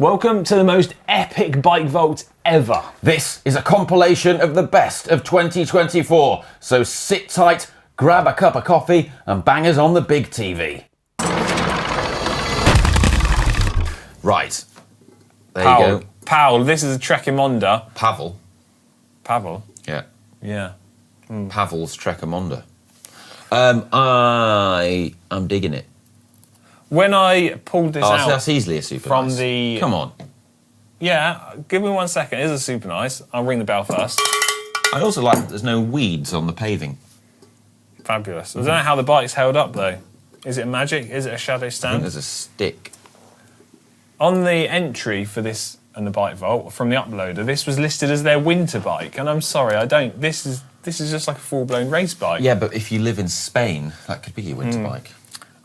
Welcome to the most epic bike vault ever. This is a compilation of the best of 2024. So sit tight, grab a cup of coffee and bang us on the big TV. Right. There you go. Paul, this is a Trekimonda. Pavel? Yeah. Yeah. Pavel's Trekimonda. I am digging it. When I pulled this out... So that's easily a Supernice. From the... Come on. Yeah, give me 1 second. It is a Supernice. I'll ring the bell first. I also like that there's no weeds on the paving. Fabulous. I don't know how the bike's held up, though. Is it magic? Is it a shadow I stand? think there's a stick. On the entry for this and the bike vault, from the uploader, this was listed as their winter bike. And I'm sorry, I don't... This is just like a full-blown race bike. Yeah, but if you live in Spain, that could be your winter bike.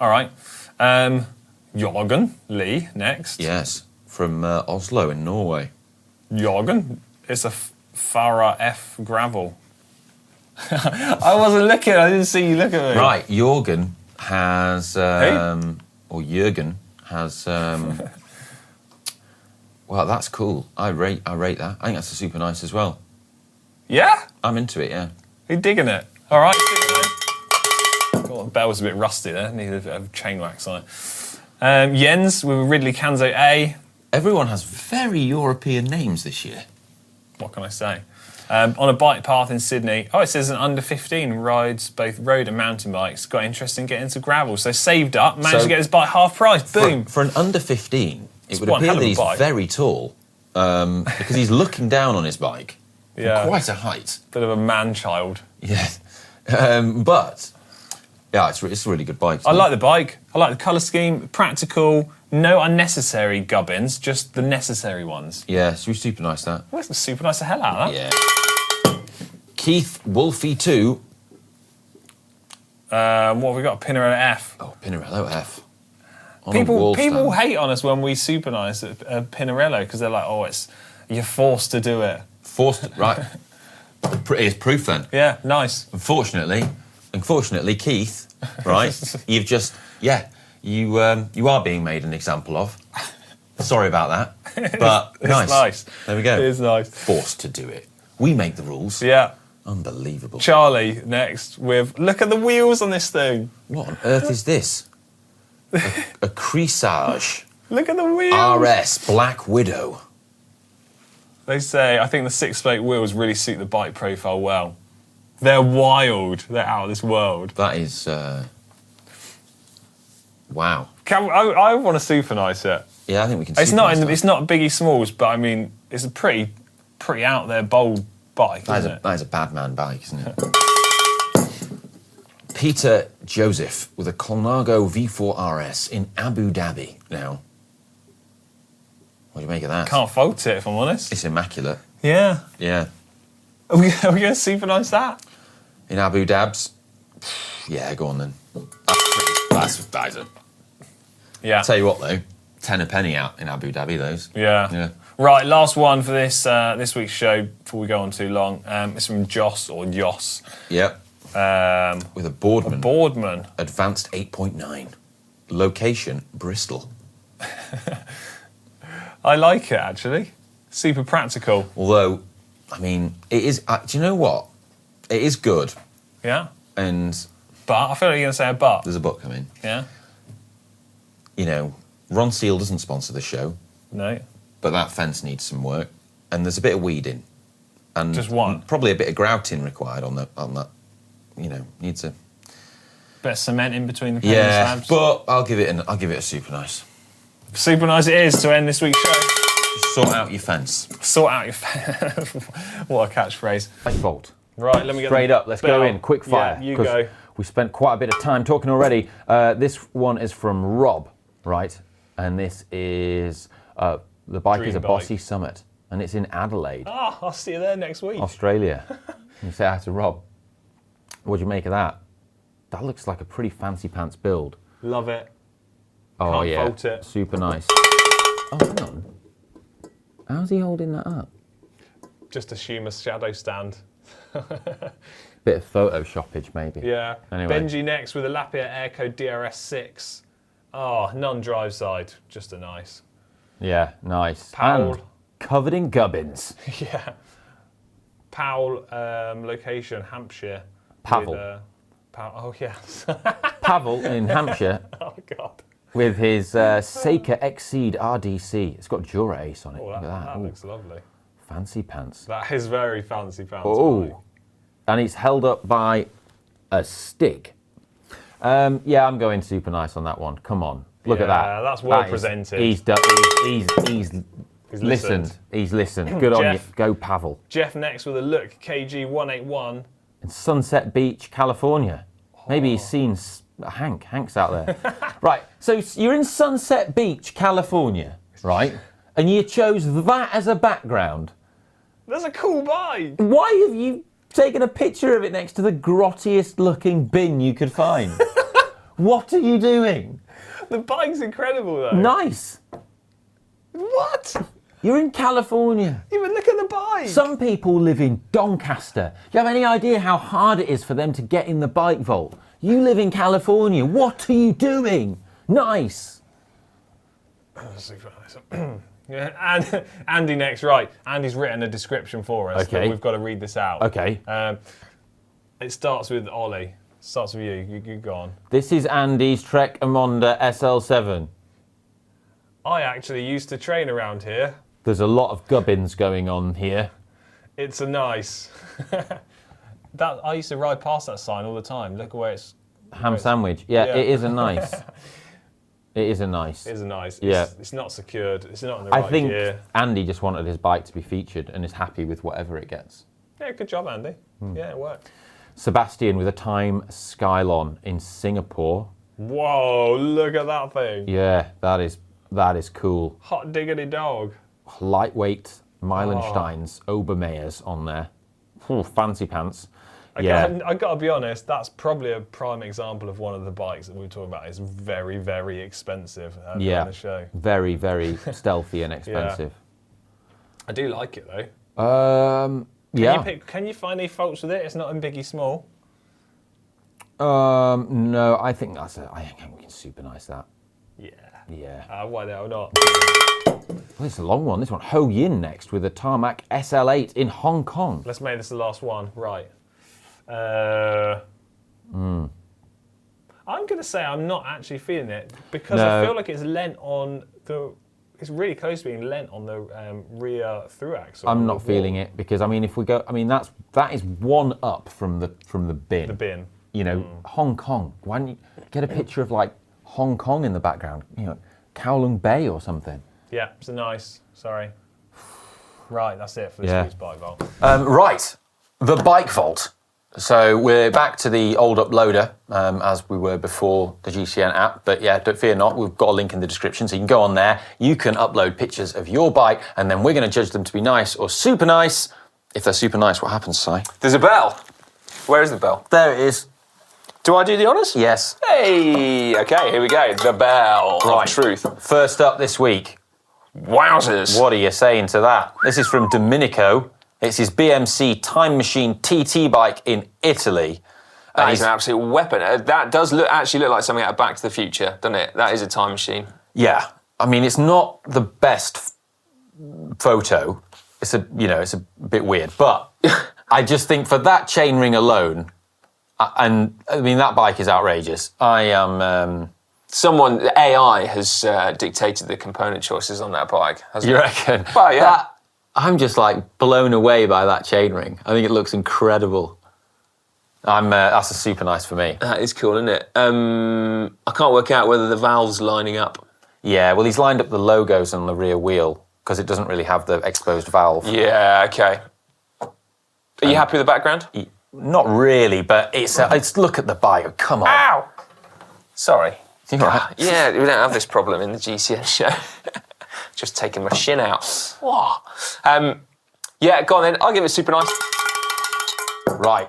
All right. Jørgen Lee next. Yes, from Oslo in Norway. Jørgen, it's a Farah F gravel. I wasn't looking. I didn't see you look at me. Right, Jørgen has, or Jürgen has. Well, that's cool. I rate that. I think that's a super nice as well. Yeah, I'm into it. Yeah. You're digging it. All right. Oh, the bell was a bit rusty there. Needed a bit of chain wax on it. Jens with a Ridley Kanzo A. Everyone has very European names this year. What can I say? On a bike path in Sydney. Oh, it says an under 15 rides both road and mountain bikes. Got interest in getting into gravel, so saved up, managed to get his bike half price. Boom. For an under 15, it would appear that he's very tall because he's looking down on his bike. Yeah, quite a height. Bit of a man-child. Yeah, but yeah, it's a really good bike. I like the bike. I like the colour scheme. Practical. No unnecessary gubbins, just the necessary ones. Yeah, it's super nice that. Well, it's super nice the hell out of that. Yeah. Keith Wolfie 2. What have we got? Pinarello F. Oh, Pinarello F. People hate on us when we super nice at Pinarello because they're like, oh, you're forced to do it. Forced, right. It's proof then. Yeah, nice. Unfortunately, Keith, right, you've just, you are being made an example of. Sorry about that, but it's nice. There we go. It is nice. Forced to do it. We make the rules. Yeah. Unbelievable. Charlie next with, look at the wheels on this thing. What on earth is this? A Cresage. Look at the wheels. RS Black Widow. They say, I think the 6-plate wheels really suit the bike profile well. They're wild. They're out of this world. That is, wow. I want to super nice it. Yeah, I think we can. It's not Biggie Smalls, but I mean, it's a pretty out there, bold bike. That is a bad man bike, isn't it? Peter Joseph with a Colnago V4 RS in Abu Dhabi now. What do you make of that? Can't fault it, if I'm honest. It's immaculate. Yeah. Yeah. Are we going to super nice that? In Abu Dhabs? Yeah, go on then. That's it. Yeah. I'll tell you what though, 10 a penny out in Abu Dhabi, those. Yeah. Right, last one for this week's show before we go on too long. It's from Joss or Joss. Yep. With a Boardman. Advanced 8.9. Location, Bristol. I like it, actually. Super practical. Although, I mean, it is... do you know what? It is good. Yeah. But I feel like you're going to say a but. There's a but coming. Yeah. You know, Ron Seal doesn't sponsor the show. No. But that fence needs some work. And there's a bit of weeding. And just one. Probably a bit of grouting required on that. You know, needs a... Bit of cement in between the paving slabs. But I'll give it a super nice. Super nice it is to end this week's show. Sort out your fence. Sort out your fence. What a catchphrase. Bike vault. Right, let me get straight up. Let's go in quick fire. Yeah, you go. We spent quite a bit of time talking already. This one is from Rob, right? And this is the bike is a Bossy Summit, and it's in Adelaide. Ah, I'll see you there next week. Australia. You say hi to Rob. What do you make of that? That looks like a pretty fancy pants build. Love it. Oh Can't fault it. Super nice. Oh, hang on. How's he holding that up? Just assume a shadow stand. Bit of photoshoppage, maybe. Yeah. Anyway. Benji next with a Lapia Airco DRS6. Oh, non-drive side, just a nice. Yeah, nice. Powell. And covered in gubbins. Yeah. Powell, location, Hampshire. Pavel. With, oh, yes. Pavel in Hampshire. Oh, God. With his Seika Exceed RDC. It's got Dura Ace on it. Oh, Look at that. that Ooh, looks lovely. fancy pants. That is very fancy pants. Oh, and it's held up by a stick. Yeah, I'm going Supernice on that one. Come on, look at that. Yeah, that's well presented. He's listened. He's listened. Good on you. Go Pavel. Jeff next with a look, KG181. In Sunset Beach, California. Maybe he's seen Hank's out there. Right, so you're in Sunset Beach, California, right? And you chose that as a background. That's a cool bike. Why have you taken a picture of it next to the grottiest looking bin you could find? What are you doing? The bike's incredible though. Nice. What? You're in California. Even look at the bike. Some people live in Doncaster. Do you have any idea how hard it is for them to get in the bike vault? You live in California. What are you doing? Nice. Super nice. Yeah, and Andy next, right. Andy's written a description for us. Okay. We've got to read this out. Okay. It starts with Ollie. Starts with you. You go on. This is Andy's Trek Amonda SL7. I actually used to train around here. There's a lot of gubbins going on here. It's a nice. I used to ride past that sign all the time. Look where it's. Ham sandwich. Yeah, Yeah. it is a nice. It is a nice. It is a nice. Yeah. It's not secured. It's not in the right I think gear. Andy just wanted his bike to be featured and is happy with whatever it gets. Yeah, good job, Andy. Yeah, it worked. Sebastian with a Time Skylon in Singapore. Whoa, look at that thing. Yeah, that is cool. Hot diggity dog. Lightweight Meilensteins Obermeyers on there. Ooh, fancy pants. Yeah. I got to be honest, that's probably a prime example of one of the bikes that we were talking about. It's very, very expensive on the show. Very, very stealthy and expensive. I do like it though. Yeah. Can you find any faults with it? It's not in Biggie Small. No, I think I think we can Supernice that. Yeah. Yeah. Why the hell not? Well, it's a long one. This one, Ho Yin next with a Tarmac SL8 in Hong Kong. Let's make this the last one. Right. I'm going to say I'm not actually feeling it because I feel like it's lent on the. It's really close to being lent on the rear through axle. I'm not feeling it because if we go, that is one up from the bin. The bin. You know, Hong Kong. Why don't you get a picture of like Hong Kong in the background? You know, Kowloon Bay or something. Yeah, it's a nice. Sorry. Right, that's it for this week's Bike Vault. Right, the Bike Vault. So we're back to the old uploader as we were before the GCN app. But yeah, don't fear not, we've got a link in the description. So you can go on there, you can upload pictures of your bike, and then we're going to judge them to be nice or super nice. If they're super nice, what happens, Si? There's a bell. Where is the bell? There it is. Do I do the honours? Yes. Hey, okay, here we go. The bell of truth. First up this week. Wowzers. What are you saying to that? This is from Domenico. It's his BMC Time Machine TT bike in Italy. That is an absolute weapon. That does actually look like something out of Back to the Future, doesn't it? That is a time machine. Yeah. I mean, it's not the best photo. It's a bit weird, but I just think for that chainring alone, and I mean that bike is outrageous. I am. Someone, AI has dictated the component choices on that bike, hasn't You it? reckon? Well, yeah. I'm just like blown away by that chainring. I think it looks incredible. That's a super nice for me. That is cool, isn't it? I can't work out whether the valve's lining up. Yeah, well, he's lined up the logos on the rear wheel because it doesn't really have the exposed valve. Yeah, okay. Are you happy with the background? Not really, but it's look at the bike. Come on. Ow! Sorry. You all right? Yeah, we don't have this problem in the GCN show. Just taking my shin out. Whoa. Yeah, go on then. I'll give it super nice. Right.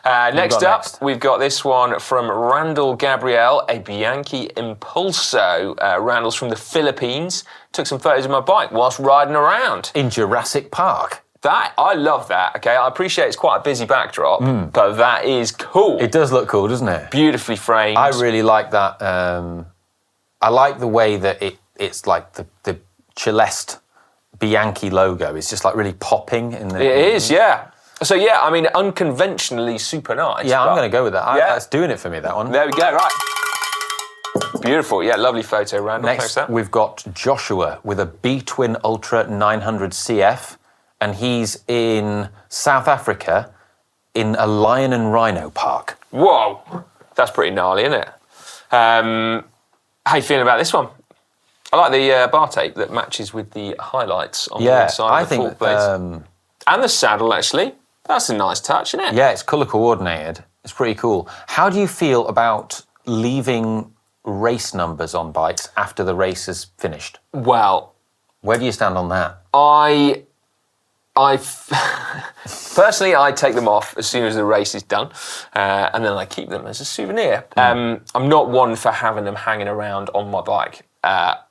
Next up, we've got this one from Randall Gabriel, a Bianchi Impulso. Randall's from the Philippines. Took some photos of my bike whilst riding around. In Jurassic Park. I love that, okay? I appreciate it's quite a busy backdrop, but that is cool. It does look cool, doesn't it? Beautifully framed. I really like that. I like the way that it's like the Celeste Bianchi logo is just like really popping in the. It is, yeah. So yeah, I mean, unconventionally super nice. Yeah, I'm going to go with that. Yeah. That's doing it for me, that one. There we go, right. Beautiful, yeah, lovely photo, Randall. Next, Thanks, we've got Joshua with a B-Twin Ultra 900 CF, and he's in South Africa in a lion and rhino park. Whoa, that's pretty gnarly, isn't it? How you feeling about this one? I like the bar tape that matches with the highlights on the inside of the fork blades. And the saddle, actually. That's a nice touch, isn't it? Yeah, it's colour coordinated. It's pretty cool. How do you feel about leaving race numbers on bikes after the race is finished? Well, where do you stand on that? Personally, I take them off as soon as the race is done, and then I keep them as a souvenir. I'm not one for having them hanging around on my bike. But,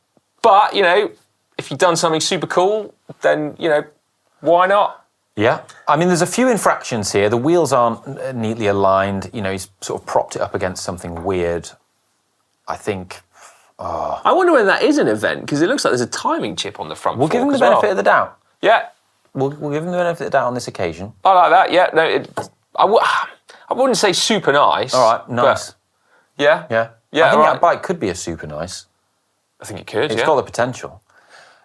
if you've done something super cool, then, why not? Yeah. I mean, there's a few infractions here. The wheels aren't neatly aligned. He's sort of propped it up against something weird. I think... I wonder whether that is an event, because it looks like there's a timing chip on the front We'll fork give him the as benefit well. of the doubt. Yeah. We'll give him the benefit of the doubt on this occasion. I like that, yeah. No, I wouldn't say super nice. All right, nice. Yeah? Yeah. Yeah, I think right. that bike could be a super nice. I think it could, It's got the potential.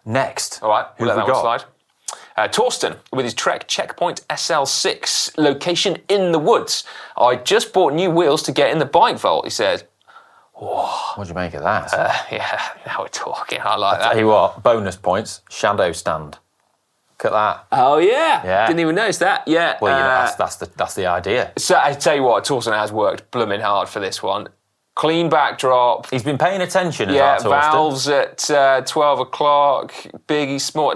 Next. All right, we'll let that one got? slide. Torsten with his Trek Checkpoint SL6, location in the woods. I just bought new wheels to get in the bike vault, he said. What do you make of that? Yeah, now we're talking. I like that. Tell you what, bonus points, shadow stand. Look at that. Oh, yeah. Yeah. Didn't even notice that. Yeah. Well, that's the idea. So I tell you what, Torsten has worked blooming hard for this one. Clean backdrop. He's been paying attention. Yeah, valves at 12 o'clock, biggie, small.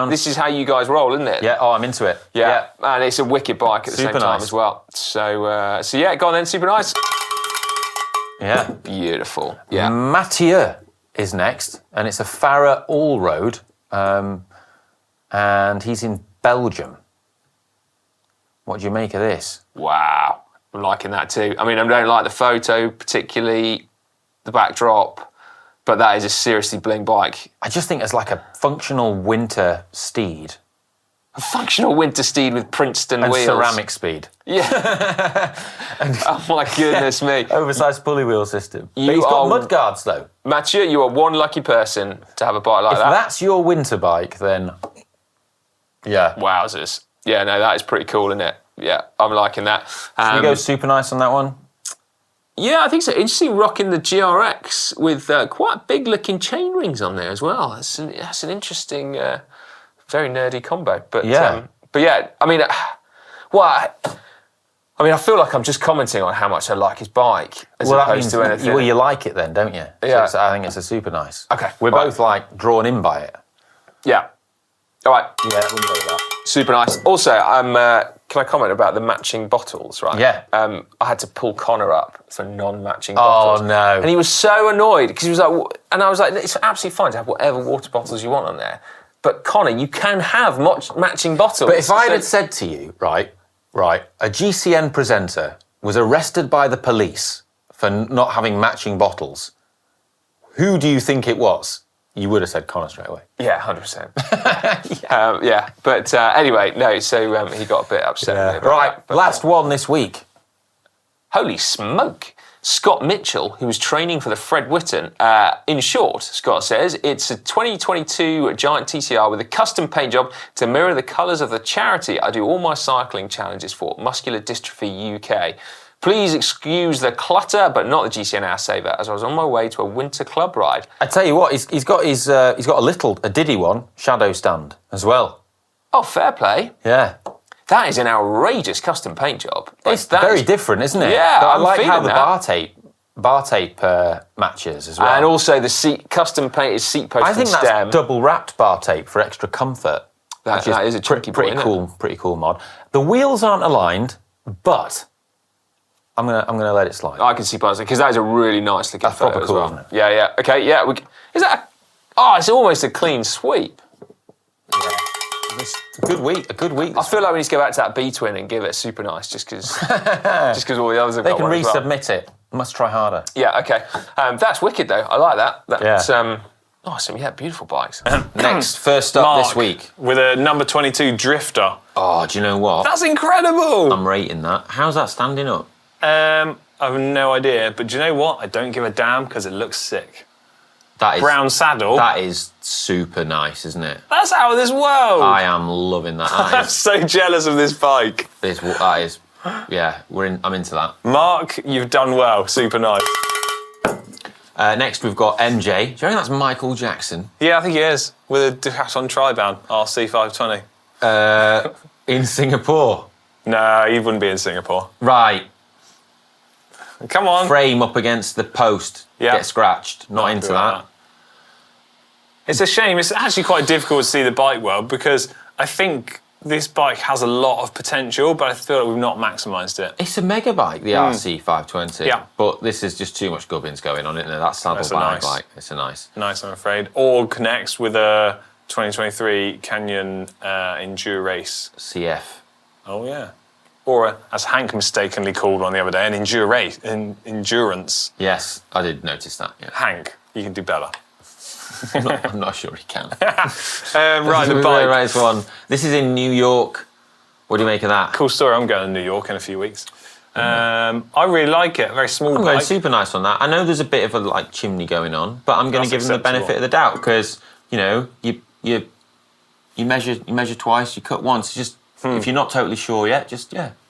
This is how you guys roll, isn't it? Yeah, I'm into it. Yeah. And it's a wicked bike at the same Super time nice. as well. So yeah, go on then, super nice. Yeah. Beautiful. Yeah. Mathieu is next, and it's a Farah all-road, and he's in Belgium. What do you make of this? Wow. I'm liking that too. I mean, I don't like the photo, particularly the backdrop, but that is a seriously bling bike. I just think it's like a functional winter steed. A functional winter steed with Princeton and wheels. ceramic speed. Yeah. Oh my goodness me. Oversized pulley wheel system. You But he's got are- mud guards though. Mathieu, you are one lucky person to have a bike like If that. that's your winter bike, then yeah. Wowzers. Yeah, no, that is pretty cool, isn't it? Yeah, I'm liking that. Should we go super nice on that one? Yeah, I think so. Interesting rocking the GRX with quite big looking chain rings on there as well. That's an interesting, very nerdy combo. But Yeah. I mean, I feel like I'm just commenting on how much I like his bike as opposed to anything. Well, you like it then, don't you? Yeah. So I think it's a super nice. Okay, We're right. both like drawn in by it. Yeah. All right. Yeah, we'll go with that. Super nice. Also, can I comment about the matching bottles, right? Yeah. I had to pull Connor up for non-matching bottles. Oh, no. And he was so annoyed because he was like, and I was like, it's absolutely fine to have whatever water bottles you want on there. But Connor, you can have matching bottles. But if I had said to you, right, a GCN presenter was arrested by the police for not having matching bottles, who do you think it was? You would have said Connor straight away. Yeah, 100%. Yeah. But anyway, no, so he got a bit upset. with me about Right, that, but, last one this week. Holy smoke. Scott Mitchell, who was training for the Fred Whitten. In short, Scott says, it's a 2022 Giant TCR with a custom paint job to mirror the colours of the charity I do all my cycling challenges for, Muscular Dystrophy UK. Please excuse the clutter, but not the GCN Hour Saver, as I was on my way to a winter club ride. I tell you what, he's got a Diddy one, shadow stand as well. Oh, fair play. Yeah. That is an outrageous custom paint job. It's very different, isn't it? Yeah, But I I'm like how feeling the that. bar tape matches as well. And also the custom painted seat post I think and that's stem. double wrapped bar tape for extra comfort. That is a tricky pretty cool mod. The wheels aren't aligned, but I'm gonna let it slide. I can see puzzling because that is a really nice looking That's photo proper as cool, well. isn't it? Yeah. Okay, yeah. Is that? It's almost a clean sweep. It's a good week. I feel like we need to go back to that B-twin and give it super nice, just because all the others have They got can one as well. resubmit it. Must try harder. Yeah. Okay. That's wicked though. I like that. That's Awesome, yeah, beautiful bikes. Next, first up this Mark, week. with a number 22 Drifter. Oh, do you know what? That's incredible. I'm rating that. How's that standing up? I have no idea, but do you know what? I don't give a damn because it looks sick. That is Brown saddle. That is super nice, isn't it? That's out of this world. I am loving that. I'm so jealous of this bike. That is, yeah. I'm into that. Mark, you've done well. Super nice. Next, we've got MJ. Do you reckon that's Michael Jackson? Yeah, I think he is. With a Decathlon Tri-Band RC520. In Singapore. No, he wouldn't be in Singapore. Right. Come on. Frame up against the post. Yeah. Get scratched. Not into that. It's a shame. It's actually quite difficult to see the bike world because I think this bike has a lot of potential, but I feel like we've not maximised it. It's a mega bike, the RC520. Yeah. But this is just too much gubbins going on, isn't there? That saddle That's a bag, nice. it's a nice. Nice, I'm afraid. Org connects with a 2023 Canyon Enduro Race. CF. Oh, yeah. Or, as Hank mistakenly called one the other day, an endurance. Yes, I did notice that. Yeah. Hank, you can do better. I'm not sure he can. Right, the bike. Race one. This is in New York. What do you make of that? Cool story. I'm going to New York in a few weeks. I really like it. Very small I'm bike. going super nice on that. I know there's a bit of a chimney going on, but I'm going to give them the benefit of the doubt because you measure twice, you cut once. Just if you're not totally sure yet,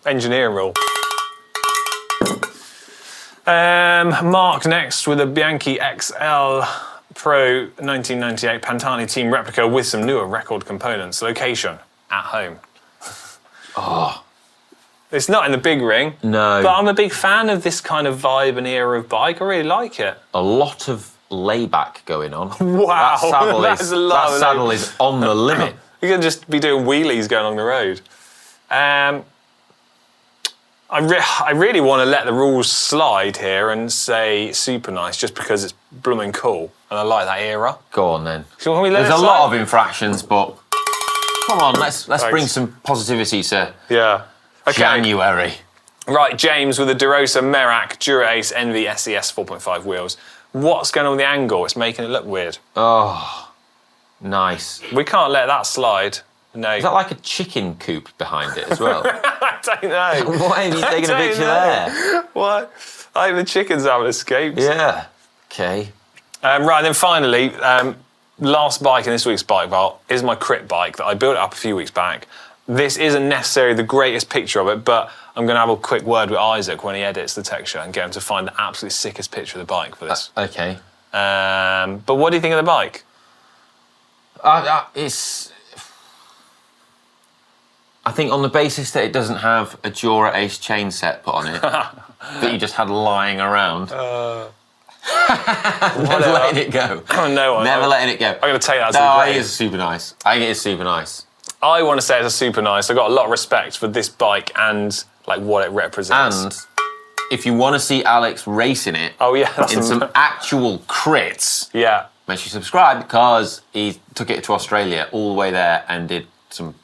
Engineering rule. Mark next with a Bianchi XL Pro 1998 Pantani team replica with some newer record components. Location, at home. Oh. It's not in the big ring. No. But I'm a big fan of this kind of vibe and era of bike. I really like it. A lot of layback going on. Wow. That saddle is on the limit. You can just be doing wheelies going along the road. I really want to let the rules slide here and say Supernice just because it's blooming cool and I like that era. Go on then. So we let There's it a slide? lot of infractions, but come on, let's bring some positivity to January. Right, James with the DeRosa Merak Dura Ace Envy SES 4.5 wheels. What's going on with the angle? It's making it look weird. Oh, nice. We can't let that slide. No. Is that like a chicken coop behind it as well? I don't know. Why have you taken a picture there? What? I think the chickens haven't escaped. Yeah. Okay. Right, then finally, last bike in this week's Bike Vault is my crit bike that I built up a few weeks back. This isn't necessarily the greatest picture of it, but I'm going to have a quick word with Isaac when he edits the texture and get him to find the absolute sickest picture of the bike for this. Okay. But what do you think of the bike? I think on the basis that it doesn't have a Dura Ace chain set put on it, that you just had lying around. Never letting it go. No, Never letting it go. I'm going to take that as No, a it is super nice. I think it is super nice. I want to say it's a super nice. I've got a lot of respect for this bike and what it represents. And if you want to see Alex racing it in some actual crits, make sure you subscribe because he took it to Australia all the way there and did some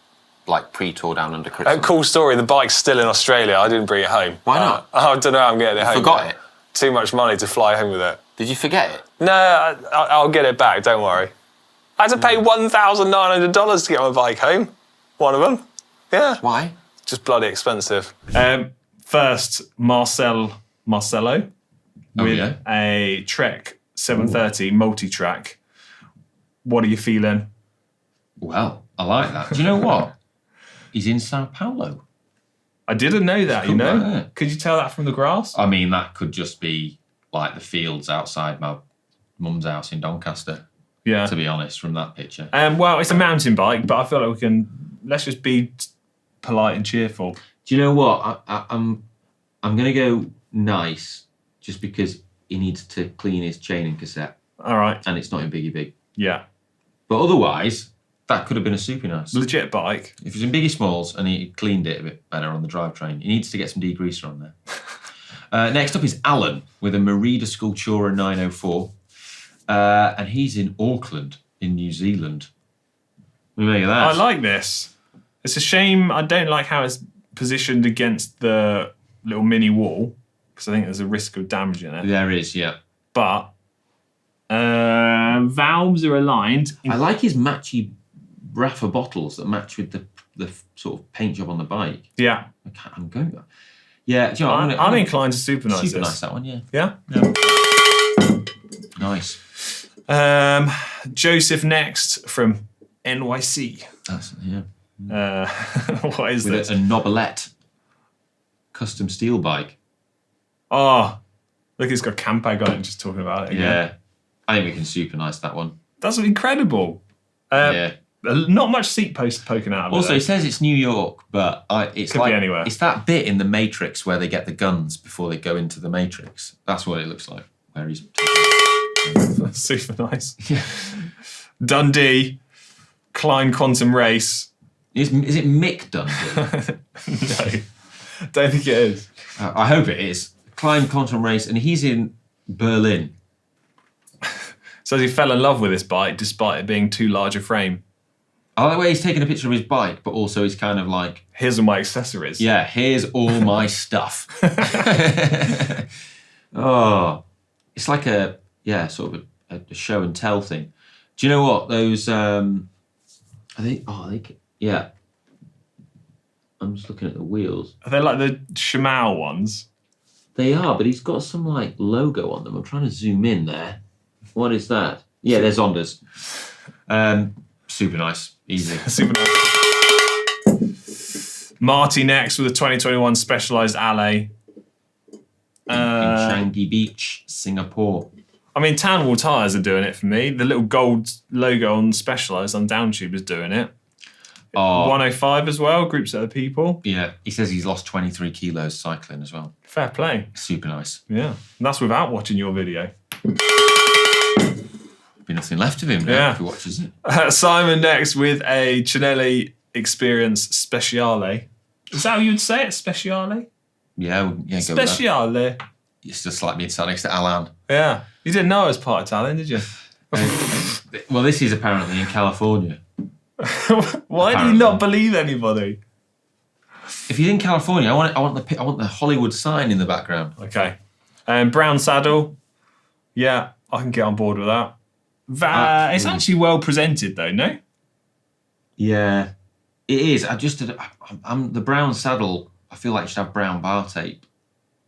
pre-tour down under crits. Cool story. The bike's still in Australia. I didn't bring it home. Why not? I don't know how I'm getting it home. Forgot it? Too much money to fly home with it. Did you forget it? No, I'll get it back. Don't worry. I had to pay $1,900 to get my bike home. One of them. Yeah. Why? Just bloody expensive. First, Marcelo with yeah. a Trek 730 multi-track. What are you feeling? Well, I like that. Do you know what? He's in Sao Paulo. I didn't know that, you know? Yeah. Could you tell that from the grass? I mean, that could just be like the fields outside my mum's house in Doncaster, Yeah. to be honest, from that picture. Well, it's a mountain bike, but I feel like let's just be polite and cheerful. Do you know what? I'm going to go nice just because he needs to clean his chain and cassette. All right. And it's not in Biggie Big. Yeah. But otherwise, that could have been a super nice. Legit bike. If it was in Biggie Smalls and he cleaned it a bit better on the drivetrain, he needs to get some degreaser on there. Next up is Alan with a Merida Sculptura 904. And he's in Auckland in New Zealand. What do you make of that? I like this. It's a shame I don't like how it's positioned against the little mini wall because I think there's a risk of damaging it. There is, yeah. But Valves are aligned. I like his matchy Rafa bottles that match with the sort of paint job on the bike. Yeah. I'm going. Yeah, do you know, I'm inclined to Supernice Super this. nice, that one, yeah. Yeah? Nice. Joseph next from NYC. That's, yeah. What is With this? a Nobilette custom steel bike. Oh, look, it's got Campag on it, just talking about it again. Yeah. I think we can super nice that one. That's incredible. Yeah. Not much seat post poking out of Also, it. he says it's New York, but it's Could like be anywhere. It's that bit in the Matrix where they get the guns before they go into the Matrix. That's what it looks like. Where he's Super nice. Yeah. Dundee, Klein Quantum Race. Is it Mick Dundee? No, don't think it is. I hope it is. Klein Quantum Race, and he's in Berlin. Says he fell in love with this bike despite it being too large a frame. I like the way he's taking a picture of his bike, but also he's kind of like, Here's all my accessories. yeah, here's all my stuff. Oh, it's like sort of a show and tell thing. Do you know what those? Yeah. I'm just looking at the wheels. Are they like the Shimao ones? They are, but he's got some like logo on them. I'm trying to zoom in there. What is that? Yeah, there's Zondas. Super nice, easy. Super nice. Marty next with a 2021 Specialized Alley. In Changi Beach, Singapore. I mean, Tanwall tyres are doing it for me. The little gold logo on Specialized on Downtube is doing it. Oh, 105 as well, groups of other people. yeah. He says he's lost 23 kilos cycling as well. Fair play. Super nice. Yeah. And that's without watching your video. Be nothing left of him now Yeah. if he watches it. Simon next with a Cinelli Experience Speciale. Is that how you'd say it? Speciale? Yeah, go with that. Speciale. It's just like me sat next to Alan. Yeah. You didn't know I was part Italian, did you? Well, this is apparently in California. Why do you not believe anybody? If he's in California, I want the Hollywood sign in the background. Okay. Brown saddle. Yeah, I can get on board with that. It's actually well presented though, no? Yeah, it is. I'm the brown saddle. I feel like it should have brown bar tape.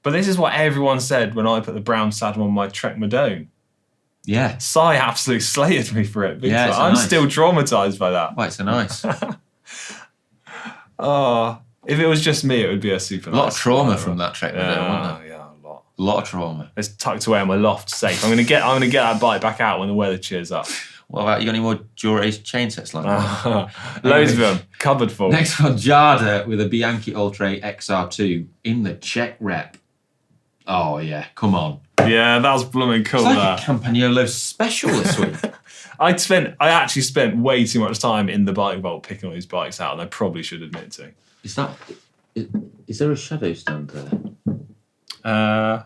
But this is what everyone said when I put the brown saddle on my Trek Madone. Yeah. Sai absolutely slated me for it. Yeah, it's I'm nice. still traumatised by that. Well, it's a nice. Oh, if it was just me, it would be a super A lot nice of trauma one. from that trek, wasn't there? Yeah, a lot. A lot of trauma. It's tucked away in my loft, safe. I'm gonna get that bike back out when the weather cheers up. What about, you got any more Dura-Ace chain sets like that? Loads of them, cupboard full. Next one, Jada with a Bianchi Ultra XR2 in the Czech rep. Oh, yeah, come on. Yeah, that was blooming cool. It's like that. a Campagnolo special this week. I actually spent way too much time in the bike vault picking all these bikes out, and I probably should admit to. Is there a shadow stand there? Trying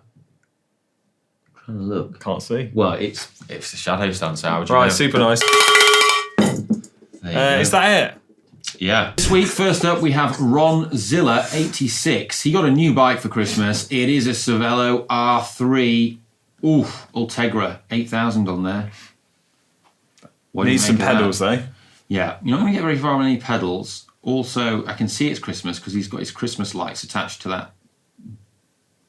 to look. Can't see. Well, it's a shadow stand, so how would you Right, know? super nice. There you go. Is that it? Yeah. This week, first up, we have Ron Zilla, 86. He got a new bike for Christmas. It is a Cervelo R3. Oof, Ultegra, 8,000 on there. What do you Needs some make of that? pedals though. Yeah, you're not going to get very far on any pedals. Also, I can see it's Christmas because he's got his Christmas lights attached to that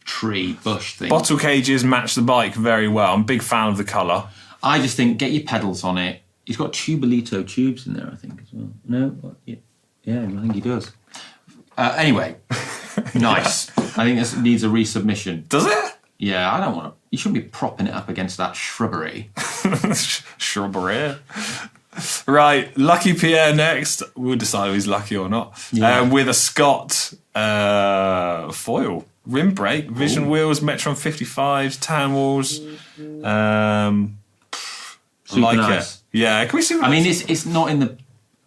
tree bush thing. Bottle cages match the bike very well. I'm a big fan of the colour. I just think, get your pedals on it. He's got Tubolito tubes in there, I think, as well. No? What? Yeah, I think he does. Anyway, nice. I think this needs a resubmission. Does it? Yeah, I don't want to. You shouldn't be propping it up against that shrubbery. Shrubbery. Right, Lucky Pierre next. We'll decide if he's lucky or not. Yeah. With a Scott foil. Rim brake, Vision wheels, Metron 55s, tan walls. Super Like nice. it. Yeah, can we see what I mean, it's not in the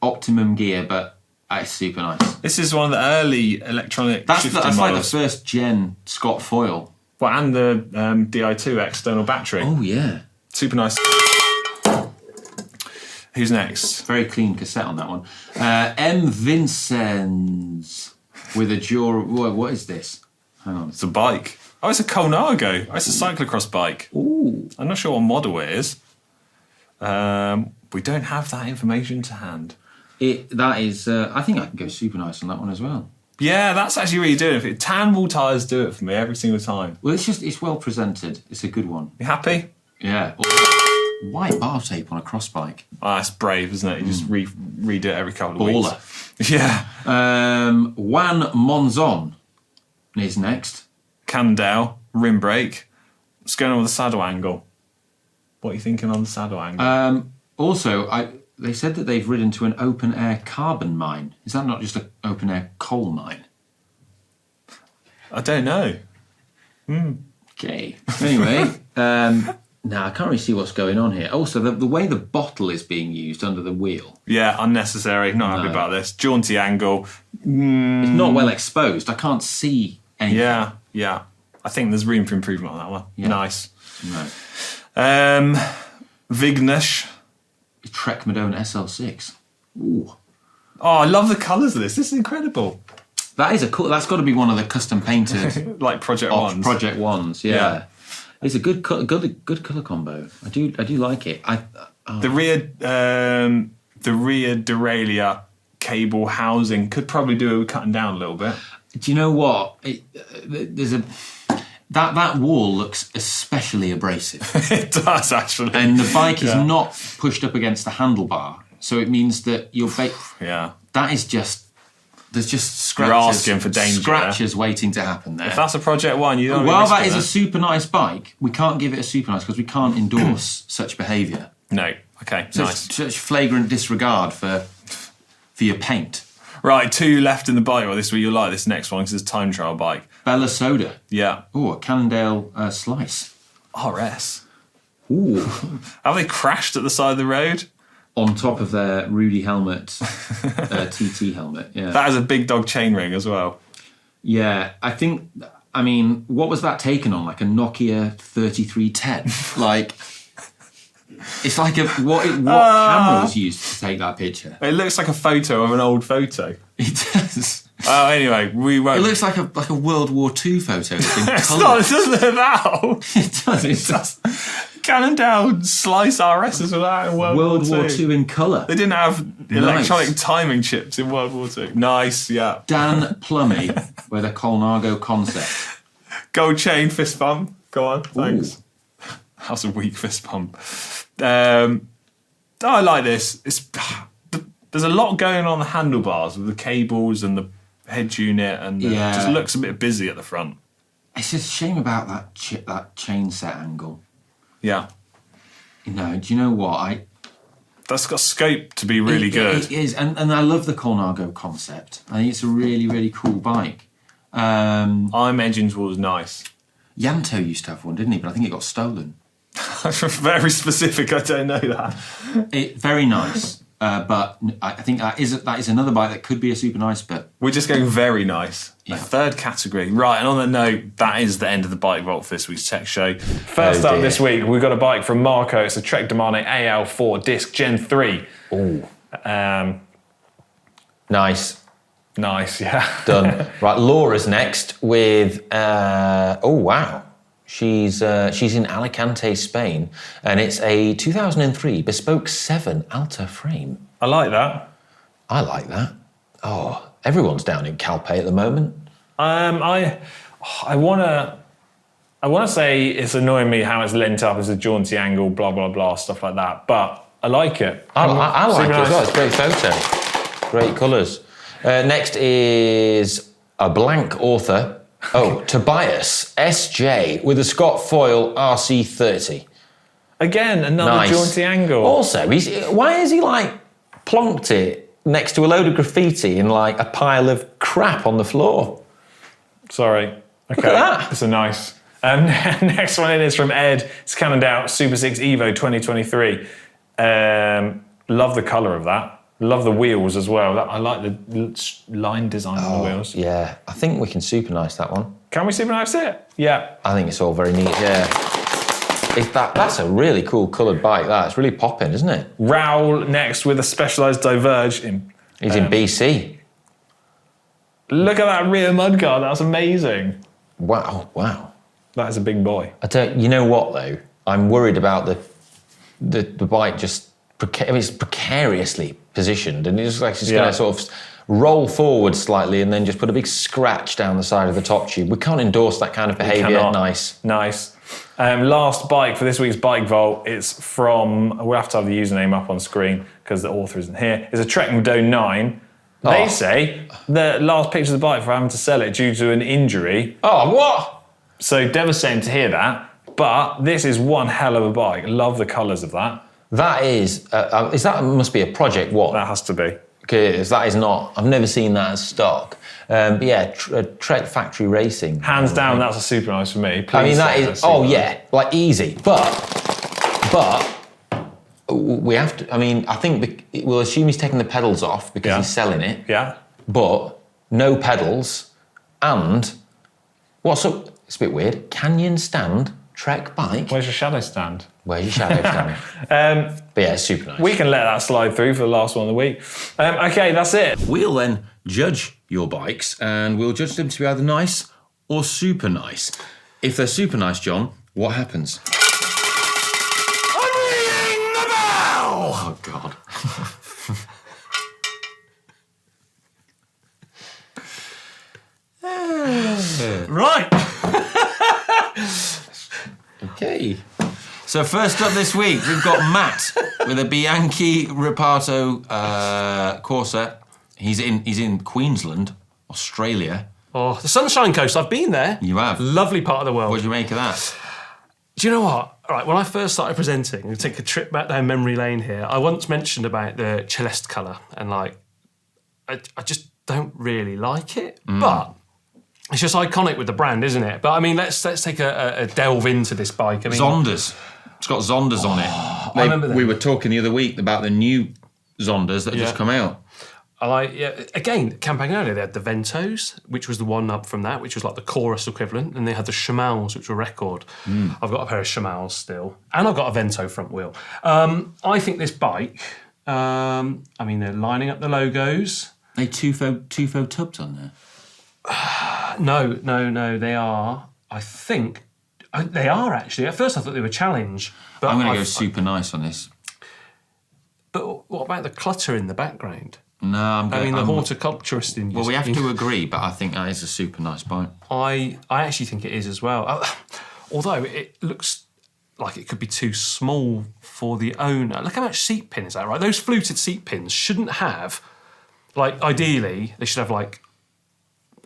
optimum gear, but it's super nice. this is one of the early electronic That's shifting like the models. first gen Scott foil. Well, and the Di2 external battery. Oh, yeah. Super nice. Who's next? Very clean cassette on that one. M. Vincennes with a Jura. What is this? Hang on. It's a bike. Oh, it's a Colnago. Oh, it's a cyclocross bike. Ooh. I'm not sure what model it is. We don't have that information to hand. That is, I think I can go Supernice on that one as well. Yeah, that's actually really doing it. Tan wool tyres do it for me every single time. Well, it's well presented. It's a good one. You happy? Yeah. White bar tape on a cross bike. Oh, that's brave, isn't it? You just redo it every couple of Baller. weeks. Yeah. Juan Monzon is next. Cannondale, rim brake. What's going on with the saddle angle? What are you thinking on the saddle angle? Also, they said that they've ridden to an open-air carbon mine. Is that not just an open-air coal mine? I don't know. Okay. Anyway, now I can't really see what's going on here. Also, the way the bottle is being used under the wheel. Yeah, unnecessary. Not happy about this. Jaunty angle. It's not well exposed. I can't see anything. Yeah. I think there's room for improvement on that one. Yeah. Nice. No. Vignish. Trek Madone SL6. Ooh. Oh, I love the colours of this. This is incredible. That is a cool. That's got to be one of the custom painted Like Project Ones. Project Ones. Yeah. It's a good colour combo. I do like it. The rear derailleur cable housing could probably do with cutting down a little bit. Do you know what? That wall looks especially abrasive. It does, actually. And the bike is not pushed up against the handlebar, so it means that your that is just there's just scratches. You're asking for danger. Scratches waiting to happen there. If that's a Project One, you don't. While that is a super nice bike, we can't give it a super nice because we can't endorse such behaviour. No. Okay. Nice. Such flagrant disregard for your paint. Right, 2 left in the bike. Well, this week you'll like this next one because it's a time trial bike. Bella Soda. Yeah. Oh, a Cannondale Slice. RS. Ooh. Have they crashed at the side of the road? On top of their Rudy helmet, TT helmet. Yeah. That has a big dog chainring as well. Yeah, I mean, what was that taken on? Like a Nokia 3310? Like, it's like what camera was used to take that picture? It looks like a photo of an old photo. It does. Oh, anyway, we won't. It looks like a World War II photo. In It's colour. not, it doesn't look that old. It does. It does. Cannondale Slice RSs were that in World War II in colour. They didn't have electronic timing chips in World War II. Nice, yeah. Dan Plummy with a Colnago concept. Gold chain fist pump. Go on, thanks. Ooh. That's a weak fist pump. I like this. There's a lot going on the handlebars with the cables and the head unit, and it just looks a bit busy at the front. It's just a shame about that chain set angle. Yeah. Do you know what? That's got scope to be really good. It is, and I love the Colnago concept. I think it's a really, really cool bike. I'm Engines was nice. Yanto used to have one, didn't he? But I think it got stolen. Very specific, I don't know that. Very nice. But I think that is another bike that could be a super nice, but we're just going very nice. Yeah. A third category. Right, and on that note, that is the end of the Bike Vault for this week's Tech Show. First up this week, we've got a bike from Marco. It's a Trek Domane AL4 Disc Gen 3. Ooh. Nice. Nice, yeah. Done. Right, Laura's next with, oh wow. She's in Alicante, Spain, and it's a 2003 Bespoke 7 Alta frame. I like that. I like that. Oh, everyone's down in Calpe at the moment. I wanna say it's annoying me how it's lent up as a jaunty angle, blah blah blah, stuff like that. But I like it. I like it nice. as well. It's a great photo. Great colours. Next is a blank author. Oh, Tobias SJ with a Scott Foil RC30. Again, another jaunty angle. Also, why is he like plonked it next to a load of graffiti in like a pile of crap on the floor? Sorry. Okay. Look at that. It's a nice. Next one in is from Ed. It's Cannondale Super 6 Evo 2023. Love the colour of that. Love the wheels as well. I like the line design on the wheels. Yeah, I think we can super nice that one. Can we super nice it? Yeah. I think it's all very neat, yeah. That's a really cool coloured bike, that. It's really popping, isn't it? Raoul next with a Specialized Diverge. He's in BC. Look at that rear mudguard. That's amazing. Wow. That is a big boy. You know what, though? I'm worried about the bike just it's precariously positioned, and it's like it's going to sort of roll forward slightly and then just put a big scratch down the side of the top tube. We can't endorse that kind of behaviour. Nice. Last bike for this week's Bike Vault. It's from, we'll have to have the username up on screen because the author isn't here. It's a Trekmado 9. They say the last picture of the bike for having to sell it due to an injury. Oh, what? So devastating to hear that. But this is one hell of a bike. Love the colours of that. That is that must be a Project One. That has to be. Because that is not, I've never seen that as stock. But yeah, Trek Factory Racing. Hands down, that's a Supernice for me. Please, I mean, that is, like easy. But we have to, I mean, I think we'll assume he's taking the pedals off because he's selling it. Yeah. But no pedals and, it's a bit weird, Canyon stand Trek bike. Where's your shadow stand? Where's your shadow stand? But yeah, it's super nice. We can let that slide through for the last one of the week. Okay, that's it. We'll then judge your bikes, and we'll judge them to be either nice or super nice. If they're super nice, John, what happens? Ringing the bell! Oh, God. Right. Okay. So first up this week, we've got Matt with a Bianchi Ripato Corsa. He's in Queensland, Australia. Oh, the Sunshine Coast. I've been there. You have? Lovely part of the world. What do you make of that? Do you know what? All right, when I first started presenting, we take a trip back down memory lane here. I once mentioned about the Celeste colour, and like, I just don't really like it, but it's just iconic with the brand, isn't it? But I mean, let's take a delve into this bike. I mean, Zondas. It's got Zondas on it. I remember them. We were talking the other week about the new Zondas that have just come out. I like, again, Campagnolo, they had the Ventos, which was the one up from that, which was like the chorus equivalent, and they had the Shimals, which were record. I've got a pair of Shimals still, and I've got a Vento front wheel. I think this bike, I mean, they're lining up the logos. They Tufo tubs on there? No, they are, I think, they are actually. At first I thought they were Challenge. But I'm going to go super nice on this. But what about the clutter in the background? No, I'm going. I mean, the horticulturist in you. Well, we have to agree, but I think that is a super nice bike. I actually think it is as well. Although it looks like it could be too small for the owner. Look how much seat pin is that, right? Those fluted seat pins shouldn't have, like, ideally, they should have like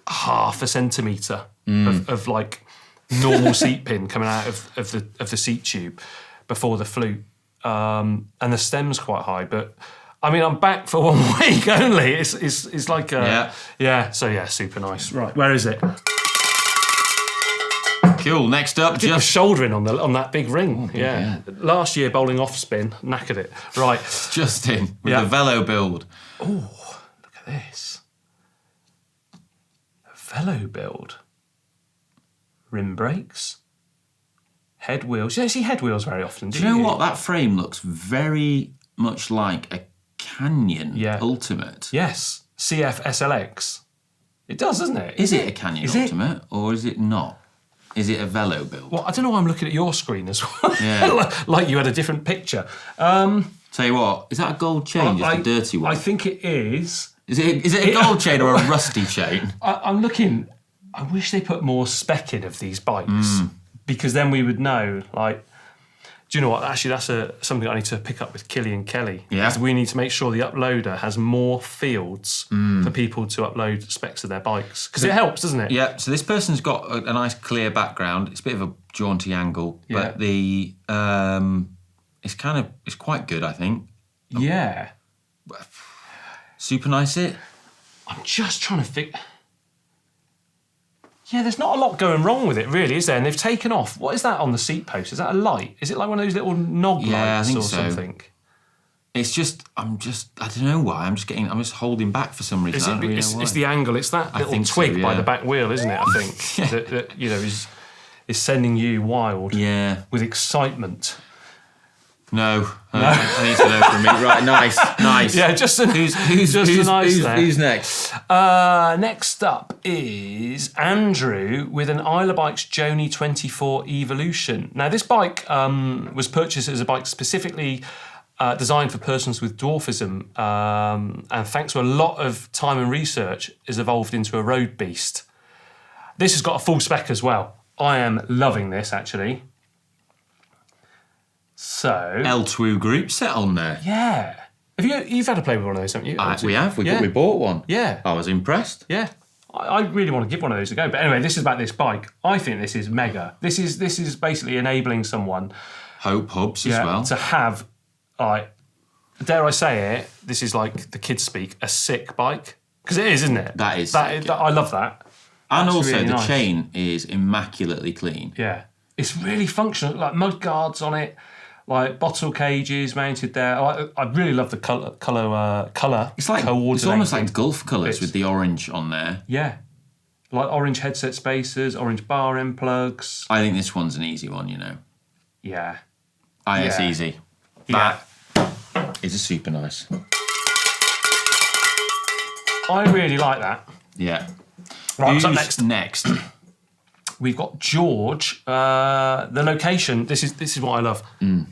half a centimetre of like normal seat pin coming out of the seat tube before the flute. And the stem's quite high, but I mean, I'm back for 1 week only. It's like so super nice. Right, where is it? Cool. Next up, Just shouldering on that big ring. Yeah. Last year bowling off spin, knackered it. Right, Justin with the Velo build. Oh, look at this. A Velo build. Rim brakes. Head wheels. You don't see head wheels very often, do you? Do you know what? That frame looks very much like a Canyon Ultimate. Yes. CF SLX. It does, doesn't it? Is it a Canyon Ultimate or is it not? Is it a Velo build? Well, I don't know why I'm looking at your screen as well. Yeah. Like you had a different picture. Tell you what, is that a gold chain, just a dirty one? I think it is. Is it a gold chain or a rusty chain? I'm looking. I wish they put more spec in of these bikes because then we would know. Like, do you know what? Actually, that's something I need to pick up with Killian Kelly. Yeah. We need to make sure the uploader has more fields for people to upload specs of their bikes because it helps, doesn't it? Yeah. So this person's got a nice clear background. It's a bit of a jaunty angle, but the it's quite good, I think. Yeah. Super nice it. I'm just trying to think. Yeah, there's not a lot going wrong with it, really, is there? And they've taken off. What is that on the seat post? Is that a light? Is it like one of those little nog lights I think or so. something? It's just, I don't know why. I'm just holding back for some reason. I don't really know why. It's the angle. It's that little twig by the back wheel, isn't it? I think that is sending you wild. Yeah. With excitement. No, I need to know from me. Right, nice. Yeah, just a Who's next? Next up is Andrew with an Isla Bikes Joni 24 Evolution. Now, this bike was purchased as a bike specifically designed for persons with dwarfism, and thanks to a lot of time and research, has evolved into a road beast. This has got a full spec as well. I am loving this, actually. So L2 group set on there. yeah, you've had a play with one of those, haven't you? We have. Yeah. We bought one. Yeah. I was impressed. Yeah, I really want to give one of those a go. But anyway, this is about this bike. I think this is mega. This is basically enabling someone Hope Hubs as well. to have, like, dare I say it, this is like the kids speak, a sick bike. Because it is, isn't it? That is That sick, is- I love that. And That's also really the nice. chain is immaculately clean. Yeah. It's really functional, like mud guards on it, like bottle cages mounted there. I really love the colour It's like it's coordinated almost like Gulf colours bits. with the orange on there. Yeah. Like orange headset spacers, orange bar end plugs. I think this one's an easy one, you know. Yeah. It's Yeah. easy. Yeah. That is a super nice. I really like that. Yeah. Right, Who's so next? We've got George. The location, this is what I love.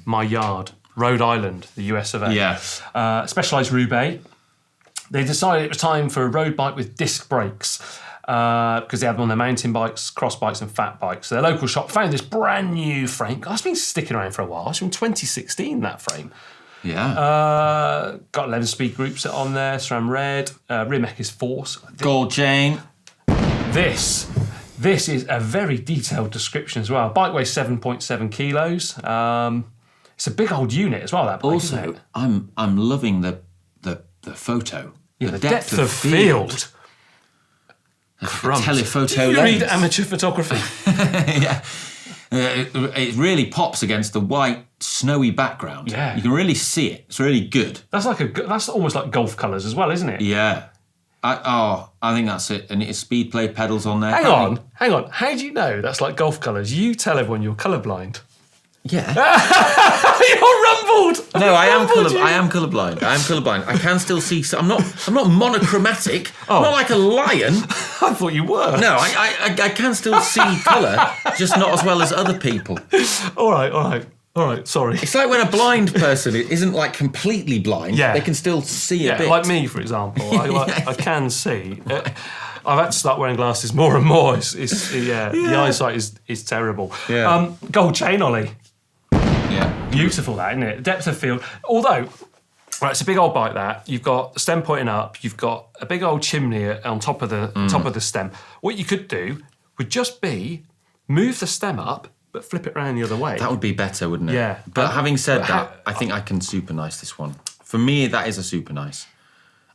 My yard, Rhode Island, the US of A. Yeah. Specialised Roubaix. They decided it was time for a road bike with disc brakes because they had them on their mountain bikes, cross bikes and fat bikes. So their local shop found this brand new frame. God, it's been sticking around for a while. It's from 2016, that frame. Yeah. Got 11-speed group set on there, SRAM red, rear mech is Force. Gold chain. This is a very detailed description as well. Bike weighs 7.7 kilos. It's a big old unit as well, that bike, isn't Also, it? I'm loving the photo. Yeah, the depth of field. Crumbs. Telephoto You lens. read amateur photography. Yeah. It really pops against the white, snowy background. Yeah. You can really see it. It's really good. That's almost like golf colours as well, isn't it? Yeah. I think that's it. And it's speed play pedals on there. Hang on. How do you know that's like golf colours? You tell everyone you're colourblind. Yeah. You're rumbled. No, I am Rumbled you. colourblind. I am colourblind. I can still see. I'm not monochromatic. I'm not like a lion. I thought you were. No, I can still see colour, just not as well as other people. All right. Sorry. It's like when a blind person isn't like completely blind. Yeah. They can still see a Yeah, bit. like me, for example. I can see. I've had to start wearing glasses more and more. The eyesight is terrible. Yeah. Gold chain ollie. Yeah. Beautiful, that, isn't it? Depth of field. Although, right, it's a big old bike. That you've got the stem pointing up. You've got a big old chimney on top of the stem. What you could do would just be move the stem up, but flip it around the other way. That would be better, wouldn't it? Yeah. But having said that, I think I can super nice this one. For me, that is a super nice.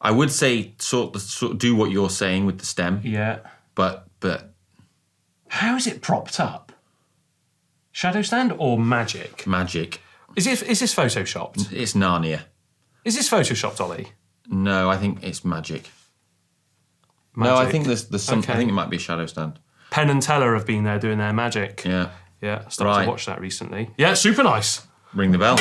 I would say sort of do what you're saying with the stem. Yeah. But How is it propped up? Shadow stand or magic? magic. Is this photoshopped? It's Narnia. Is this photoshopped, Ollie? No, I think it's magic. No, I think there's some. Okay. I think it might be a shadow stand. Penn and Teller have been there doing their magic. Yeah. Yeah, I started Right. to watch that recently. Yeah, super nice. Ring the bell.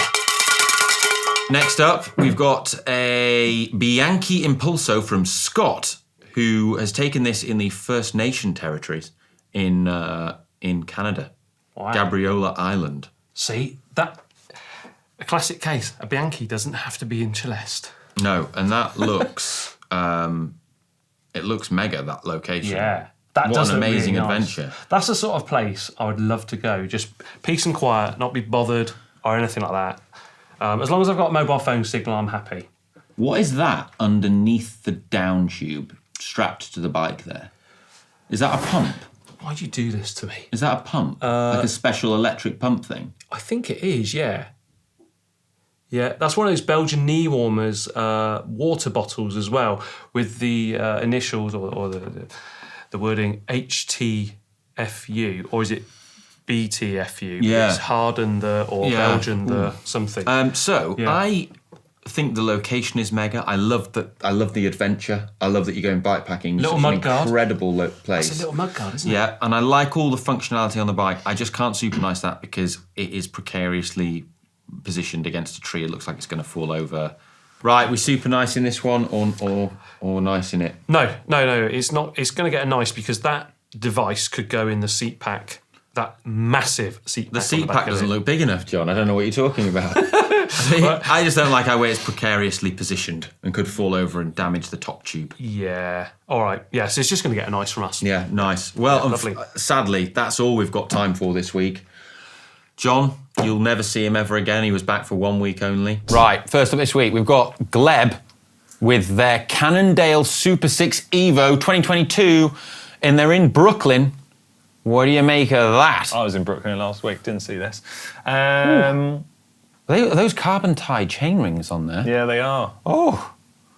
Next up, we've got a Bianchi Impulso from Scott, who has taken this in the First Nation territories in Canada, Wow. Gabriola Island. See, that a classic case. A Bianchi doesn't have to be in Celeste. No, and that looks, it looks mega, that location. Yeah. That What does an look amazing really nice. adventure. That's the sort of place I would love to go. Just peace and quiet, not be bothered or anything like that. As long as I've got a mobile phone signal, I'm happy. What is that underneath the down tube strapped to the bike there? Is that a pump? Why'd you do this to me? Is that a pump? Like a special electric pump thing? I think it is, yeah. Yeah, that's one of those Belgian knee warmers water bottles as well, with the initials or the wording HTFU, or is it BTFU? Yeah. It's Harden or Yeah. Belgian something. Yeah. I think the location is mega. I love the adventure. I love that you're going bikepacking. Little Such an mud guard. incredible place. It's a little mud guard, isn't it? Yeah, and I like all the functionality on the bike. I just can't super nice that because it is precariously positioned against a tree. It looks like it's going to fall over. Right, we super nice in this one or nice in it? No, it's not. It's going to get a nice because that device could go in the seat pack. That massive seat pack. The seat pack doesn't look big enough, John. I don't know what you're talking about. I just don't like how it's precariously positioned and could fall over and damage the top tube. Yeah. All right. Yeah, so it's just going to get a nice from us. Yeah, nice. Well, lovely. Sadly, that's all we've got time for this week. John, you'll never see him ever again. He was back for 1 week only. Right, first up this week, we've got Gleb with their Cannondale Super 6 Evo 2022, and they're in Brooklyn. What do you make of that? I was in Brooklyn last week, didn't see this. Are those carbon tie chain rings on there? Yeah, they are. Oh.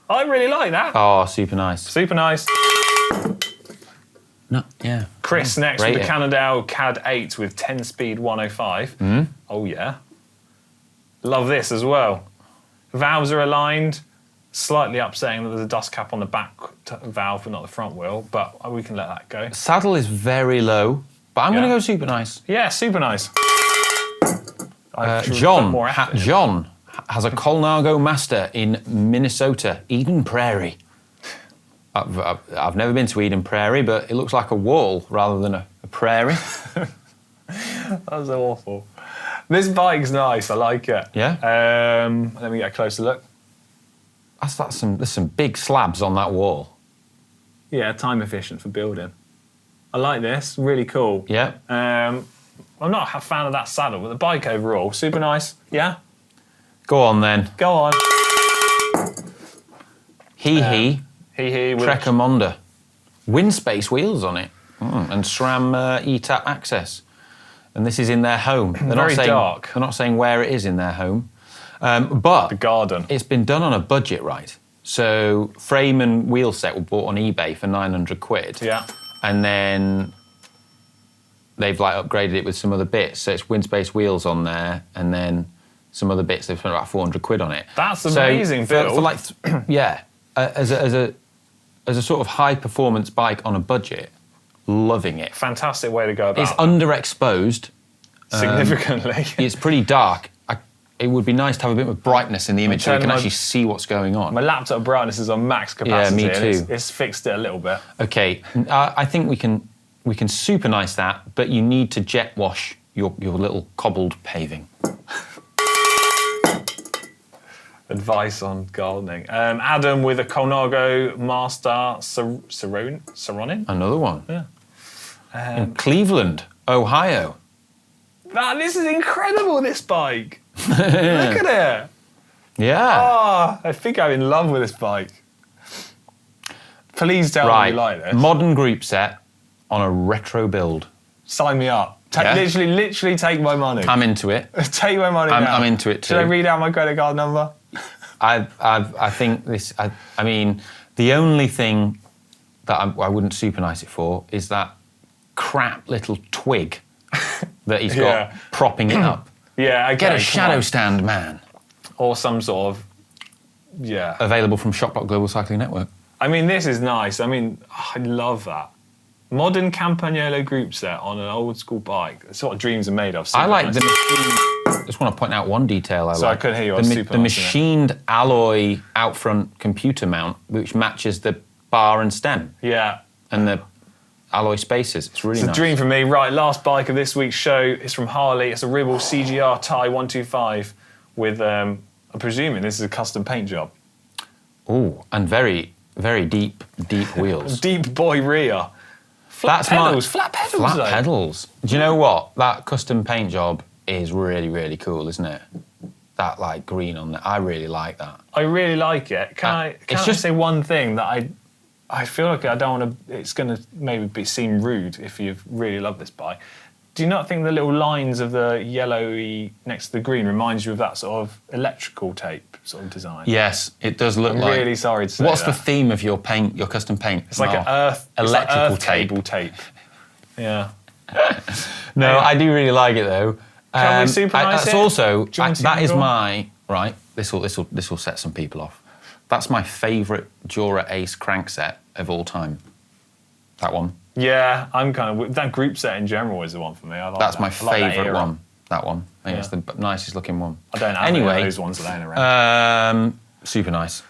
I really like that. Oh, super nice. Super nice. No, yeah. Chris next Rate with the it. Cannondale CAD 8 with 10-speed 105. Oh, yeah. Love this as well. Valves are aligned. Slightly upsetting that there's a dust cap on the back valve but not the front wheel, but we can let that go. Saddle is very low, but I'm going to go super nice. Yeah, super nice. John has a Colnago Master in Minnesota, Eden Prairie. I've never been to Eden Prairie, but it looks like a wall rather than a prairie. That's awful. This bike's nice. I like it. Yeah? Let me get a closer look. There's some big slabs on that wall. Yeah, time efficient for building. I like this. Really cool. Yeah. I'm not a fan of that saddle, but the bike overall, super nice. Yeah? Go on then. Go on. Hee With Trecamonda. Windspace wheels on it. And SRAM ETAP access. And this is in their home. They're Very not saying, dark. They're not saying where it is in their home. But the garden. it's been done on a budget, right? So frame and wheel set were bought on eBay for 900 quid. Yeah. And then they've upgraded it with some other bits. So it's Windspace wheels on there, and then some other bits they've spent about 400 quid on it. That's amazing, So Bill. as a sort of high performance bike on a budget, loving it. Fantastic way to go about It's it. underexposed. Significantly. It's pretty dark. It would be nice to have a bit of brightness in the image so you turning can my- actually see what's going on. My laptop brightness is on max capacity. me and too. It's fixed it a little bit. Okay, I think we can super nice that, but you need to jet wash your little cobbled paving. Advice on gardening. Adam with a Colnago Master Saronin. Another one. Yeah. In Cleveland, Ohio. This is incredible, this bike. Look at it. Yeah. Oh, I think I'm in love with this bike. Please tell me you like this. Modern group set on a retro build. Sign me up. Yeah. Literally take my money. I'm into it. Take my money now. I'm into it too. Should I read out my credit card number? I think this. I mean, the only thing that I wouldn't super nice it for is that crap little twig that he's got Yeah. propping it up. Yeah, okay, Get a come shadow on. stand, man. Or some sort of, yeah. Available from Shop Global Cycling Network. I mean, this is nice. I mean, I love that. Modern Campagnolo group set on an old school bike. That's what dreams are made of. Super I like nice. the machine. Just want to point out one detail I Sorry, like. I couldn't hear you. I was super The nice, innit? machined alloy out front computer mount, which matches the bar and stem Yeah. and the alloy spaces. It's really It's nice. a dream for me. Right, last bike of this week's show is from Harley. It's a Ribble CGR Tie 125 with, I'm presuming this is a custom paint job. Ooh, and very, very deep wheels. Deep boy rear. Flat pedals. Flat Flat pedals. Do you know what? That custom paint job is really, really cool, isn't it? That green on there. I really like that. I really like it. Can I it's I just- say one thing that I feel like I don't want to. It's going to maybe seem rude if you really love this bike. Do you not think the little lines of the yellowy next to the green reminds you of that sort of electrical tape sort of design? Yes, it does look I'm like. really sorry to say What's that. the theme of your paint? Your custom paint? It's like an earth electrical it's like earth tape. cable tape. Yeah. No, I do really like it though. Can we super nice That's it? also Do you want to that is go on? my right. This will set some people off. That's my favourite Jura Ace crank set of all time. That one. Yeah, I'm kind of that group set in general is the one for me. I like That's that. my I like that favourite era. one. that one. I think it's the nicest looking one. I don't have any of those ones laying around. Super nice.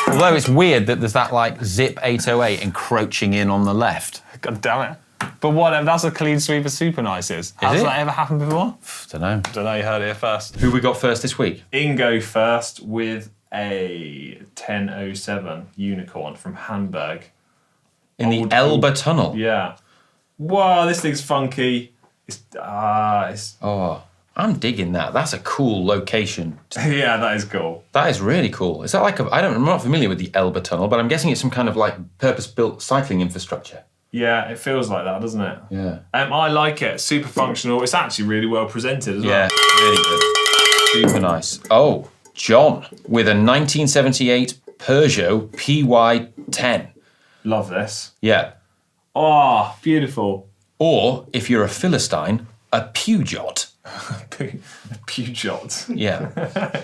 Although it's weird that there's that like Zip 808 encroaching in on the left. God damn it. But what? That's a clean sweep of Supernice is. Has it? that ever happened before? Don't know. Don't know, you heard it here first. Who we got first this week? Ingo first with a 1007 Unicorn from Hamburg. In the Elba Tunnel. Yeah. Wow, this thing's funky. It's Oh, I'm digging that. That's a cool location. yeah, that is cool. That is really cool. Is that like I'm not familiar with the Elba Tunnel, but I'm guessing it's some kind of like purpose-built cycling infrastructure. Yeah, it feels like that, doesn't it? Yeah. I like it. Super functional. It's actually really well presented as well. Yeah, really good. Super nice. Oh, John with a 1978 Peugeot PY10. Love this. Yeah. Oh, beautiful. Or, if you're a Philistine, a Peugeot. Peugeot. Yeah.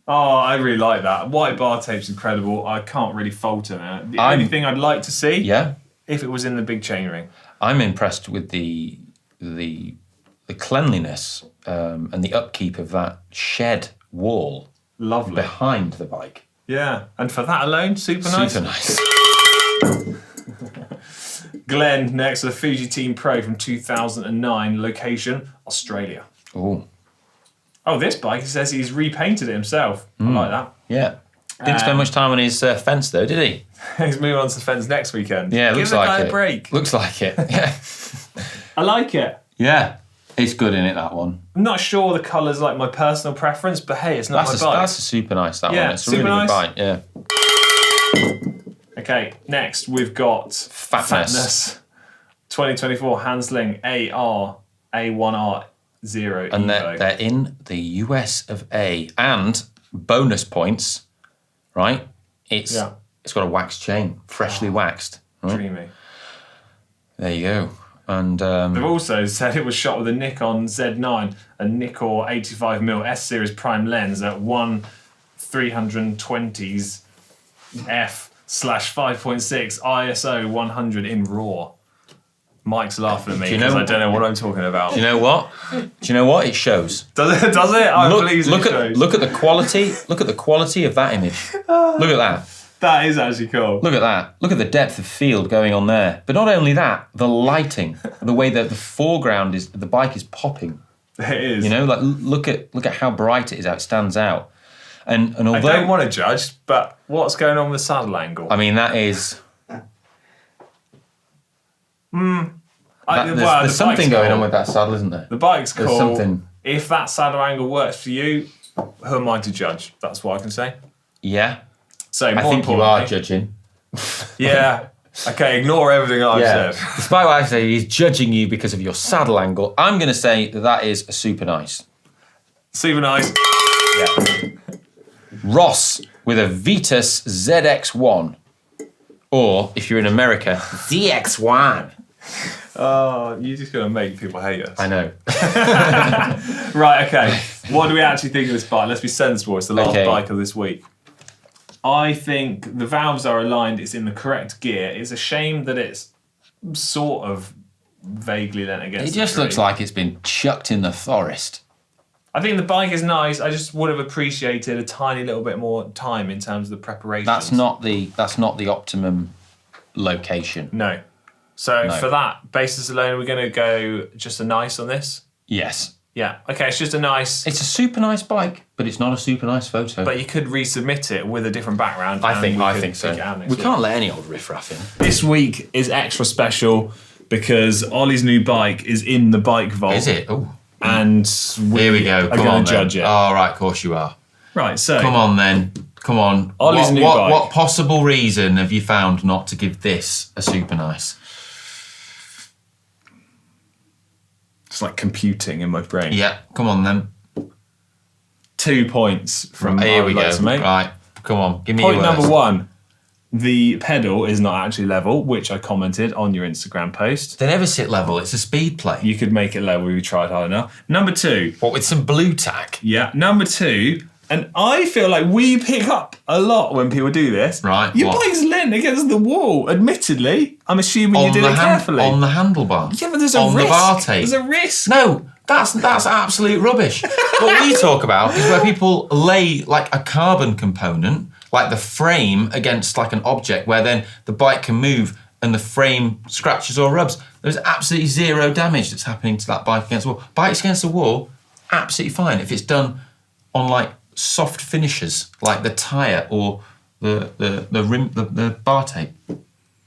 Oh, I really like that. White bar tape's incredible. I can't really fault it. The only thing I'd like to see, Yeah. if it was in the big chainring. I'm impressed with the cleanliness and the upkeep of that shed wall Lovely. behind the bike. Yeah, and for that alone, super nice. Super nice. Glenn next with a Fuji Team Pro from 2009, location Australia. Oh, Oh, this bike, he says he's repainted it himself. I like that. yeah. Didn't spend much time on his fence though, did he? He's moving on to the fence next weekend. Yeah, Give looks the like guy it. a break. Looks like it. Yeah. I like it. Yeah. It's good in it, that one. I'm not sure the colour's like my personal preference, but hey, it's not That's my bike. a super nice, that Yeah, one. It's a super really nice. good bike, yeah. Okay, next we've got Fatness. 2024 Hansling AR A1R0 And Evo. they're in the US of A. And bonus points, right? It's got a wax chain, freshly waxed. Right? Dreamy. There you go. And They've also said it was shot with a Nikon Z9, a Nikkor 85mm S-series prime lens at 1/320s f/5.6 ISO 100 in RAW. Mike's laughing at me because I don't know what I'm talking about. do you know what? It shows. Does it? I'm pleased it shows. Look at the quality. Look at the quality of that image. Look at that. That is actually cool. Look at that. Look at the depth of field going on there. But not only that, the lighting, the way that the foreground is, the bike is popping. It is. You know, like look at how bright it is, how it stands out. And although I don't want to judge, but what's going on with the saddle angle? I mean that is there's the something bike's going cool. on with that saddle, isn't there? The bike's cool. There's something. If that saddle angle works for you, who am I to judge? That's what I can say. Yeah. So I more think you are importantly- judging. Yeah. Okay, ignore everything I've said. Despite what I say, he's judging you because of your saddle angle. I'm going to say that is a super nice. Super nice. Yeah. Ross with a Vitus ZX1. Or, if you're in America, ZX1. Oh, you're just going to make people hate us. I know. Right, okay. What do we actually think of this bike? Let's be sensible. It's the last Okay. bike of this week. I think the valves are aligned. It's in the correct gear. It's a shame that it's sort of vaguely lent against It just the tree. looks like it's been chucked in the forest. I think the bike is nice. I just would have appreciated a tiny little bit more time in terms of the preparation. That's not the optimum location. No. So No. for that basis alone, we're going to go just a nice on this. Yes. Yeah. Okay, it's just a nice. It's a super nice bike, but it's not a super nice photo. But you could resubmit it with a different background. I and think we I could think so. take it out next We week. can't let any old riffraff in. This week is extra special because Ollie's new bike is in the bike vault. Is it? Oh. And Here we go. are Come going on to then. judge it. Oh, right, of course you are. Right, so. Come on then. Come on. Ollie's new what, bike. what possible reason have you found not to give this a super nice? It's like computing in my brain. Yeah, come on then. 2 points from Here we go. mate. Right, come on. Give me Point your number worst. 1. The pedal is not actually level, which I commented on your Instagram post. They never sit level. It's a speed play. You could make it level if you tried hard enough. Number 2. What, with some blue tack? Yeah. Number 2, And I feel like we pick up a lot when people do this. Right, Your what? bike's leant against the wall. Admittedly, I'm assuming you did it carefully. On the handlebar. Yeah, but there's a on risk. the bar tape. There's a risk. No, that's absolute rubbish. What we talk about is where people lay like a carbon component, like the frame against like an object, where then the bike can move and the frame scratches or rubs. There's absolutely zero damage that's happening to that bike against the wall. Bikes against the wall, absolutely fine if it's done on like soft finishes, like the tyre or the rim, the bar tape.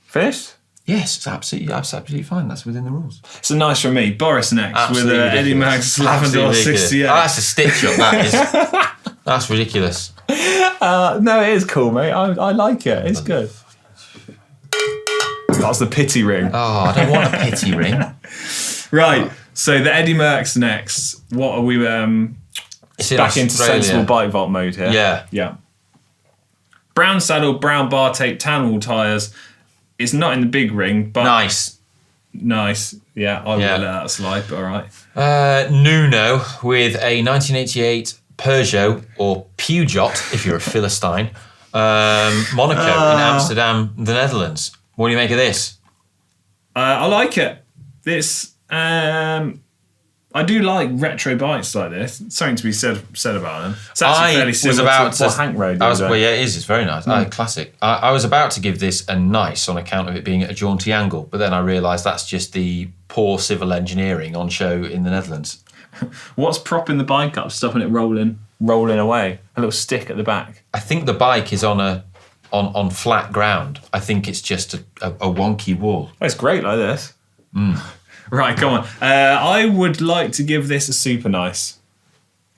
Finished? Yes, it's absolutely fine. That's within the rules. So nice from me. Boris next Absolutely with Eddie ridiculous. Mag's Lavender Absolutely ridiculous. 68. Oh, that's a stitch up. That is. That's ridiculous. No, it is cool, mate. I like it. It's good. That's the pity ring. Oh, I don't want a pity ring. Right. So the Eddie Merckx next. What are we? It's in Back into Australia. sensible bike vault mode here. Yeah. Yeah. Brown saddle, brown bar tape, tan wall tyres. It's not in the big ring, but Nice. nice. Yeah, I would Yeah. let that slide, but all right. Nuno with a 1988 Peugeot or Peugeot, if you're a Philistine, Monaco in Amsterdam, the Netherlands. What do you make of this? I like it. This I do like retro bikes like this. Something to be said about them. It's actually fairly similar to what Hank rode. well, yeah, it is. It's very nice. Classic. I was about to give this a nice on account of it being at a jaunty angle, but then I realised that's just the poor civil engineering on show in the Netherlands. What's propping the bike up, stopping it rolling away? A little stick at the back. I think the bike is on flat ground. I think it's just a wonky wall. Oh, it's great like this. Right, come on. I would like to give this a super nice.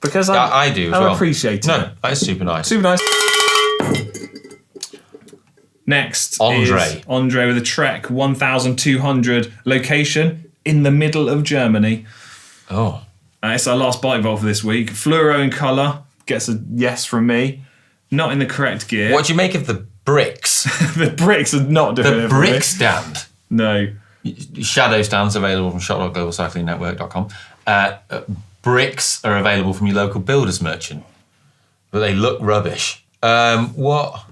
Because I do as well. I appreciate it. No, that is super nice. Super nice. Next Andre. is Andre with a Trek 1200 location in the middle of Germany. Oh. It's our last bike vault for this week. Fluoro in colour. Gets a yes from me. Not in the correct gear. What do you make of the bricks? The bricks are not doing The it for me. brick stand. No. Shadow stands available from shop.globalcyclingnetwork.com. Bricks are available from your local builder's merchant, but they look rubbish. What?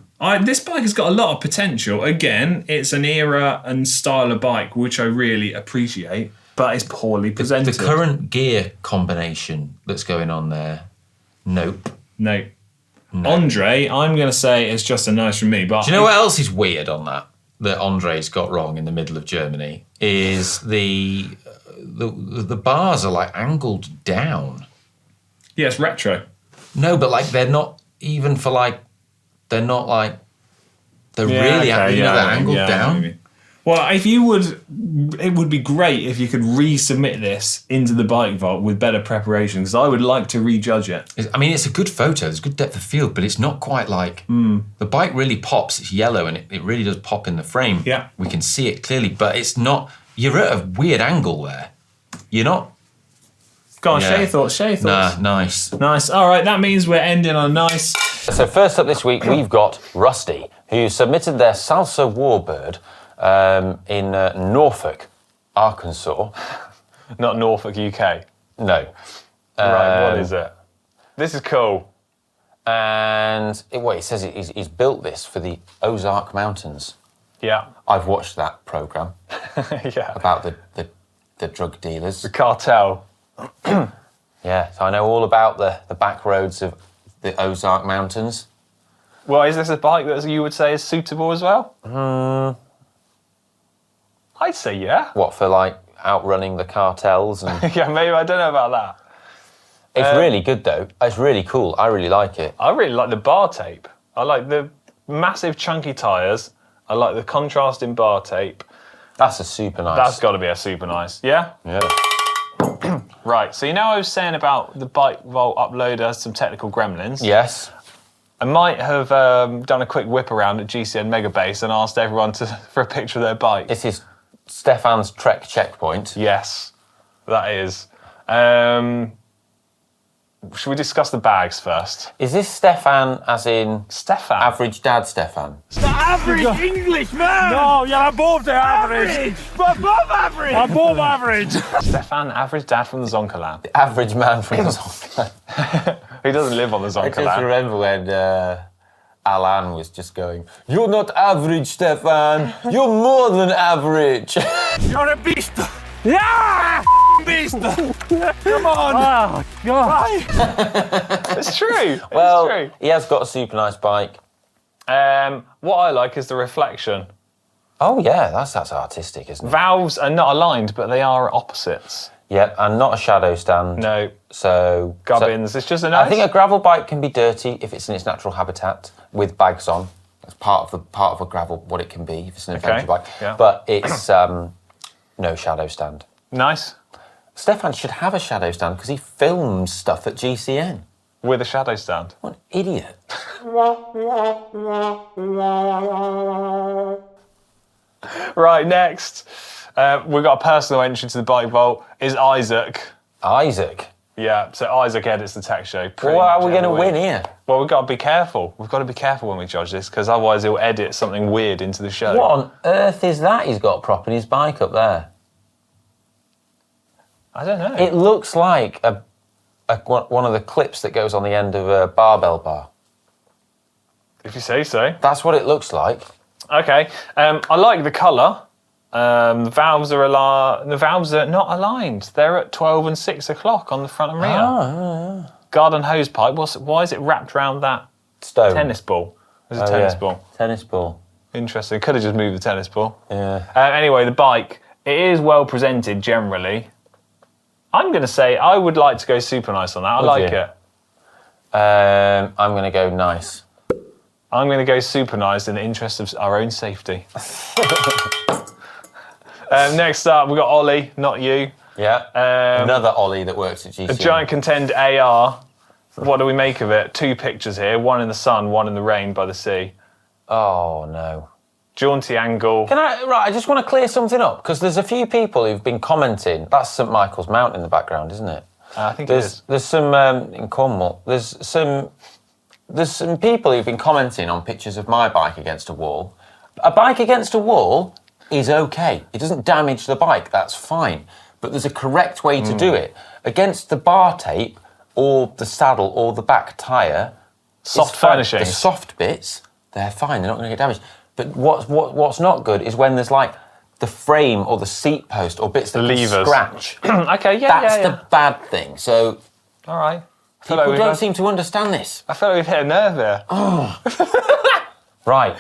This bike has got a lot of potential. Again, it's an era and style of bike which I really appreciate, but it's poorly presented. The current gear combination that's going on there, nope. No. Andre, I'm going to say it's just a nice from me. But Do you know what else is weird on that Andre's got wrong in the middle of Germany? Is the bars are like angled down. Yeah, it's retro. No, but like they're not even for like they're not like they're really they're angled down. Well, if you would, it would be great if you could resubmit this into the bike vault with better preparation, because I would like to rejudge it. I mean, it's a good photo. There's good depth of field, but it's not quite like the bike really pops. It's yellow and it really does pop in the frame. Yeah, we can see it clearly, but it's not. You're at a weird angle there. You're not. Go on, share your thoughts. Nah, nice. Nice. All right, that means we're ending on nice. So first up this week, we've got Rusty, who submitted their Salsa Warbird in Norfolk, Arkansas. Not Norfolk, UK. No. Right, what is it? This is cool. And it says he's built this for the Ozark Mountains. Yeah. I've watched that programme Yeah. about the drug dealers. The cartel. Yeah, so I know all about the back roads of the Ozark Mountains. Well, is this a bike that you would say is suitable as well? I'd say yeah. What, for like outrunning the cartels? And Yeah, maybe. I don't know about that. it's really good though. It's really cool. I really like it. I really like the bar tape. I like the massive chunky tyres. I like the contrasting bar tape. That's a super nice. That's got to be a super nice. Yeah? Yeah. Right, so you know I was saying about the Bike Vault uploader, some technical gremlins. Yes. I might have done a quick whip around at GCN Megabase and asked everyone for a picture of their bike. This is Stefan's Trek checkpoint. Yes, that is. Should we discuss the bags first? Is this Stefan as in Stefan. average dad Stefan? Average English man! No, you're above the average. Above average! Above average! Stefan, average dad from the Zonkerland. The average man from the Zonk. He doesn't live on the I just Zoncolan. remember when Alan was just going, "You're not average, Stefan. You're more than average." You're a beast. Yeah, beast. Come on. Oh, God. Right. It's true. Well, it's true. he has got a super nice bike. What I like is the reflection. Oh yeah, that's artistic, isn't it? Valves are not aligned, but they are opposites. Yeah, and not a shadow stand. No. So Gubbins. It's just a nice... I think a gravel bike can be dirty if it's in its natural habitat with bags on. That's part of a gravel what it can be if it's an adventure bike. Yeah. But it's no shadow stand. Nice. Stefan should have a shadow stand because he films stuff at GCN. With a shadow stand. What an idiot. Right, next. We've got a personal entry to the bike vault. Is Isaac. Isaac. Yeah, so Isaac edits the tech show. Well, are we going to win here? Well, we've got to be careful. We've got to be careful when we judge this, because otherwise he'll edit something weird into the show. What on earth is that he's got propping his bike up there? I don't know. It looks like one of the clips that goes on the end of a barbell bar. If you say so. That's what it looks like. Okay. I like the colour. The valves are not aligned. They're at 12 and 6 o'clock on the front and rear. Oh, yeah. Garden hose pipe. Why is it wrapped around that Stone. tennis ball? There's a tennis yeah. ball. Tennis ball. Interesting. Could have just moved the tennis ball. Yeah. Anyway, the bike. It is well presented generally. I'm going to say I would like to go super nice on that. I like you? it. I'm going to go nice. I'm going to go super nice in the interest of our own safety. Next up, we've got Ollie, not you. Yeah. Another Ollie that works at GCN. A Giant Contend AR. What do we make of it? 2 pictures here, one in the sun, one in the rain by the sea. Oh, no. Jaunty angle. I just want to clear something up, because there's a few people who've been commenting. That's St Michael's Mount in the background, isn't it? I think it is. There's some, in Cornwall, there's some people who've been commenting on pictures of my bike against a wall. A bike against a wall is okay. It doesn't damage the bike, that's fine. But there's a correct way to do it. Against the bar tape, or the saddle, or the back tyre, Soft it's fine. furnishings. The soft bits, they're fine, they're not going to get damaged. But what's not good is when there's like the frame or the seat post or bits that can levers. scratch. Okay, yeah, That's the bad thing. So All right. people don't seem to understand this. I feel like we've hit a nerve there. Right.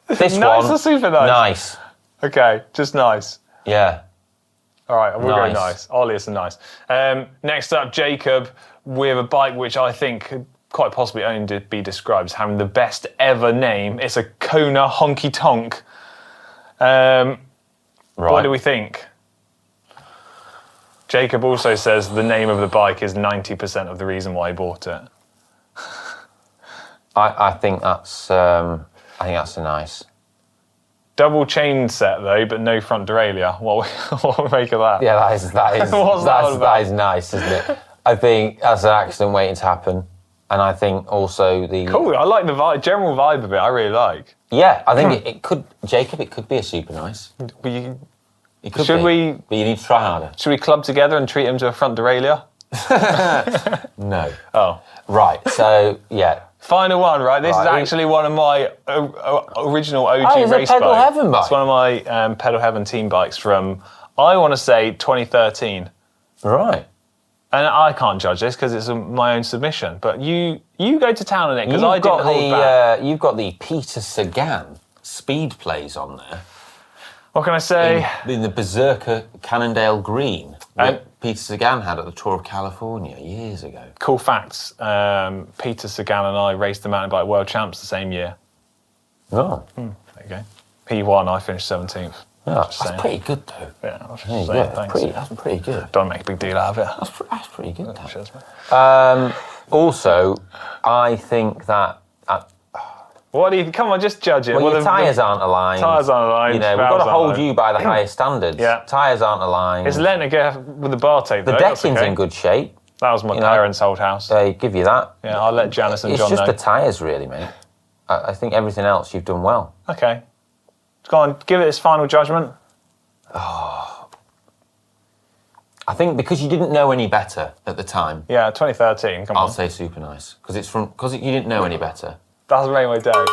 This Nice one. or super nice? Nice. Okay, just nice. Yeah. All right, we'll go Nice. nice. Ollie is nice. Next up, Jacob with a bike which I think could quite possibly only be described as having the best ever name. It's a Kona Honky Tonk. Right. What do we think? Jacob also says the name of the bike is 90% of the reason why he bought it. I think that's a nice. Double chain set though, but no front derailleur. What we make of that? Yeah, that is What's that all about? that is nice, isn't it? I think that's an accident waiting to happen. And I think also the... Cool, I like the general vibe of it, I really like. Yeah, I think it could... Jacob, it could be a super nice. It could Should be, we- But you need to try harder. Should we club together and treat him to a front derailleur? No. Oh. Right, so, yeah. Final one, right? This is Right. actually one of my original OG Oh, it's a race Pedal bike. Heaven bike? It's one of my Pedal Heaven team bikes from, I want to say, 2013. Right. And I can't judge this because it's my own submission. But you go to town on it because I didn't hold back. You've got the Peter Sagan speed plays on there. What can I say? In the Berserker Cannondale Green And- that Peter Sagan had at the Tour of California years ago. Cool facts. Peter Sagan and I raced the mountain bike world champs the same year. Oh. There you go. He won, I finished 17th. Yeah, Just that's saying. pretty good though. Yeah, I was just There you saying, go. thanks. That's pretty good. Don't make a big deal out of it. That's pretty good. That. Cheers, mate. Also, I think that What do you... Come on, just judge it. well, your the- tyres aren't aligned. Tyres aren't aligned, You know, we've valves got to aren't hold aligned. you by the highest standards. Yeah. Tyres aren't aligned. It's letting it go with the bar tape, The though. That's decking's okay. in good shape. That was my you know. parents' old house. They give you that. Yeah, I'll let Janice and It's John just know. the tyres, really, mate. I think everything else you've done well. Okay. Go on, give it its final judgment. I think because you didn't know any better at the time, Yeah, 2013. Come I'll on. say Supernice because you didn't know any better. That's made my day.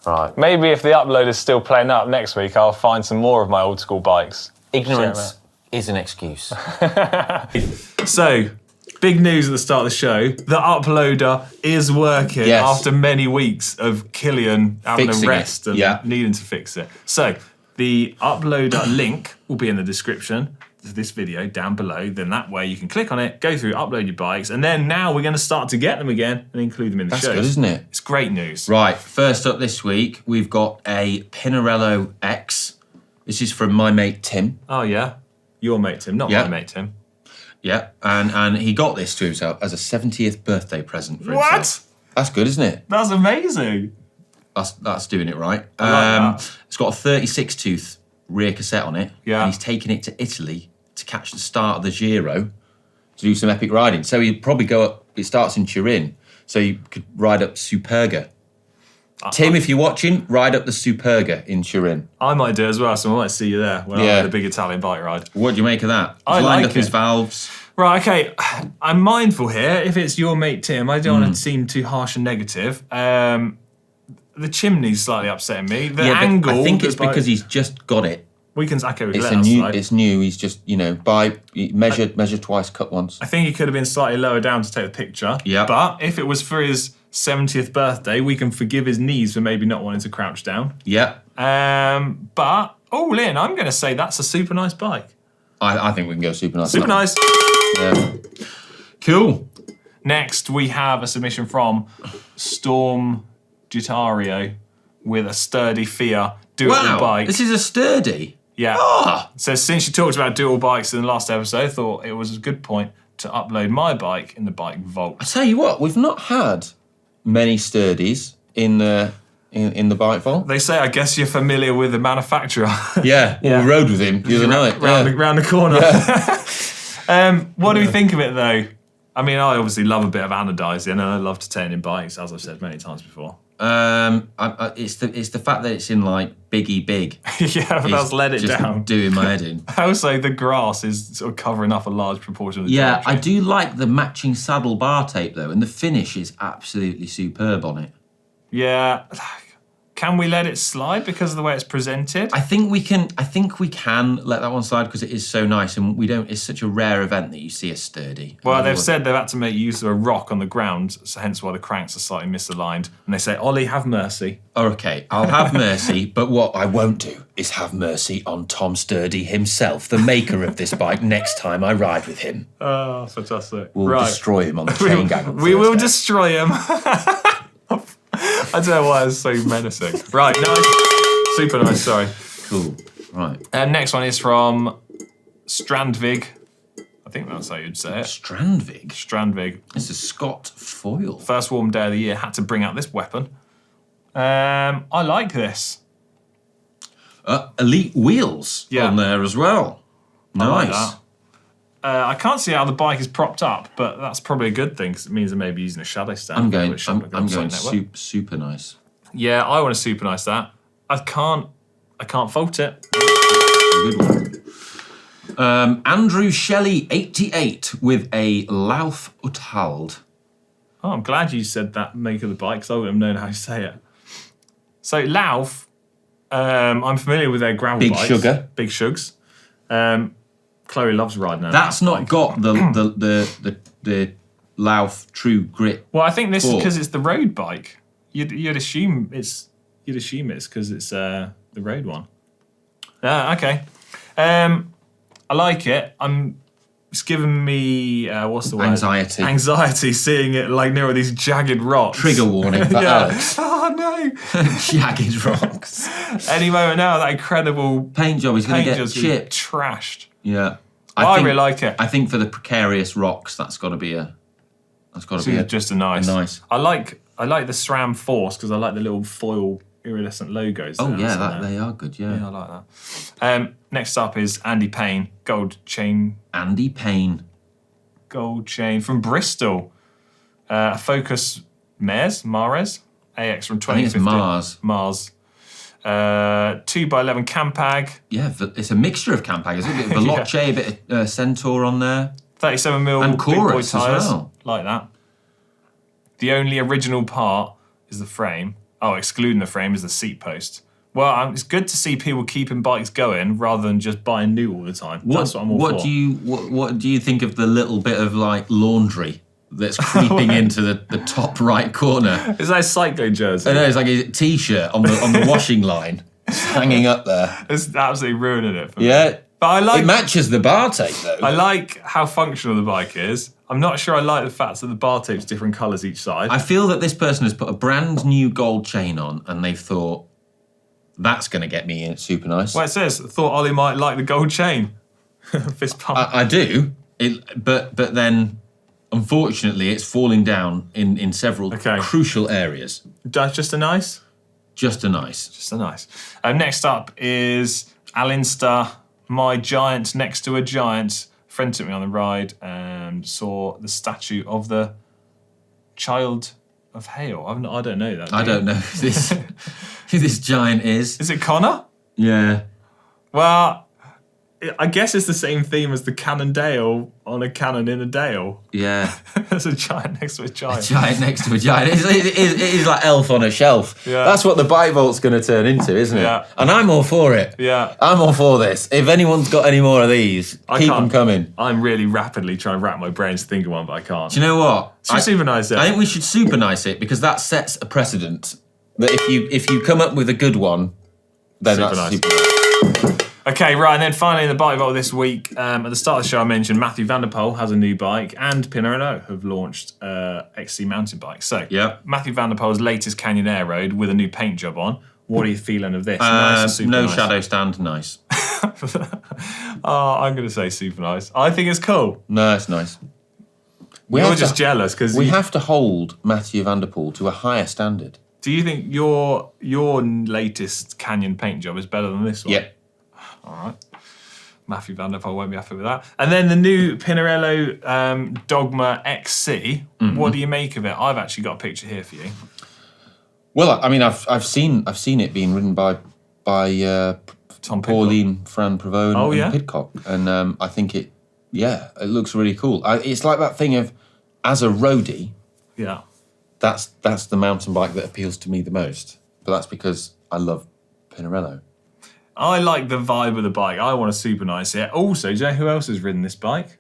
Right. Maybe if the upload is still playing up next week, I'll find some more of my old school bikes. Ignorance is an excuse. So, big news at the start of the show. The uploader is working after many weeks of Killian having Fixing a rest and needing to fix it. So, the uploader link will be in the description of this video down below. Then that way you can click on it, go through, upload your bikes, and then now we're going to start to get them again and include them in the shows. That's good, isn't it? It's great news. Right, first up this week, we've got a Pinarello X. This is from my mate Tim. Oh, yeah? Your mate Tim, not my mate Tim. Yeah, and he got this to himself as a 70th birthday present for himself. That's good, isn't it? That's amazing. That's doing it right. I like that. It's got a 36-tooth rear cassette on it. Yeah. And he's taken it to Italy to catch the start of the Giro to do some epic riding. So he'd probably go up, it starts in Turin, so you could ride up Superga. Tim, if you're watching, ride up the Superga in Turin. I might do as well, so I might see you there when I'm at the big Italian bike ride. What do you make of that? I He's lined like up his it. valves. Right, okay. I'm mindful here. If it's your mate Tim, I don't want to seem too harsh and negative. The chimney's slightly upsetting me. The But angle. I think it's the bike- because he's just got it. we can. Okay, we can It's let a that new. slide. It's new. He's just measured twice, cut once. I think he could have been slightly lower down to take the picture. Yeah. But if it was for his 70th birthday, we can forgive his knees for maybe not wanting to crouch down. Yeah, But all in, I'm going to say that's a super nice bike. I think we can go super nice. Super nice. Yeah. Cool. Next, we have a submission from Storm Gitario with a sturdy Fiat dual bike. This is a sturdy. Yeah. Ah. So since you talked about dual bikes in the last episode, I thought it was a good point to upload my bike in the bike vault. I tell you what, we've not had many sturdies in the bike vault. They say, I guess you're familiar with the manufacturer. Yeah, Yeah. we rode with him the other night. round the corner. What do we think of it though? I mean, I obviously love a bit of anodizing and I love to turn in bikes, as I've said many times before. It's the fact that it's in like biggie big. Yeah, but that's is let it just down. doing my head in. Also, the grass is sort of covering up a large proportion of the Yeah, drivetrain. I do like the matching saddle bar tape though, and the finish is absolutely superb on it. Yeah. Can we let it slide because of the way it's presented? I think we can let that one slide because it is so nice, and we don't. It's such a rare event that you see a sturdy. Well, they've said they've had to make use of a rock on the ground, so hence why the cranks are slightly misaligned. And they say, Ollie, have mercy. Okay, I'll have mercy, but what I won't do is have mercy on Tom Sturdy himself, the maker of this bike. Next time I ride with him, Oh, fantastic. we'll destroy him on the chain gang. on We will Thursday. destroy him. I don't know why it's so menacing. Right, nice. Super nice, sorry. Cool. Right. Next one is from Strandvig. I think that's how you'd say it. Strandvig. Strandvig. It's a Scott foil. First warm day of the year, had to bring out this weapon. I like this. Elite wheels on there as well. Nice. I like that. I can't see how the bike is propped up, but that's probably a good thing because it means I may be using a shadow stand. I'm going network. super nice. Yeah, I want to super nice that. I can't fault it. Good one. Andrew Shelley 88 with a Lauf Uthald. Oh, I'm glad you said that make of the bike because I wouldn't have known how to say it. So Lauf, I'm familiar with their gravel Big bikes. Sugar. Big Shugs. Chloe loves riding them. That's not got the Lauf True Grip. Well, I think this is Four. because it's the road bike. You'd assume it's because it's the road one. Okay. I like it. It's giving me what's the word? Anxiety. Anxiety seeing it like near all these jagged rocks. Trigger warning for Alex. Oh no! Jagged rocks. Any moment now, that incredible Paint job is going to paint get job's gonna be chipped. trashed. Yeah. I really like it. I think for the precarious rocks, that's got to be Just a nice. nice. I like the SRAM Force because I like the little foil iridescent logos. Oh there, yeah, isn't there? they are good. Yeah, I Yeah. like that. Next up is Andy Payne, gold chain Andy Payne. from Bristol. Focus Mares, AX from I think it's 2015. Mars. Mars. 2x11 Campag. Yeah, it's a mixture of Campag. There's a bit of Veloce, a bit of Centaur on there. 37mm And big boy Chorus as tyres. well. Like that. The only original part is the frame. Oh, excluding the frame is the seat post. Well, it's good to see people keeping bikes going rather than just buying new all the time. That's what I'm all for. What do you think of the little bit of like laundry that's creeping into the top right corner? Is that a cycling jersey? I know, it's like a t-shirt on the washing line, hanging up there. It's absolutely ruining it for me. Yeah, But it matches the bar tape though. I like how functional the bike is. I'm not sure I like the fact that the bar tape's different colours each side. I feel that this person has put a brand new gold chain on, and they've thought that's going to get me in super nice. Well, it says, thought Ollie might like the gold chain. Fist pump. I do, but then unfortunately it's falling down in several crucial areas. That's just a nice? Just a nice. Just a nice. Next up is Alinsta, my giant next to a giant. A friend took me on the ride and saw the statue of the Child of Hail. I don't know that. I don't know who this giant is. Is it Connor? Yeah. Well, I guess it's the same theme as the Cannondale on a cannon in a dale. Yeah. There's a giant next to a giant. A giant next to a giant. It is like Elf on a shelf. Yeah. That's what the bike vault's going to turn into, isn't it? Yeah. And I'm all for it. Yeah. I'm all for this. If anyone's got any more of these, keep them coming. I'm really rapidly trying to wrap my brains to think of one, but I can't. Do you know what? Should we super nice it? I think we should super nice it because that sets a precedent that if you come up with a good one, then Super that's nice. super nice. Okay, right, and then finally in the bike vault this week, at the start of the show I mentioned Matthew van der Poel has a new bike and Pinarello have launched XC mountain bikes. So, Yeah. Matthew van der Poel's latest Canyon Air Road with a new paint job on. What are you feeling of this? Nice or super No nice? shadow stand, nice. Oh, I'm going to say super nice. I think it's cool. No, it's nice. You're just jealous because we have to hold Matthew van der Poel to a higher standard. Do you think your latest Canyon paint job is better than this one? Yeah. All right. Matthew van der Poel won't be happy with that. And then the new Pinarello Dogma XC. Mm-hmm. What do you make of it? I've actually got a picture here for you. Well, I mean, I've seen it being ridden by Tom Pauline Fran Provone Oh, and yeah? Pidcock, and I think it looks really cool. It's like that thing of, as a roadie, Yeah. that's the mountain bike that appeals to me the most. But that's because I love Pinarello. I like the vibe of the bike. I want to super nice it. Also, do you know who else has ridden this bike?